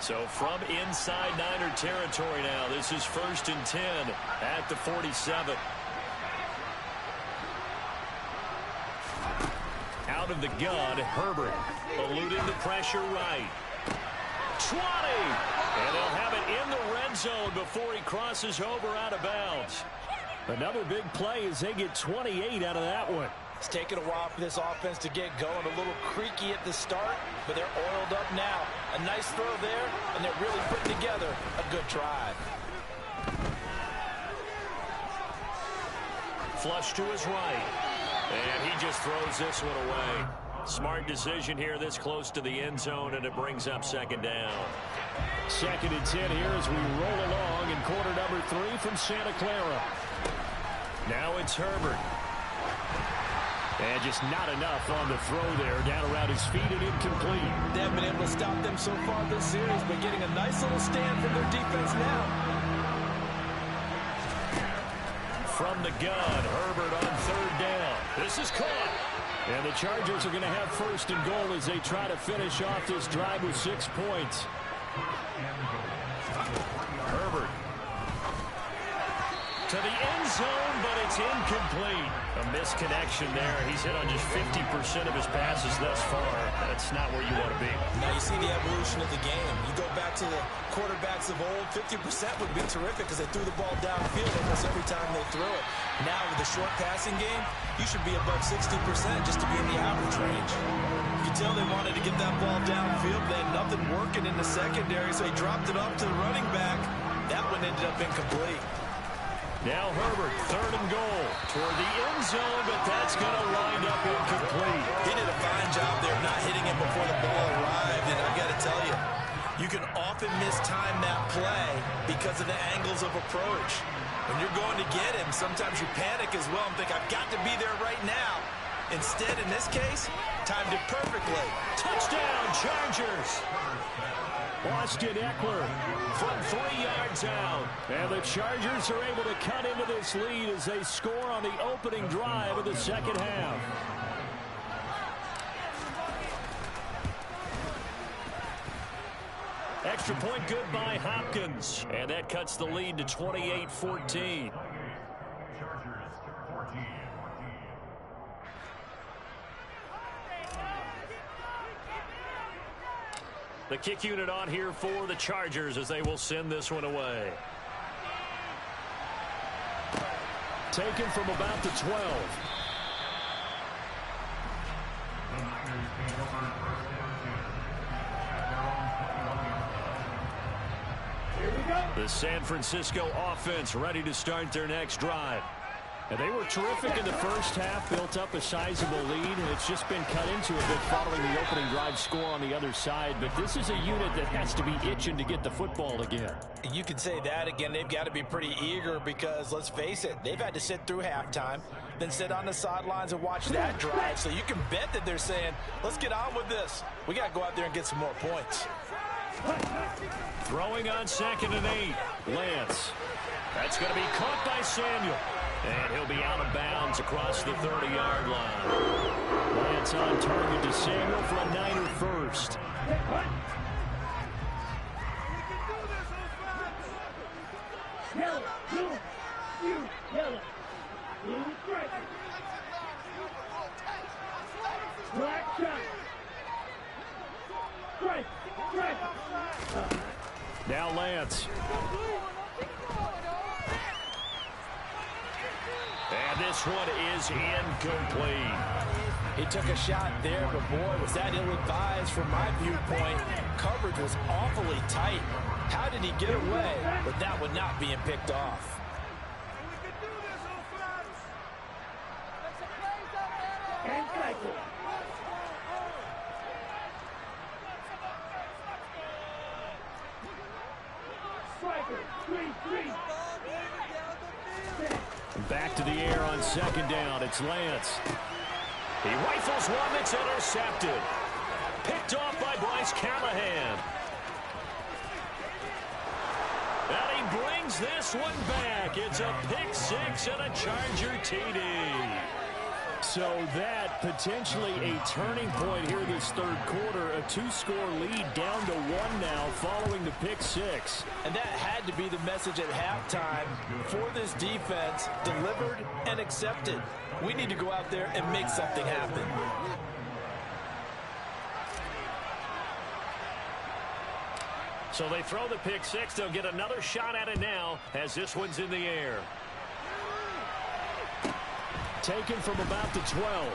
So from inside Niner territory now, this is 1st and 10 at the 47. Out of the gun, Herbert eluding the pressure right. 20! And they'll have it in the red zone before he crosses over out of bounds. Another big play as they get 28 out of that one. It's taken a while for this offense to get going. A little creaky at the start, but they're oiled up now. A nice throw there, and they're really putting together a good drive. Flush to his right. And he just throws this one away. Smart decision here this close to the end zone, and it brings up 2nd down. 2nd and 10 here as we roll along in quarter number 3 from Santa Clara. Now it's Herbert. And just not enough on the throw there. Down around his feet and incomplete. They haven't been able to stop them so far this series, but getting a nice little stand from their defense now. From the gun, Herbert on 3rd down. This is caught. And the Chargers are going to have 1st and goal as they try to finish off this drive with 6 points. Herbert. To the end zone, but it's incomplete. A misconnection there. He's hit on just 50% of his passes thus far. That's not where you want to be. Now you see the evolution of the game. You go back to the quarterbacks of old, 50% would be terrific because they threw the ball downfield almost every time they threw it. Now with the short passing game, you should be above 60% just to be in the average range. You can tell they wanted to get that ball downfield. They had nothing working in the secondary, so he dropped it off to the running back. That one ended up incomplete. Now Herbert, 3rd and goal toward the end zone, but that's going to wind up incomplete. He did a fine job there not hitting him before the ball arrived, and I've got to tell you, you can often mistime that play because of the angles of approach. When you're going to get him, sometimes you panic as well and think, I've got to be there right now. Instead, in this case, timed it perfectly. Touchdown, Chargers! Austin Eckler from 3 yards out. And the Chargers are able to cut into this lead as they score on the opening drive of the second half. Extra point good by Hopkins. And that cuts the lead to 28-14. The kick unit on here for the Chargers as they will send this one away. Taken from about the 12. The San Francisco offense ready to start their next drive. And they were terrific in the first half, built up a sizable lead, and it's just been cut into a bit following the opening drive score on the other side. But this is a unit that has to be itching to get the football again. You can say that again. They've got to be pretty eager because, let's face it, they've had to sit through halftime, then sit on the sidelines and watch that drive. So you can bet that they're saying, let's get on with this. We got to go out there and get some more points. Throwing on 2nd and 8. Lance. That's going to be caught by Samuel. And he'll be out of bounds across the 30-yard line. Lance on target to Samuel for a Niner first. Yellow, blue, you, yellow, blue, strike. Black shot. Strike, strike. Now Lance. And this one is incomplete. He took a shot there, but boy, was that ill-advised from my viewpoint. Coverage was awfully tight. How did he get away with that one not being picked off? And cycle. Striker, 3-3. Back to the air on 2nd down. It's Lance. He rifles one that's intercepted. Picked off by Bryce Callahan. And he brings this one back. It's a pick 6 and a Charger TD. So that potentially a turning point here this third quarter. A 2-score lead down to 1 now following the pick 6. And that had to be the message at halftime for this defense. Delivered and accepted. We need to go out there and make something happen. So they throw the pick 6. They'll get another shot at it now as this one's in the air. Taken from about the 12.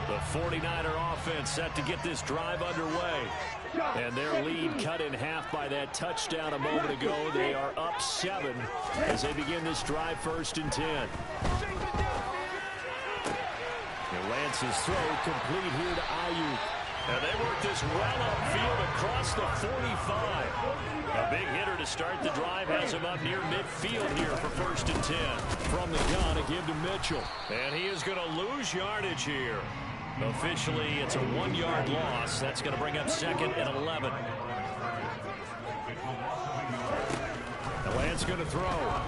The 49er offense set to get this drive underway. And their lead cut in half by that touchdown a moment ago. They are up 7 as they begin this drive 1st and 10. And Lance's throw complete here to Ayuk. And they work this well upfield across the 45. A big hitter to start the drive has him up near midfield here for 1st and 10. From the gun, a give to Mitchell. And he is going to lose yardage here. Officially, it's a 1-yard loss. That's going to bring up 2nd and 11. And Lance going to throw.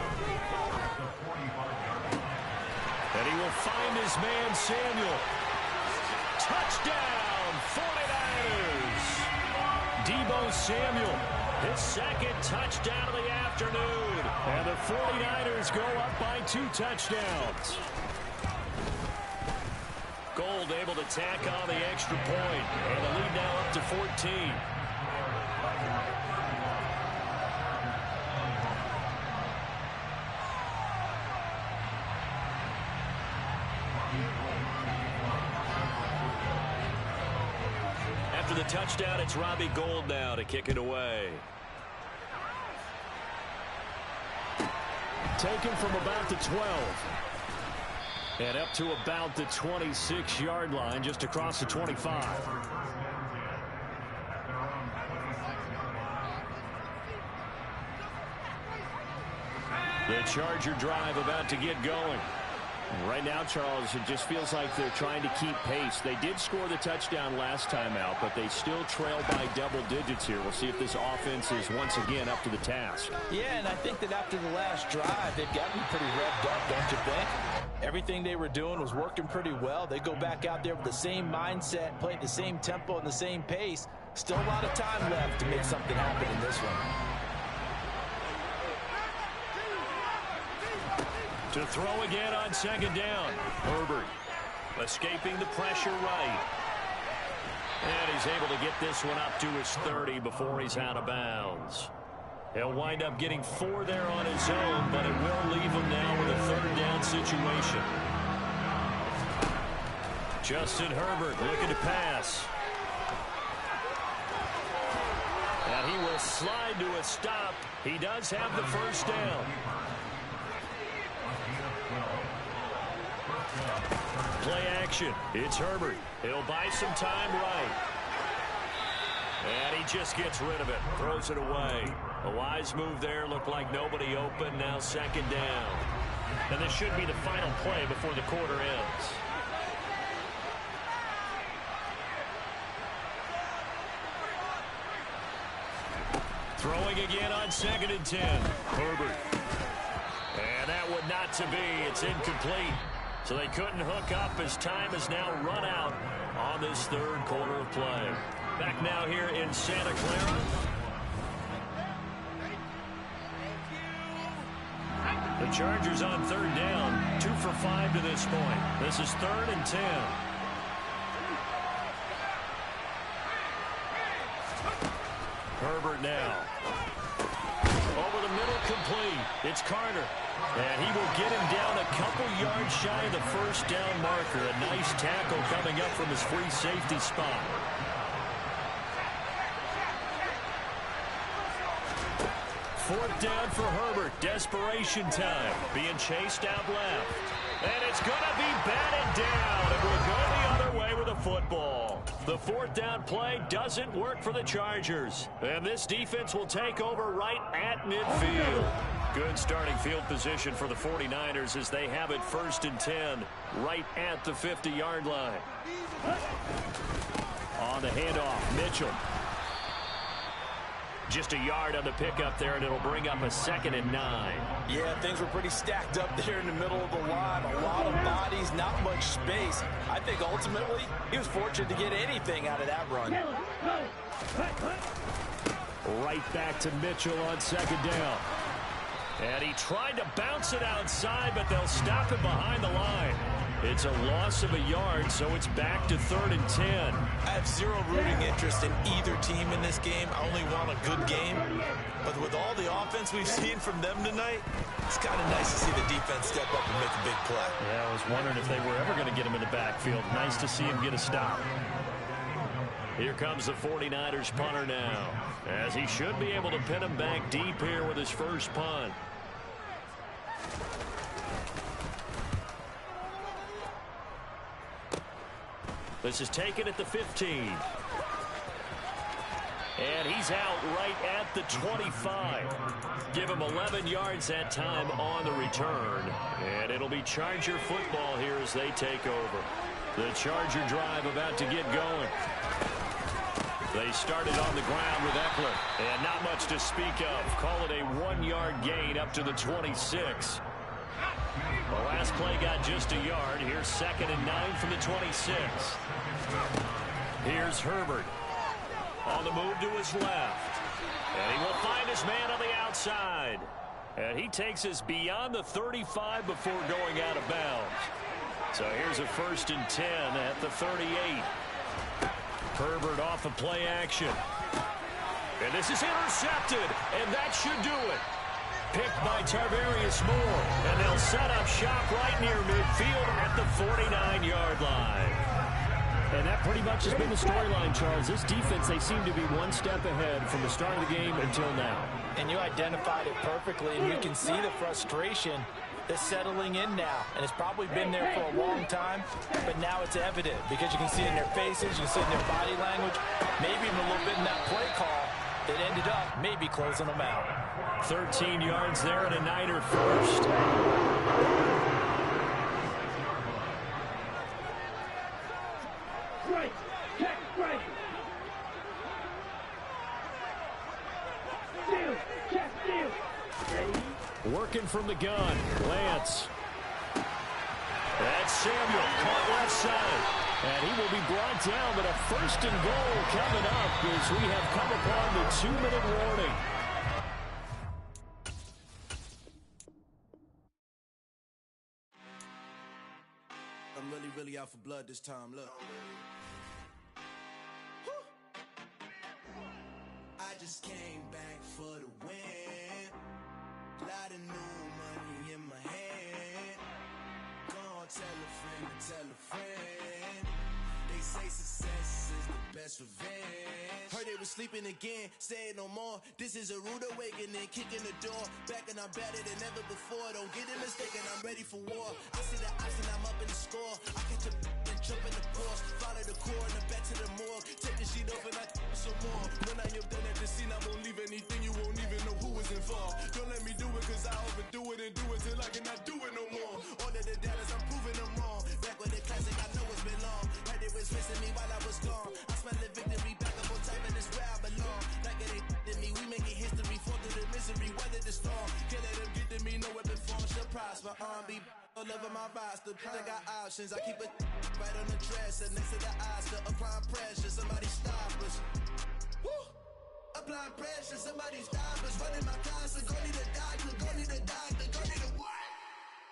And he will find his man, Samuel. Touchdown, 49ers. Deebo Samuel, his 2nd touchdown of the afternoon. And the 49ers go up by 2 touchdowns. Gold able to tack on the extra point. And the lead now up to 14. After the touchdown, it's Robbie Gould now to kick it away. Taken from about the 12. And up to about the 26-yard line, just across the 25. The Charger drive about to get going. Right now, Charles, it just feels like they're trying to keep pace. They did score the touchdown last time out, but they still trail by double digits here. We'll see if this offense is once again up to the task. Yeah, and I think that after the last drive, they've got to be pretty revved up, don't you think? Everything they were doing was working pretty well. They go back out there with the same mindset, play at the same tempo and the same pace. Still a lot of time left to make something happen in this one. To throw again on 2nd down. Herbert escaping the pressure right. And he's able to get this one up to his 30 before he's out of bounds. He'll wind up getting 4 there on his own, but it will leave him now with a 3rd down situation. Justin Herbert looking to pass. And he will slide to a stop. He does have the 1st down. Play action. It's Herbert. He'll buy some time right. And he just gets rid of it, throws it away. A wise move there, looked like nobody open, now second down. And this should be the final play before the quarter ends. Throwing again on 2nd and 10. Herbert. And that would not to be. It's incomplete. So they couldn't hook up as time has now run out on this third quarter of play. Back now here in Santa Clara. The Chargers on 3rd down. 2 for 5 to this point. This is 3rd and 10. Herbert now. Over the middle, complete. It's Carter. And he will get him down a couple yards shy of the first down marker. A nice tackle coming up from his free safety spot. Fourth down for Herbert. Desperation time. Being chased out left. And it's going to be batted down. It will go the other way with a football. The 4th down play doesn't work for the Chargers. And this defense will take over right at midfield. Good starting field position for the 49ers as they have it 1st and 10 right at the 50-yard line. On the handoff, Mitchell. Just a yard on the pickup there, and it'll bring up a 2nd and 9. Yeah, things were pretty stacked up there in the middle of the line. A lot of bodies, not much space. I think ultimately he was fortunate to get anything out of that run. Right back to Mitchell on 2nd down. And he tried to bounce it outside, but they'll stop it behind the line. It's a loss of a yard, so it's back to 3rd and 10. I have zero rooting interest in either team in this game. I only want a good game. But with all the offense we've seen from them tonight, it's kind of nice to see the defense step up and make a big play. Yeah, I was wondering if they were ever going to get him in the backfield. Nice to see him get a stop. Here comes the 49ers punter now, as he should be able to pin him back deep here with his first punt. This is taken at the 15. And he's out right at the 25. Give him 11 yards that time on the return. And it'll be Charger football here as they take over. The Charger drive about to get going. They started on the ground with Eckler. And not much to speak of. Call it a 1-yard gain up to the 26. The last play got just a yard. Here's 2nd and 9 from the 26. Here's Herbert. On the move to his left. And he will find his man on the outside. And he takes us beyond the 35 before going out of bounds. So here's a 1st and 10 at the 38. Herbert off of play action. And this is intercepted. And that should do it. Picked by Tarvarius Moore. And they'll set up shop right near midfield at the 49-yard line. And that pretty much has been the storyline, Charles. This defense, they seem to be one step ahead from the start of the game until now. And you identified it perfectly, and you can see the frustration that's settling in now. And it's probably been there for a long time, but now it's evident because you can see it in their faces, you can see it in their body language, maybe even a little bit in that play call that ended up maybe closing them out. 13 yards there and a Niner first. Right, check, right. Steal, check, steal. Ready? Working from the gun, Lance. That's Samuel, caught left side. And he will be brought down, but a 1st and goal coming up as we have come upon the 2-minute warning. I'm really out for blood this time, look. I just came back for the win. Lot of new money in my hand. Go on, tell a friend to tell a friend. They say success is the best revenge. Heard they were sleeping again, say it no more. This is a rude awakening, kicking the door. Back and I'm better than ever before. Don't get it mistaken, I'm ready for war. I see the option, I'm up up in the score. I catch a and jump in the course. Follow the core and the back to the morgue. Take the sheet off and I some more. When I am done at the scene, I won't leave anything. You won't even know who is involved. Don't let me do it cause I overdo it and do it till I cannot do it no more. All of the Dallas, I'm proving them wrong. Back with the classic, I know it's been long. Like they was missing me while I was gone. I smell the victory back up on time and it's where I belong. Like it ain't to me, we making history. Fall through the misery, weather the storm. Can't let them get to me, no weapon form shall prosper. R&B all over my roster. I got options, I keep it right on the dresser. Next to the Oscar, applying pressure. Somebody stop us. Woo! Applying pressure, somebody stop us. Running my concert, go need a doctor, go need a doctor, go need a what?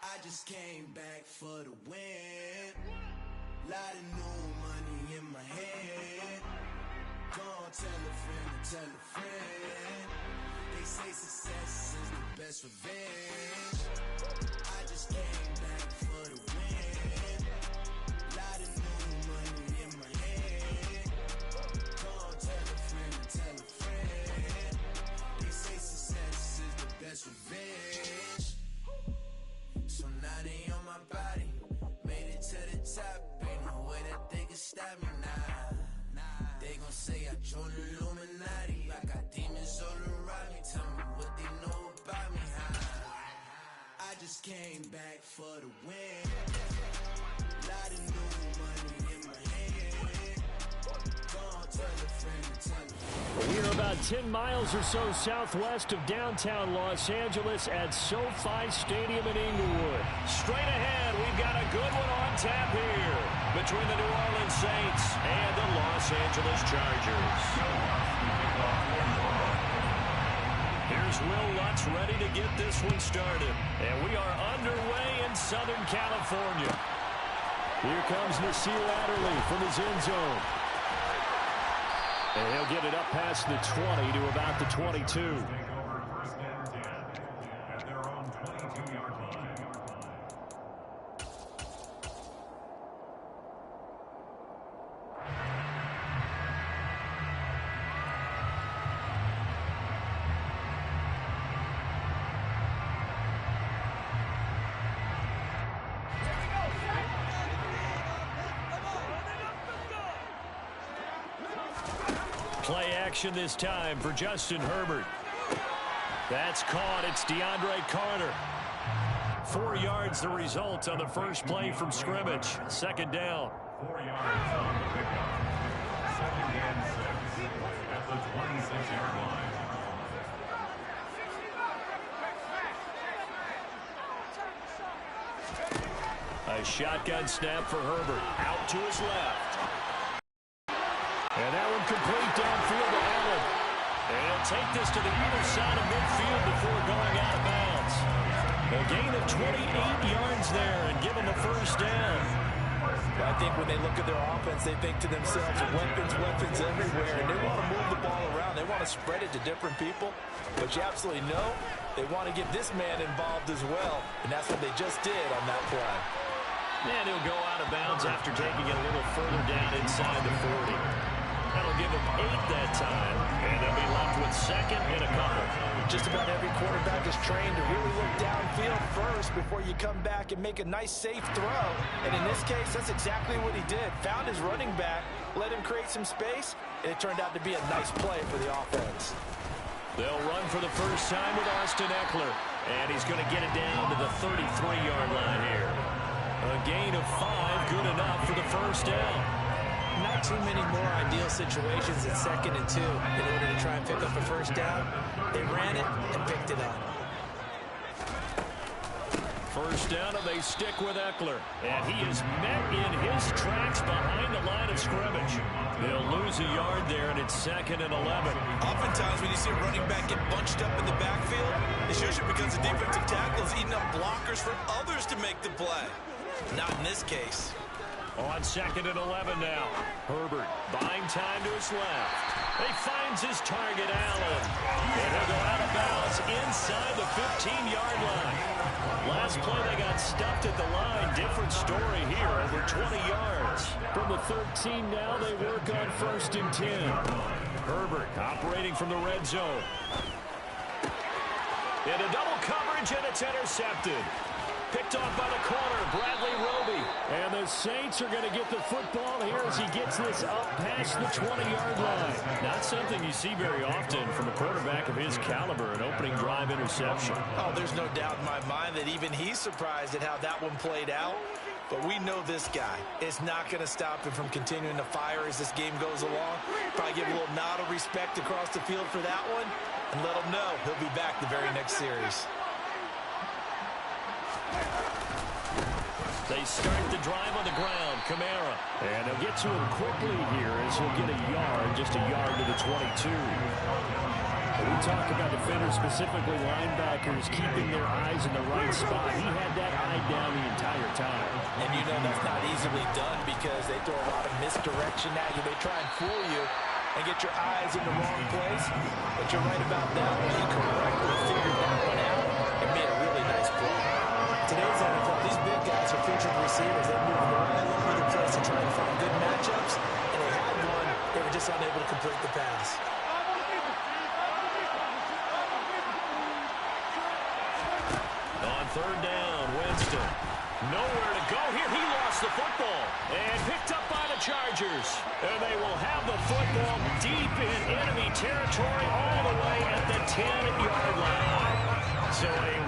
I just came back for the win. Lot of new money in my head. Gonna tell a friend to tell a friend. They say success is the best revenge. I just came back for the win. Lot of new money in my head. Gonna tell a friend to tell a friend. They say success is the best revenge. So now they on my body. Made it to the top. Ain't no way that they can stop me now. They gon' say I joined the Illuminati. I got demons all around me. Tell me what they know about me, huh? I just came back for the win. Lot of new money in my hand. Gonna tell a friend to tell a friend. We are about 10 miles or so southwest of downtown Los Angeles at SoFi Stadium in Inglewood. Straight ahead, we've got a good one on tap here between the New Orleans Saints and the Los Angeles Chargers. Here's Will Lutz ready to get this one started. And we are underway in Southern California. Here comes Nasir Adderley from his end zone. And he'll get it up past the 20 to about the 22. Play action this time for Justin Herbert. That's caught. It's DeAndre Carter. 4 yards the result on the first play from scrimmage. Second down. 4 yards on the pickup. 2nd and 6 at the 26-yard line. A shotgun snap for Herbert. Out to his left. And that one complete downfield to Allen. And he'll take this to the other side of midfield before going out of bounds. A gain of 28 yards there and give them the first down. I think when they look at their offense, they think to themselves, weapons everywhere. And they want to move the ball around. They want to spread it to different people. But you absolutely know they want to get this man involved as well. And that's what they just did on that play. And he'll go out of bounds after taking it a little further down inside the 40. That'll give him 8 that time, and they'll be left with second and a couple. Just about every quarterback is trained to really look downfield first before you come back and make a nice, safe throw. And in this case, that's exactly what he did. Found his running back, let him create some space, and it turned out to be a nice play for the offense. They'll run for the first time with Austin Eckler, and he's going to get it down to the 33-yard line here. A gain of 5, good enough for the first down. Not too many more ideal situations at 2nd and 2 in order to try and pick up a first down. They ran it and picked it up. First down, and they stick with Eckler. And he is met in his tracks behind the line of scrimmage. They'll lose a yard there, and it's 2nd and 11. Oftentimes, when you see a running back get bunched up in the backfield, it's usually because the defensive tackle is eating up blockers for others to make the play. Not in this case. On 2nd and 11 now. Herbert buying time to his left. He finds his target, Allen. And he'll go out of bounds inside the 15-yard line. Last play, they got stuffed at the line. Different story here, over 20 yards. From the 13 now, they work on 1st and 10. Herbert operating from the red zone. Into double coverage, and it's intercepted. Picked off by the corner, Bradley Roby. And the Saints are going to get the football here as he gets this up past the 20-yard line. Not something you see very often from a quarterback of his caliber, an opening drive interception. Oh, there's no doubt in my mind that even he's surprised at how that one played out. But we know this guy is not going to stop him from continuing to fire as this game goes along. Probably give a little nod of respect across the field for that one and let him know he'll be back the very next series. They start the drive on the ground. Kamara. And they'll get to him quickly here as he'll get a yard, just a yard to the 22. We talk about defenders, specifically linebackers, keeping their eyes in the right spot. He had that eye down the entire time. And you know that's not easily done because they throw a lot of misdirection at you. They try and fool you and get your eyes in the wrong place. But you're right about that one. He correctly figured that one out and made a really nice play. Today's NFL, these big guys are featured receivers. They move all over the place to try and find good matchups. And they had one. They were just unable to complete the pass. On third down, Winston. Nowhere to go here. He lost the football and picked up by the Chargers. And they will have the football deep in enemy territory all the way at the 10-yard line. So a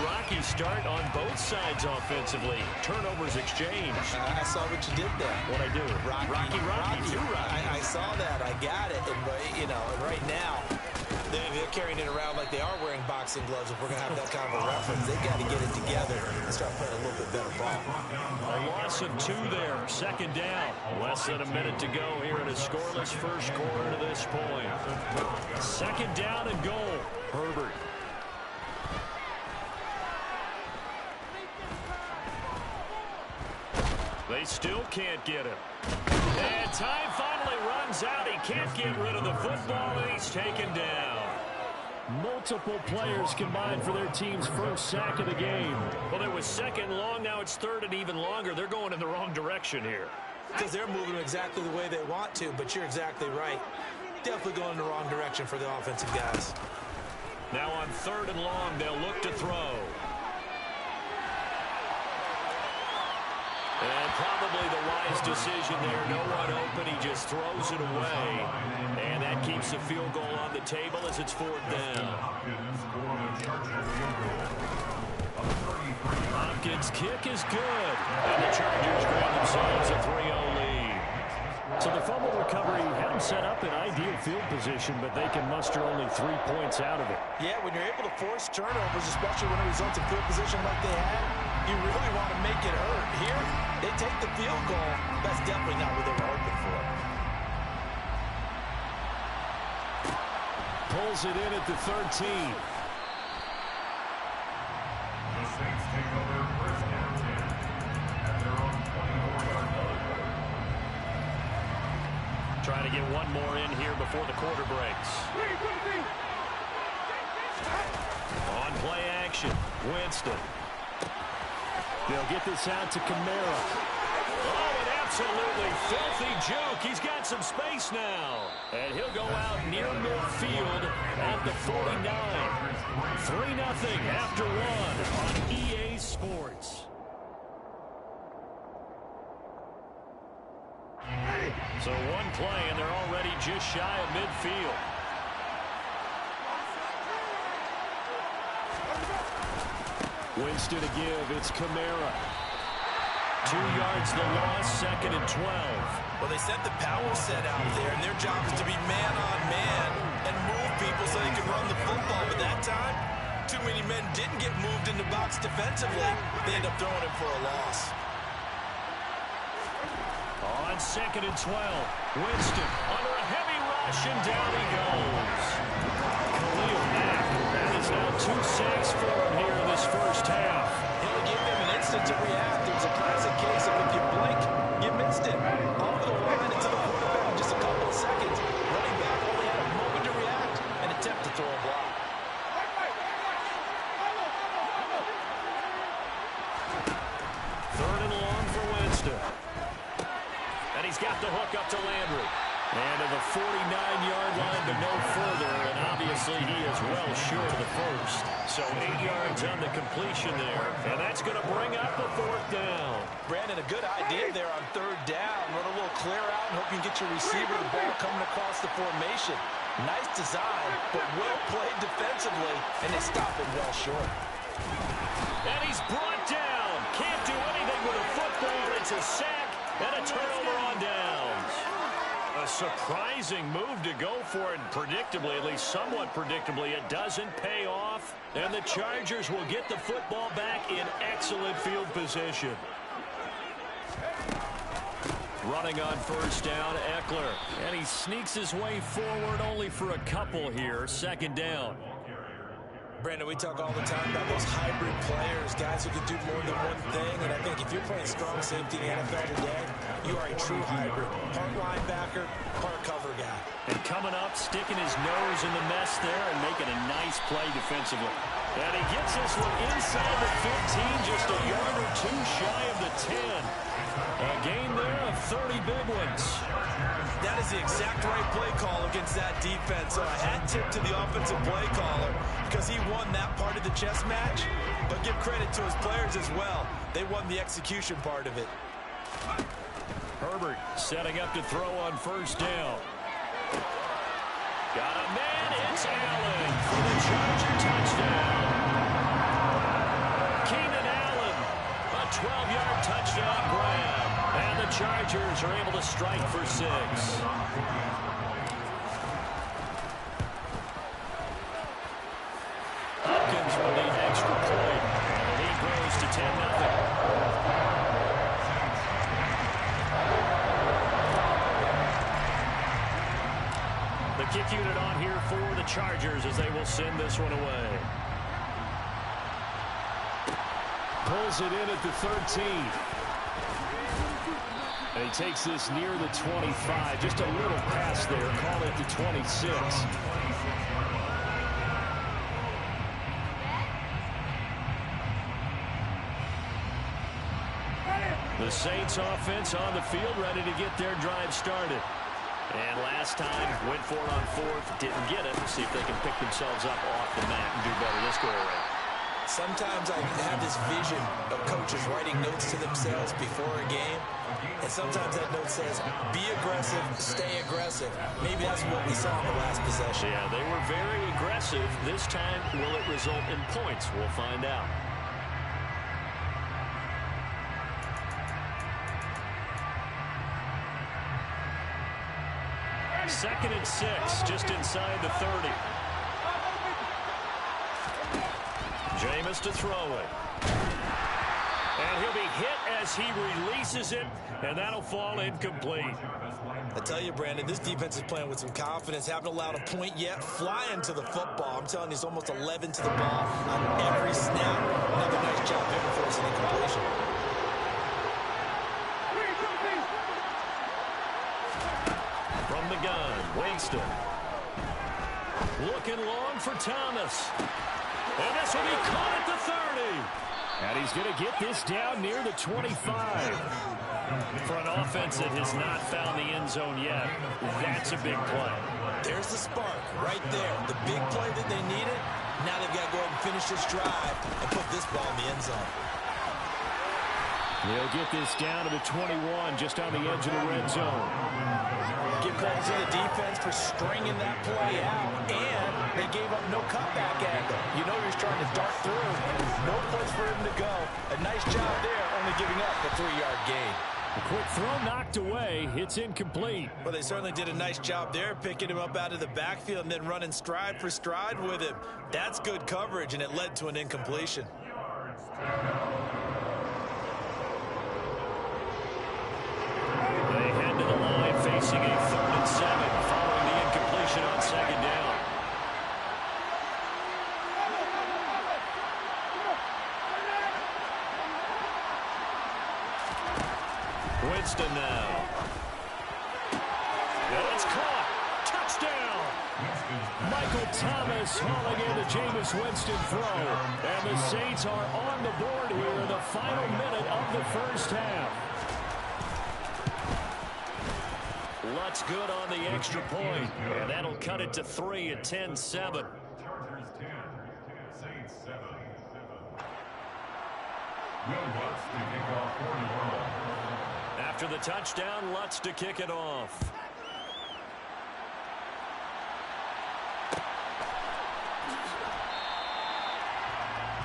rocky start on both sides offensively. Turnovers exchanged. I saw what you did there. What I do? Rocky. Too rocky. I saw that. I got it. And, you know, right now, they're carrying it around like they are wearing boxing gloves. If we're going to have that kind of a reference, they've got to get it together and start playing a little bit better ball. A loss of 2 there. Second down. Less than a minute to go here in a scoreless first quarter to this point. Second down and goal. Herbert. They still can't get him. And time finally runs out. He can't get rid of the football, and he's taken down. Multiple players combined for their team's first sack of the game. Well, it was second long. Now it's third and even longer. They're going in the wrong direction here. Because they're moving exactly the way they want to, but you're exactly right. Definitely going in the wrong direction for the offensive guys. Now on third and long, they'll look to throw. And probably the wise decision there. No one open. He just throws it away. And that keeps the field goal on the table as it's fourth down. Hopkins' kick is good. And the Chargers grab themselves a 3-0 lead. So the fumble recovery had them set up in ideal field position, but they can muster only 3 points out of it. Yeah, when you're able to force turnovers, especially when it results in field position like they had, you really want to make it hurt. Here, they take the field goal. That's definitely not what they were hoping for. Pulls it in at the 13. The Saints take over first and 10 at their own 24-yard line. Trying to get one more in here before the quarter breaks. On play action, Winston. They'll get this out to Kamara. Oh, an absolutely filthy juke. He's got some space now. And he'll go out near midfield at the 49. 3-0 after one on EA Sports. So one play, and they're already just shy of midfield. Winston to give. It's Kamara. 2 yards the loss, second and 12. Well, they sent the power set out there, and their job is to be man-on-man and move people so they can run the football. But that time, too many men didn't get moved in the box defensively. They end up throwing him for a loss. On second and 12, Winston under a heavy rush, and down he goes. Khalil Mack, that is now 2 sacks for him here in this first half. He'll give them an instant to react. It was a classic case of if you blink, you missed it. Off the line into the quarterback in just a couple of seconds. Running back only had a moment to react and attempt to throw a block. Third and long for Winston. And he's got the hook up to Landry. And to the 49-yard line, but no further. An obvious Obviously, he is well short of the first. So 8 yards on the completion there. And that's going to bring up a 4th down. Brandon, a good idea there on 3rd down. Run a little clear out and hope you can get your receiver the ball coming across the formation. Nice design, but well played defensively, and they stop it well short. And he's brought down. Can't do anything with a football. It's a sack and a turnover on downs. A surprising move to go for it, and predictably, at least somewhat predictably, it doesn't pay off. And the Chargers will get the football back in excellent field position. Running on 1st down, Eckler. And he sneaks his way forward only for a couple here. 2nd down. Brandon, we talk all the time about those hybrid players, guys who can do more than one thing, and I think if you're playing strong safety in the NFL today, you are a true hybrid. Part linebacker, part cover guy. And coming up, sticking his nose in the mess there and making a nice play defensively. And he gets this one inside the 15, just a yard or 2 shy of the 10. A gain there of 30 big ones. That is the exact right play call against that defense. So a hat tip to the offensive play caller because he won that part of the chess match. But give credit to his players as well. They won the execution part of it. Herbert setting up to throw on 1st down. Got a man. It's Allen for the Charger touchdown. Keenan Allen, a 12-yard touchdown grab. And the Chargers are able to strike for 6. Hopkins will need extra point. And he grows to 10-0. The kick unit on here for the Chargers as they will send this one away. Pulls it in at the 13. And he takes this near the 25. Just a little pass there. Call it the 26. The Saints offense on the field, ready to get their drive started. And last time, went for it on 4th, didn't get it. See if they can pick themselves up off the mat and do better this go around. Sometimes I have this vision of coaches writing notes to themselves before a game. And sometimes that note says, be aggressive, stay aggressive. Maybe that's what we saw in the last possession. Yeah, they were very aggressive. This time, will it result in points? We'll find out. 2nd and 6, just inside the 30. Jameis to throw it. And he'll be hit as he releases it, and that'll fall incomplete. I tell you, Brandon, this defense is playing with some confidence. Haven't allowed a point yet. Flying to the football. I'm telling you, it's almost 11 to the ball on every snap. Another nice job there for an incompletion. From the gun, Winston. Looking long for Thomas. And this will be caught at the 30. And he's going to get this down near the 25. For an offense that has not found the end zone yet, that's a big play. There's the spark right there. The big play that they needed. Now they've got to go ahead and finish this drive and put this ball in the end zone. They'll get this down to the 21, just on the edge of the red zone. Give credit to the defense for stringing that play out, and they gave up no cutback angle. You know he's trying to dart through. No place for him to go. A nice job there, only giving up the 3-yard gain. A quick throw knocked away. It's incomplete. Well, they certainly did a nice job there, picking him up out of the backfield and then running stride for stride with him. That's good coverage, and it led to an incompletion. They head to the line facing a 3rd and 7 following the incompletion on 2nd down. Winston now. And it's caught. Touchdown. Michael Thomas hauling in the Jameis Winston throw. And the Saints are on the board here in the final minute of the first half. shot's good on the extra point, and that'll cut it to 3 at 10-7. Chargers 10, Saints 7. Will Lutz to kick off 41. After the touchdown, Lutz to kick it off.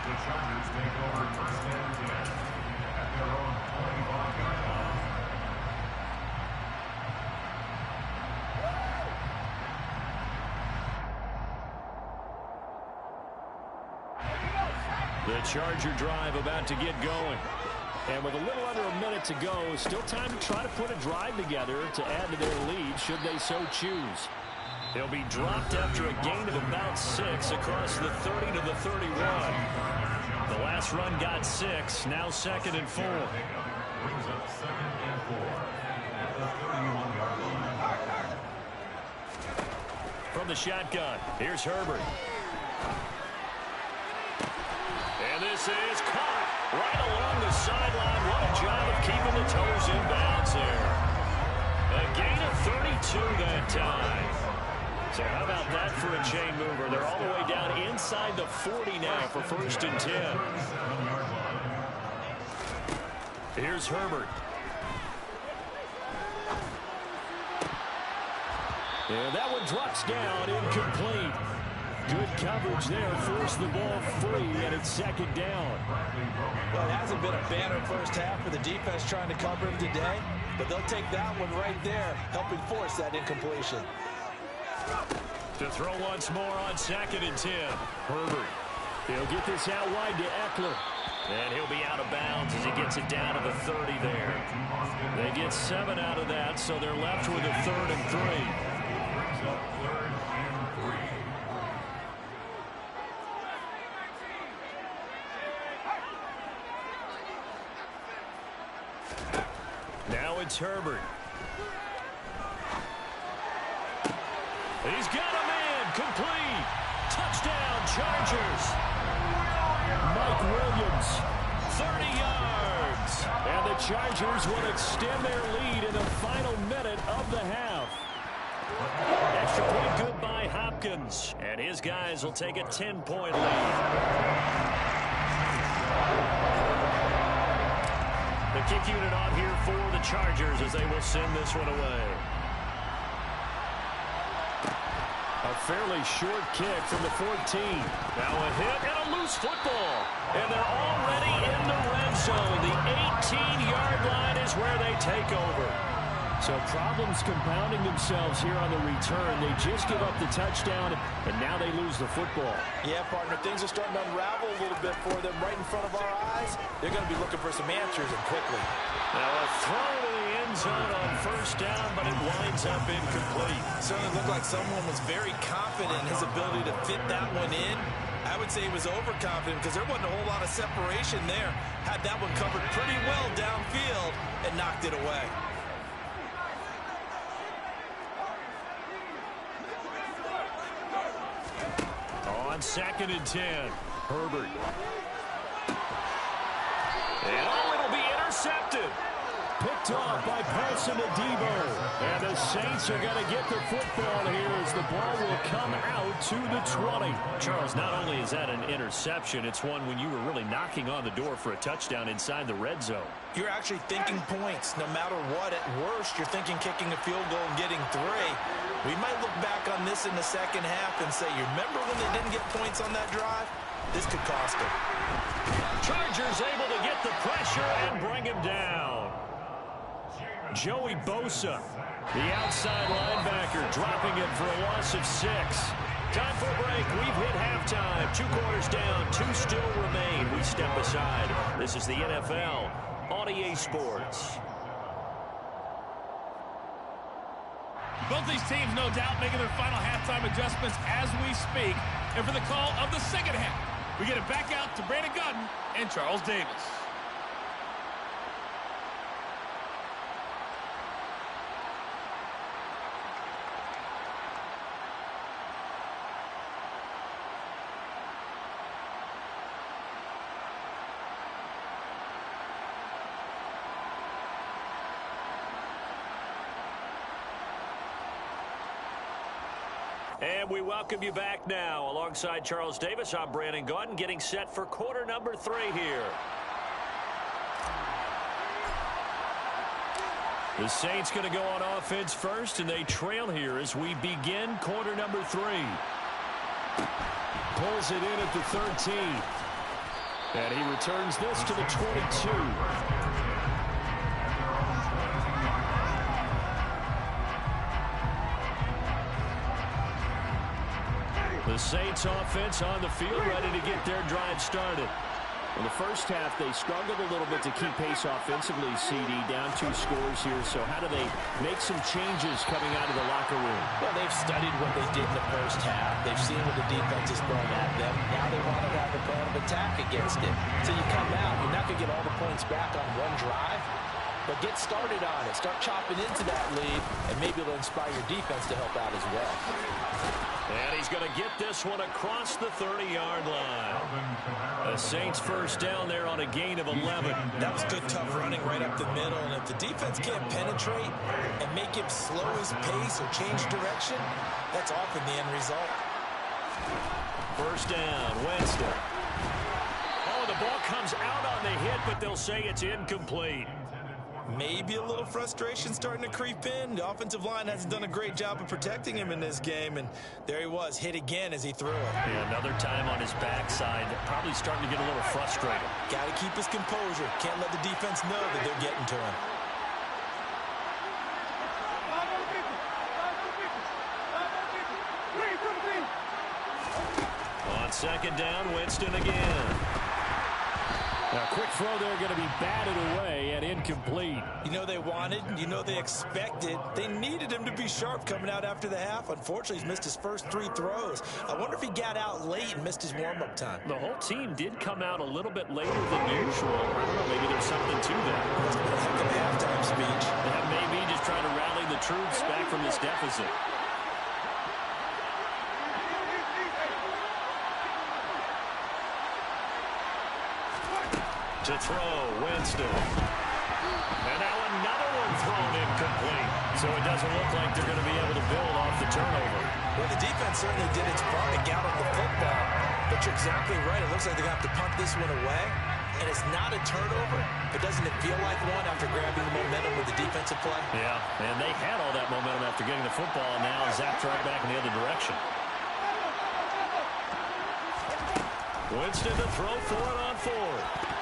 The Chargers take over first and 10 at their own 25-yard line. The Charger drive about to get going. And with a little under a minute to go, still time to try to put a drive together to add to their lead should they so choose. They'll be dropped after a gain of about 6 across the 30 to the 31. The last run got 6, now 2nd and 4. Brings up 2nd and 4 at the 31-yard line. From the shotgun, here's Herbert. And this is caught right along the sideline. What a job of keeping the toes in bounds there. A gain of 32 that time. So how about that for a chain mover? They're all the way down inside the 40 now for 1st and 10. Here's Herbert. And that one drops down, incomplete. Good coverage there, forced the ball free, and it's 2nd down. Well, it hasn't been a banner first half for the defense trying to cover him today, but they'll take that one right there, helping force that incompletion. To throw once more on 2nd and 10. Herbert. He'll get this out wide to Eckler. And he'll be out of bounds as he gets it down to the 30 there. They get 7 out of that, so they're left with a 3rd and 3. Brings up 3rd and 3. Now it's Herbert. He's got a man, complete. Touchdown, Chargers. Mike Williams. 30 yards. And the Chargers will extend their lead in the final minute of the half. Extra point good by Hopkins. And his guys will take a 10-point lead. The kick unit on here for the Chargers as they will send this one away. A fairly short kick from the 14. Now a hit and a loose football. And they're already in the red zone. The 18-yard line is where they take over. So problems compounding themselves here on the return. They just give up the touchdown, and now they lose the football. Yeah, partner, things are starting to unravel a little bit for them right in front of our eyes. They're going to be looking for some answers, and quickly. Now a throw to the end zone on 1st down, but it winds up incomplete. Certainly looked like someone was very confident in his ability to fit that one in. I would say he was overconfident because there wasn't a whole lot of separation there. Had that one covered pretty well downfield and knocked it away. On 2nd and 10, Herbert. And it'll be intercepted. Picked off by Paulson Adebo. And the Saints are going to get the football here as the ball will come out to the 20. Charles, not only is that an interception, it's one when you were really knocking on the door for a touchdown inside the red zone. You're actually thinking points. No matter what, at worst, you're thinking kicking a field goal and getting 3. We might look back on this in the second half and say, you remember when they didn't get points on that drive? This could cost them. Chargers able to get the pressure and bring him down. Joey Bosa, the outside linebacker, dropping it for a loss of 6. Time for a break. We've hit halftime. 2 quarters down. 2 still remain. We step aside. This is the NFL on EA Sports. Both these teams, no doubt, making their final halftime adjustments as we speak. And for the call of the second half, we get it back out to Brandon Gaudin and Charles Davis. And we welcome you back now. Alongside Charles Davis, I'm Brandon Gaudin, getting set for quarter number 3 here. The Saints going to go on offense first, and they trail here as we begin quarter number 3. Pulls it in at the 13. And he returns this to the 22. The Saints offense on the field, ready to get their drive started. In the first half, they struggled a little bit to keep pace offensively, CD, down 2 scores here. So how do they make some changes coming out of the locker room? Well, they've studied what they did in the first half. They've seen what the defense is throwing at them. Now they want to have a plan of attack against it. So you come out, you're not going to get all the points back on one drive, but get started on it. Start chopping into that lead, and maybe it'll inspire your defense to help out as well. And he's going to get this one across the 30-yard line. The Saints first down there on a gain of 11. That was good, tough running right up the middle. And if the defense can't penetrate and make him slow his pace or change direction, that's often the end result. First down, Winston. Oh, the ball comes out on the hit, but they'll say it's incomplete. Maybe a little frustration starting to creep in. The offensive line hasn't done a great job of protecting him in this game, and there he was, hit again as he threw it. Yeah, another time on his backside, probably starting to get a little frustrated. Got to keep his composure. Can't let the defense know that they're getting to him. On second down, Winston again. A quick throw there going to be batted away and incomplete. You know they wanted, you know they expected. They needed him to be sharp coming out after the half. Unfortunately, he's missed his first 3 throws. I wonder if he got out late and missed his warm-up time. The whole team did come out a little bit later than usual. I don't know, maybe there's something to that. Must have been a heck of a halftime speech. Yeah, maybe just trying to rally the troops back from this deficit. To throw, Winston. And now another one thrown incomplete. So it doesn't look like they're going to be able to build off the turnover. Well, the defense certainly did its part to get on the football. But you're exactly right. It looks like they're going to have to punt this one away. And it's not a turnover, but doesn't it feel like one after grabbing the momentum with the defensive play? Yeah, and they had all that momentum after getting the football, and now zapped right back in the other direction. Winston to throw for it on 4.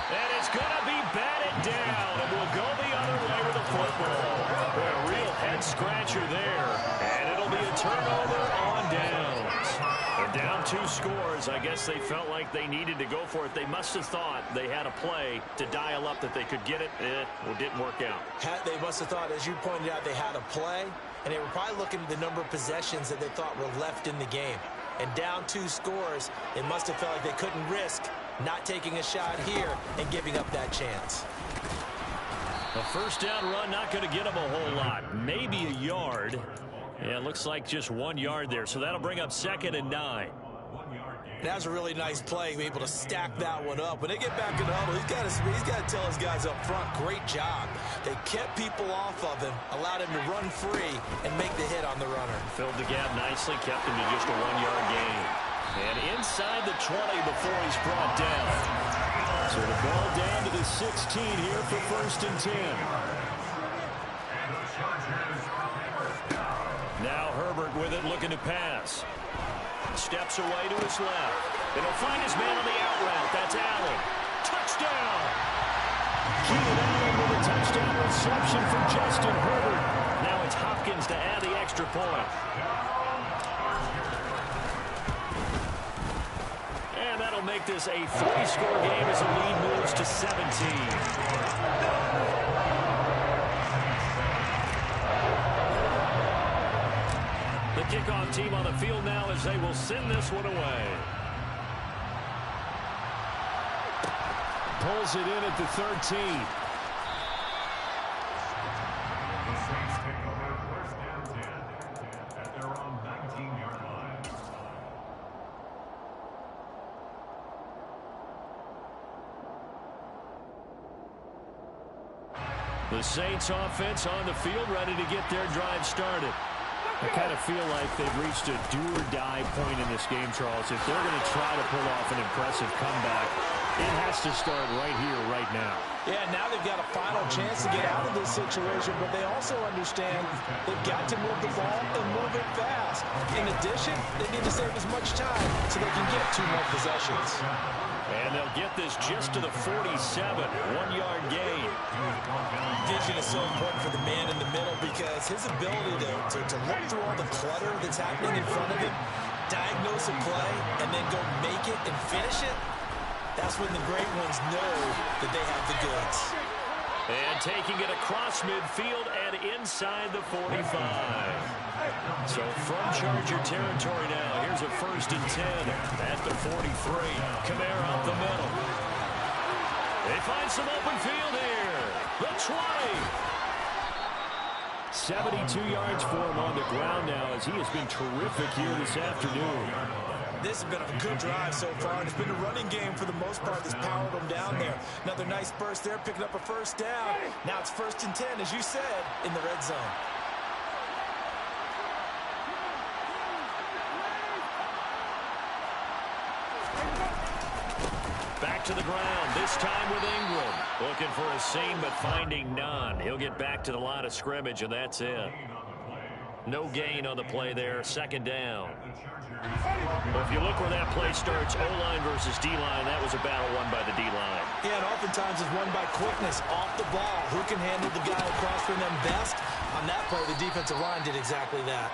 And it's going to be batted down, and we'll go the other way with the football. A real head-scratcher there, and it'll be a turnover on downs. And down 2 scores, I guess they felt like they needed to go for it. They must have thought they had a play to dial up that they could get it. It didn't work out. They must have thought, as you pointed out, they had a play, and they were probably looking at the number of possessions that they thought were left in the game. And down 2 scores, they must have felt like they couldn't risk not taking a shot here and giving up that chance. A first down run, not going to get them a whole lot. Maybe a yard. Yeah, it looks like just 1 yard there. So that'll bring up 2nd and 9. That was a really nice play, be able to stack that one up. When they get back in the huddle, he's got to tell his guys up front, great job. They kept people off of him, allowed him to run free, and make the hit on the runner. Filled the gap nicely, kept him to just a 1-yard gain. And inside the 20 before he's brought down. So the ball down to the 16 here for 1st and 10. Now Herbert with it, looking to pass. Steps away to his left. And he'll find his man on the out route. That's Allen. Touchdown! Keenan Allen with a touchdown reception from Justin Herbert. Now it's Hopkins to add the extra point. And that'll make this a 3-score game as the lead moves to 17. The kickoff team on the field now as they will send this one away. Pulls it in at the 13. The Saints take over 1st and 10 at their own 19-yard line. The Saints offense on the field, ready to get their drive started. I kind of feel like they've reached a do-or-die point in this game, Charles. If they're going to try to pull off an impressive comeback, it has to start right here, right now. Yeah, now they've got a final chance to get out of this situation, but they also understand they've got to move the ball and move it fast. In addition, they need to save as much time so they can get 2 more possessions. And they'll get this just to the 47, 1-yard gain. Vision is so important for the man in the middle because his ability to look through all the clutter that's happening in front of him, diagnose a play, and then go make it and finish it, that's when the great ones know that they have the goods. And taking it across midfield and inside the 45. So from Charger territory now, here's a 1st and 10 at the 43. Kamara up the middle. They find some open field here. The 20. 72 yards for him on the ground now as he has been terrific here this afternoon. This has been a good drive so far. It's been a running game for the most part that's powered them down there. Another nice burst there, picking up a 1st down. Now it's 1st and 10, as you said, in the red zone. Back to the ground, this time with Ingram. Looking for a seam, but finding none. He'll get back to the line of scrimmage, and that's it. No gain on the play there, 2nd down. Well, if you look where that play starts, O-line versus D-line, that was a battle won by the D-line. Yeah, and oftentimes it's won by quickness off the ball. Who can handle the guy across from them best? On that play, the defensive line did exactly that.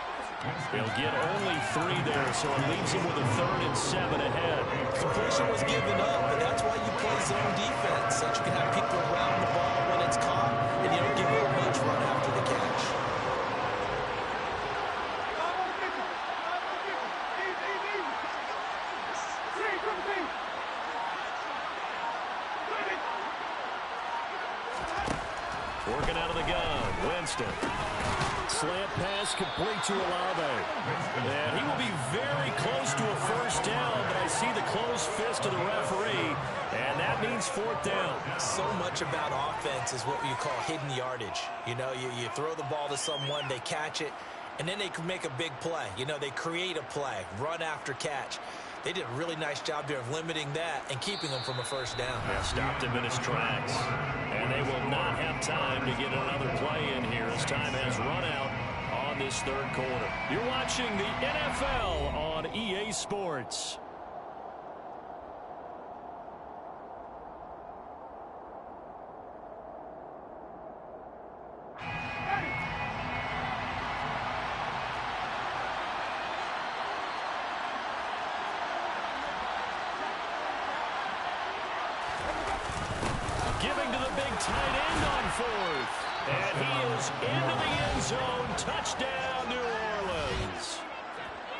They'll get only 3 there, so it leaves him with a 3rd and 7 ahead. Completion was given up, but that's why you play zone defense, so that you can have people around the ball when it's caught, and you don't give them much run after the catch. Working out of the gun, Winston. Slant pass complete to Olave. And he will be very close to a 1st down, but I see the closed fist of the referee, and that means 4th down. So much about offense is what you call hidden yardage. You know, you throw the ball to someone, they catch it, and then they can make a big play. You know, they create a play, run after catch. They did a really nice job there of limiting that and keeping them from a 1st down. Yeah, stopped him in his tracks. And they will not have time to get another play in here as time has run out on this 3rd quarter. You're watching the NFL on EA Sports. Giving to the big tight end on 4th. And he is into the end zone. Touchdown, New Orleans.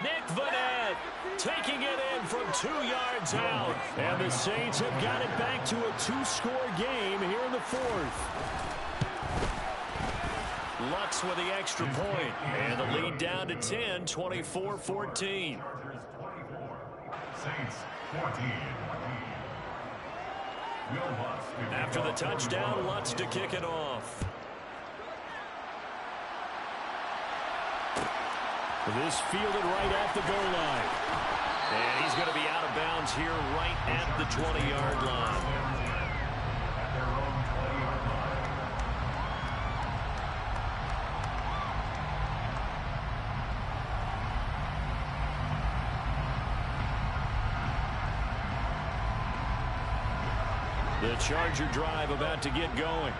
Nick Vanette taking it in from 2 yards out. And the Saints have got it back to a 2-score game here in the 4th. Lux with the extra point. And the lead down to 10, 24-14. Saints 14. After the touchdown, Lutz to kick it off. This fielded right at the goal line. And he's going to be out of bounds here right at the 20-yard line. The Charger drive about to get going.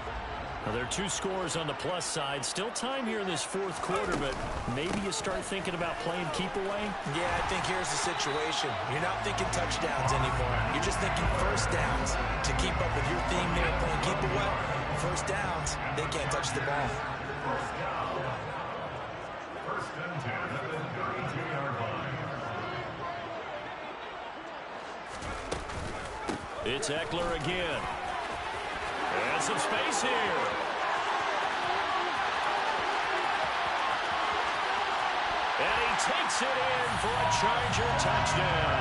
Now, there are 2 scores on the plus side. Still time here in this 4th quarter, but maybe you start thinking about playing keep away? Yeah, I think here's the situation. You're not thinking touchdowns anymore. You're just thinking 1st downs. To keep up with your theme there, playing keep away, 1st downs, they can't touch the ball. 1st down. 1st and 10 at the 32-yard line. It's Eckler again. And some space here. And he takes it in for a Charger touchdown.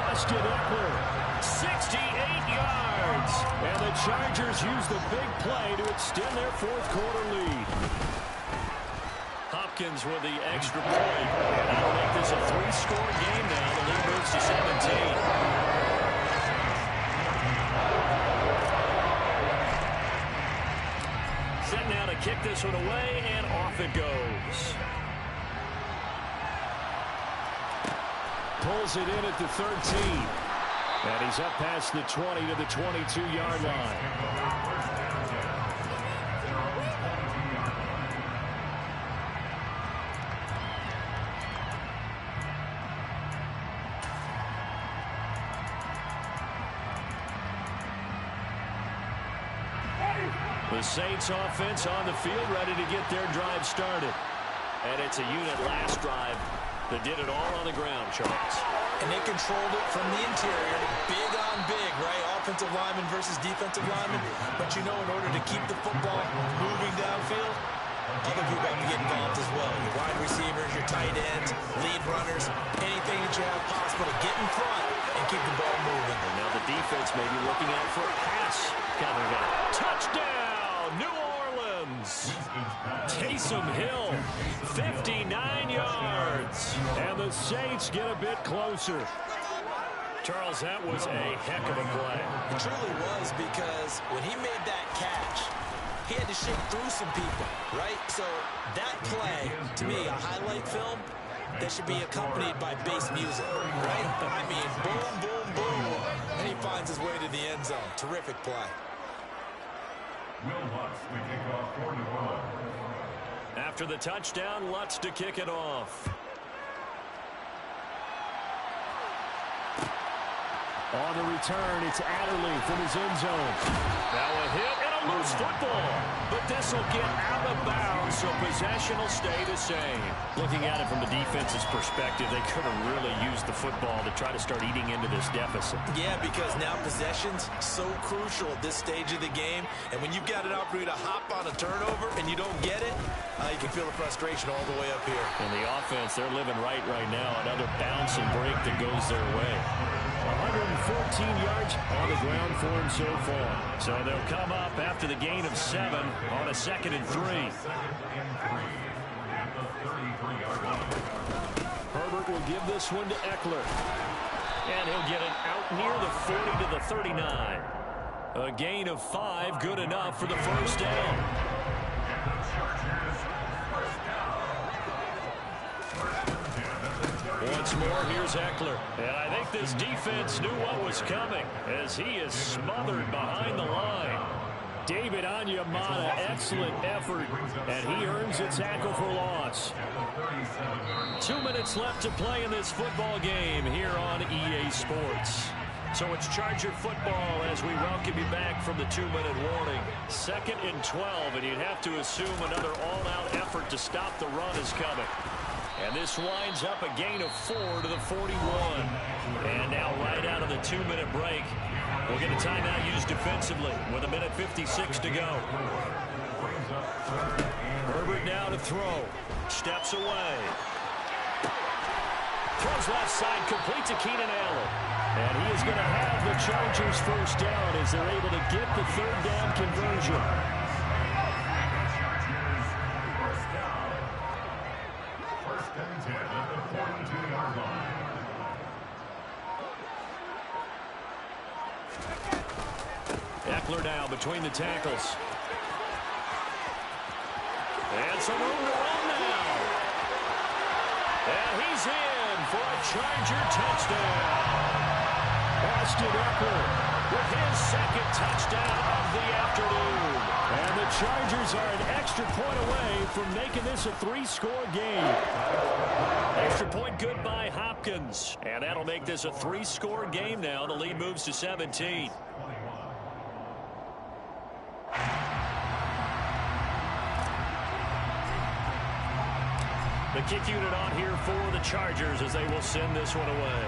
Austin Eckler, 68 yards. And the Chargers use the big play to extend their 4th quarter lead. Hopkins with the extra point. And that'll make this a 3-score game now. The lead moves to 17. Set now to kick this one away, and off it goes. Pulls it in at the 13. And he's up past the 20 to the 22-yard line. The Saints offense on the field, ready to get their drive started. And it's a unit last drive that did it all on the ground, Charles. And they controlled it from the interior. Big on big, right? Offensive lineman versus defensive lineman. But you know, in order to keep the football moving downfield, other people have to get involved as well. Your wide receivers, your tight ends, lead runners, anything that you have possible to get in front and keep the ball moving. And now the defense may be looking out for a pass. Coming up. Touchdown! New Orleans. Taysom Hill, 59 yards. And the Saints get a bit closer. Charles, that was a heck of a play. It truly was, because when he made that catch, he had to shake through some people, right? So that play, to me, a highlight film that should be accompanied by bass music, right? I mean, boom, boom, boom. And he finds his way to the end zone. Terrific play. After the touchdown, Lutz to kick it off. On the return, it's Adderley from his end zone. Now a hit and a loose football. But this will get out of bounds, so possession will stay the same. Looking at it from the defense's perspective, they could have really used the football to try to start eating into this deficit. Yeah, because now possession's so crucial at this stage of the game. And when you've got an opportunity to hop on a turnover and you don't get it, you can feel the frustration all the way up here. And the offense, they're living right now. Another bounce and break that goes their way. 114 yards on the ground for him so far. So they'll come up after the gain of 7 on a 2nd and 3. Herbert will give this one to Eckler. And he'll get it out near the 40 to the 39. A gain of 5, good enough for the first down. Once more, here's Eckler. And I think this defense knew what was coming as he is smothered behind the line. David Onyemata, excellent effort, and he earns a tackle for loss. 2 minutes left to play in this football game here on EA Sports. So it's Charger football as we welcome you back from the 2-minute warning. 2nd and 12, and you'd have to assume another all-out effort to stop the run is coming. And this winds up a gain of 4 to the 41. And now right out of the 2-minute break, we'll get a timeout used defensively with 1:56 to go. Herbert now to throw. Steps away. Throws left side, complete to Keenan Allen. And he is going to have the Chargers first down as they're able to get the 3rd down conversion. Eckler now between the tackles. And some room to run now. And he's in for a Charger touchdown. Austin Eckler with his 2nd touchdown of the afternoon. And the Chargers are an extra point away from making this a 3-score game. Extra point good by Hopkins. And that'll make this a 3-score game now. The lead moves to 17. The kick unit on here for the Chargers as they will send this one away.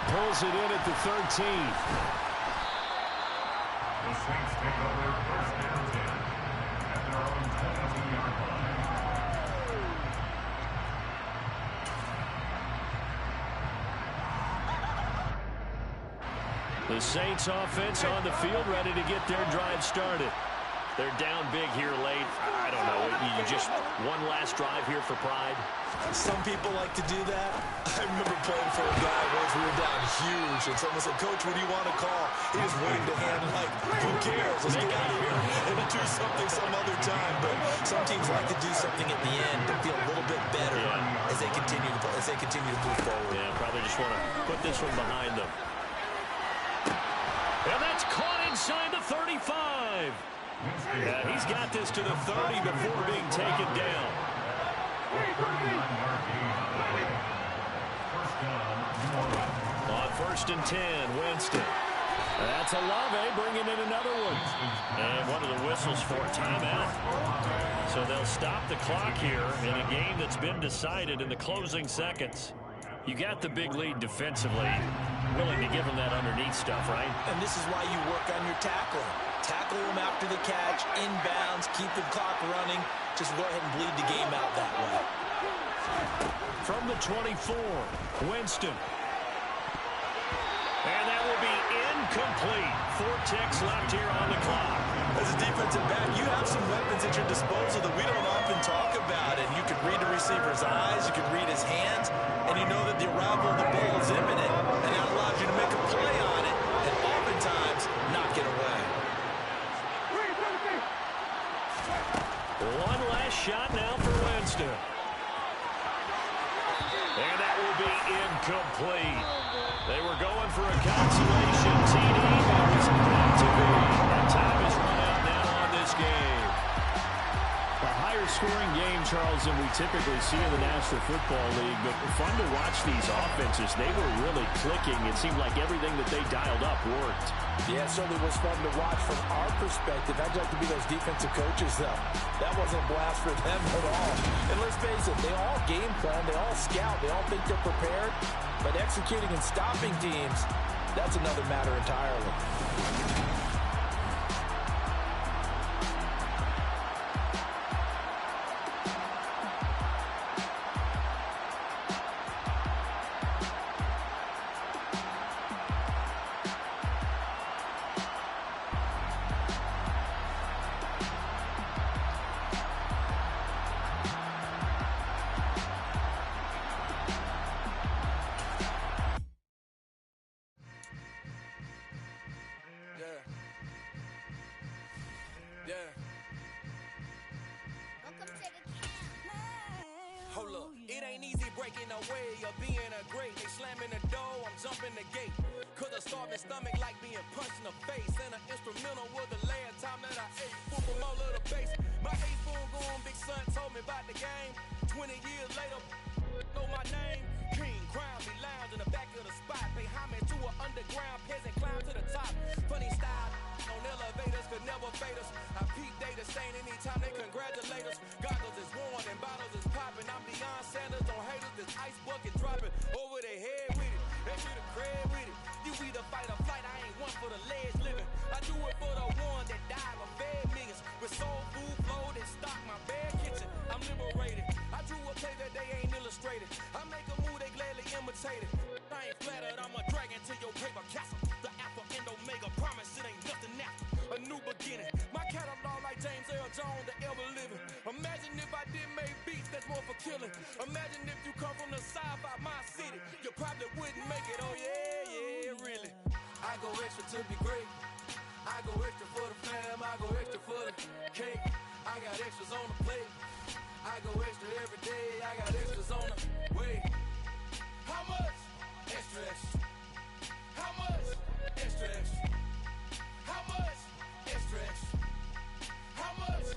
Pulls it in at the 13. The Saints take over 1st and 10 at their own 22-yard line. The Saints offense on the field ready to get their drive started. They're down big here late. I don't know. You just one last drive here for pride. Some people like to do that. I remember playing for a guy once we were down huge, and someone said, "Coach, what do you want to call?" He was waiting to hand like, "Who cares? Let's get out of here and do something some other time." But some teams like to do something at the end to feel a little bit better as they continue to move forward. Yeah, probably just want to put this one behind them. And that's caught inside the 35. Yeah, he's got this to the 30 before being taken down. On 1st and 10, Winston. That's Olave bringing in another one. And one of the whistles for a timeout. So they'll stop the clock here in a game that's been decided in the closing seconds. You got the big lead defensively. Willing to give them that underneath stuff, right? And this is why you work on your tackling. Tackle them after the catch, inbounds, keep the clock running. Just go ahead and bleed the game out that way. From the 24, Winston. And that will be incomplete. 4 ticks left here on the clock. As a defensive back, you have some weapons at your disposal that we don't often talk about. And you can read the receiver's eyes, you can read his hands, and you know that the arrival of the ball is imminent. And that allows you to make a play on it and oftentimes knock it away. One last shot now for Winston. And that will be incomplete. They were going for a consolation TD, but it was not to be. And time is run out now on this game. A higher-scoring game, Charles, than we typically see in the National Football League, but fun to watch these offenses. They were really clicking. It seemed like everything that they dialed up worked. Yeah, it certainly was fun to watch from our perspective. I'd like to be those defensive coaches, though. That wasn't a blast for them at all. And let's face it, they all game plan, they all scout, they all think they're prepared. But executing and stopping teams, that's another matter entirely. Imagine if you come from the sci-fi my city, you probably wouldn't make it. Oh yeah, really. I go extra to be great. I go extra for the fam. I go extra for the cake. I got extras on the plate. I go extra every day. I got extras on the way. How much? Extra, extra. How much? Extra, extra. How much? Extra, extra. How much?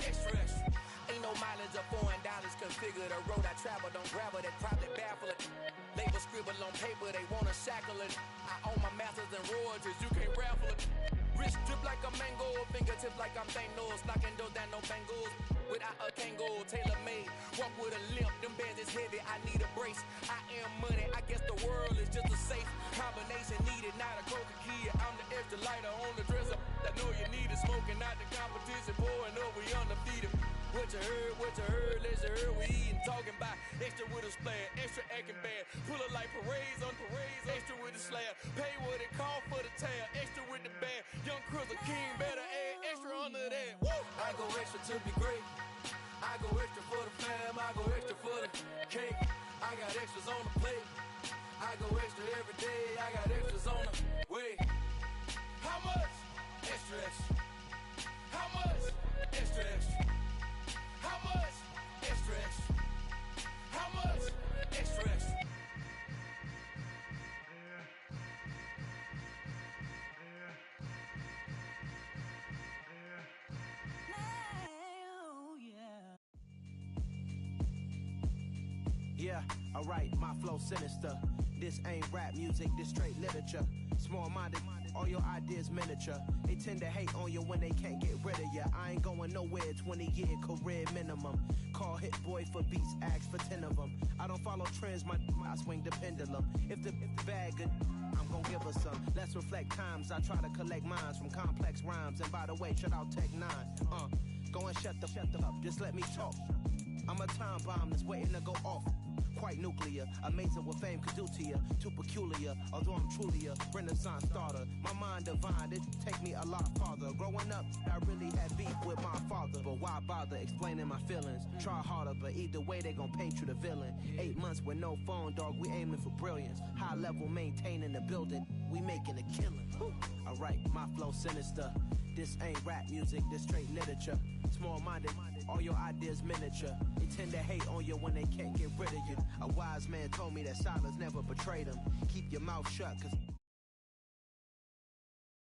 Extra, extra. Ain't no mileage of $4 configure the road I travel. Don't gravel that probably baffle it. Label scribble on paper, they wanna shackle it. I own my masters and royalties, you can't raffle it. Wrist drip like a mango, fingertips like I'm Thanos. Knocking those down, no bangles. Without a Kango, tailor-made. Walk with a limp, them bands is heavy, I need a brace. I am money, I guess the world is just a safe combination needed, not a coca key. I'm the extra lighter on the dresser. I know you need it, smoking out the competition, pouring up, we undefeated. What you heard, let's hear we eatin', talking about extra with a splash, extra acting bad, pull it like parades on parades, extra with the slab, pay what it cost for the tab, extra with the band, young Chris, a king, better add extra extra on the head. Woo! I go extra to be great. I go extra for the fam. I go extra for the cake. I got extras on the plate. I go extra every day. I got extras on the way. How much? Extra, extra. How much? Extra, extra. How much? Extra, extra. How much? Extra, extra. Yeah, alright, my flow sinister. This ain't rap music, this straight literature. Small-minded, all your ideas miniature. They tend to hate on you when they can't get rid of you. I ain't going nowhere, 20-year career minimum. Call Hit Boy for beats, ask for 10 of them. I don't follow trends, I swing the pendulum. If the bag good, I'm gon' give her some. Let's reflect times, I try to collect minds from complex rhymes. And by the way, shut out Tech 9. Go and shut the up, just let me talk. I'm a time bomb that's waiting to go off. Quite nuclear, amazing what fame could do to you. Too peculiar, although I'm truly a renaissance starter. My mind divine, it take me a lot farther. Growing up, I really had beef with my father. But why bother explaining my feelings? Try harder, but either way they gon' paint you the villain. 8 months with no phone, dog, we aiming for brilliance. High level maintaining the building, we making a killing. Alright, my flow sinister. This ain't rap music, this straight literature. Small-minded, all your ideas miniature. They tend to hate on you when they can't get rid of you. A wise man told me that silence never betrayed him. Keep your mouth shut, cause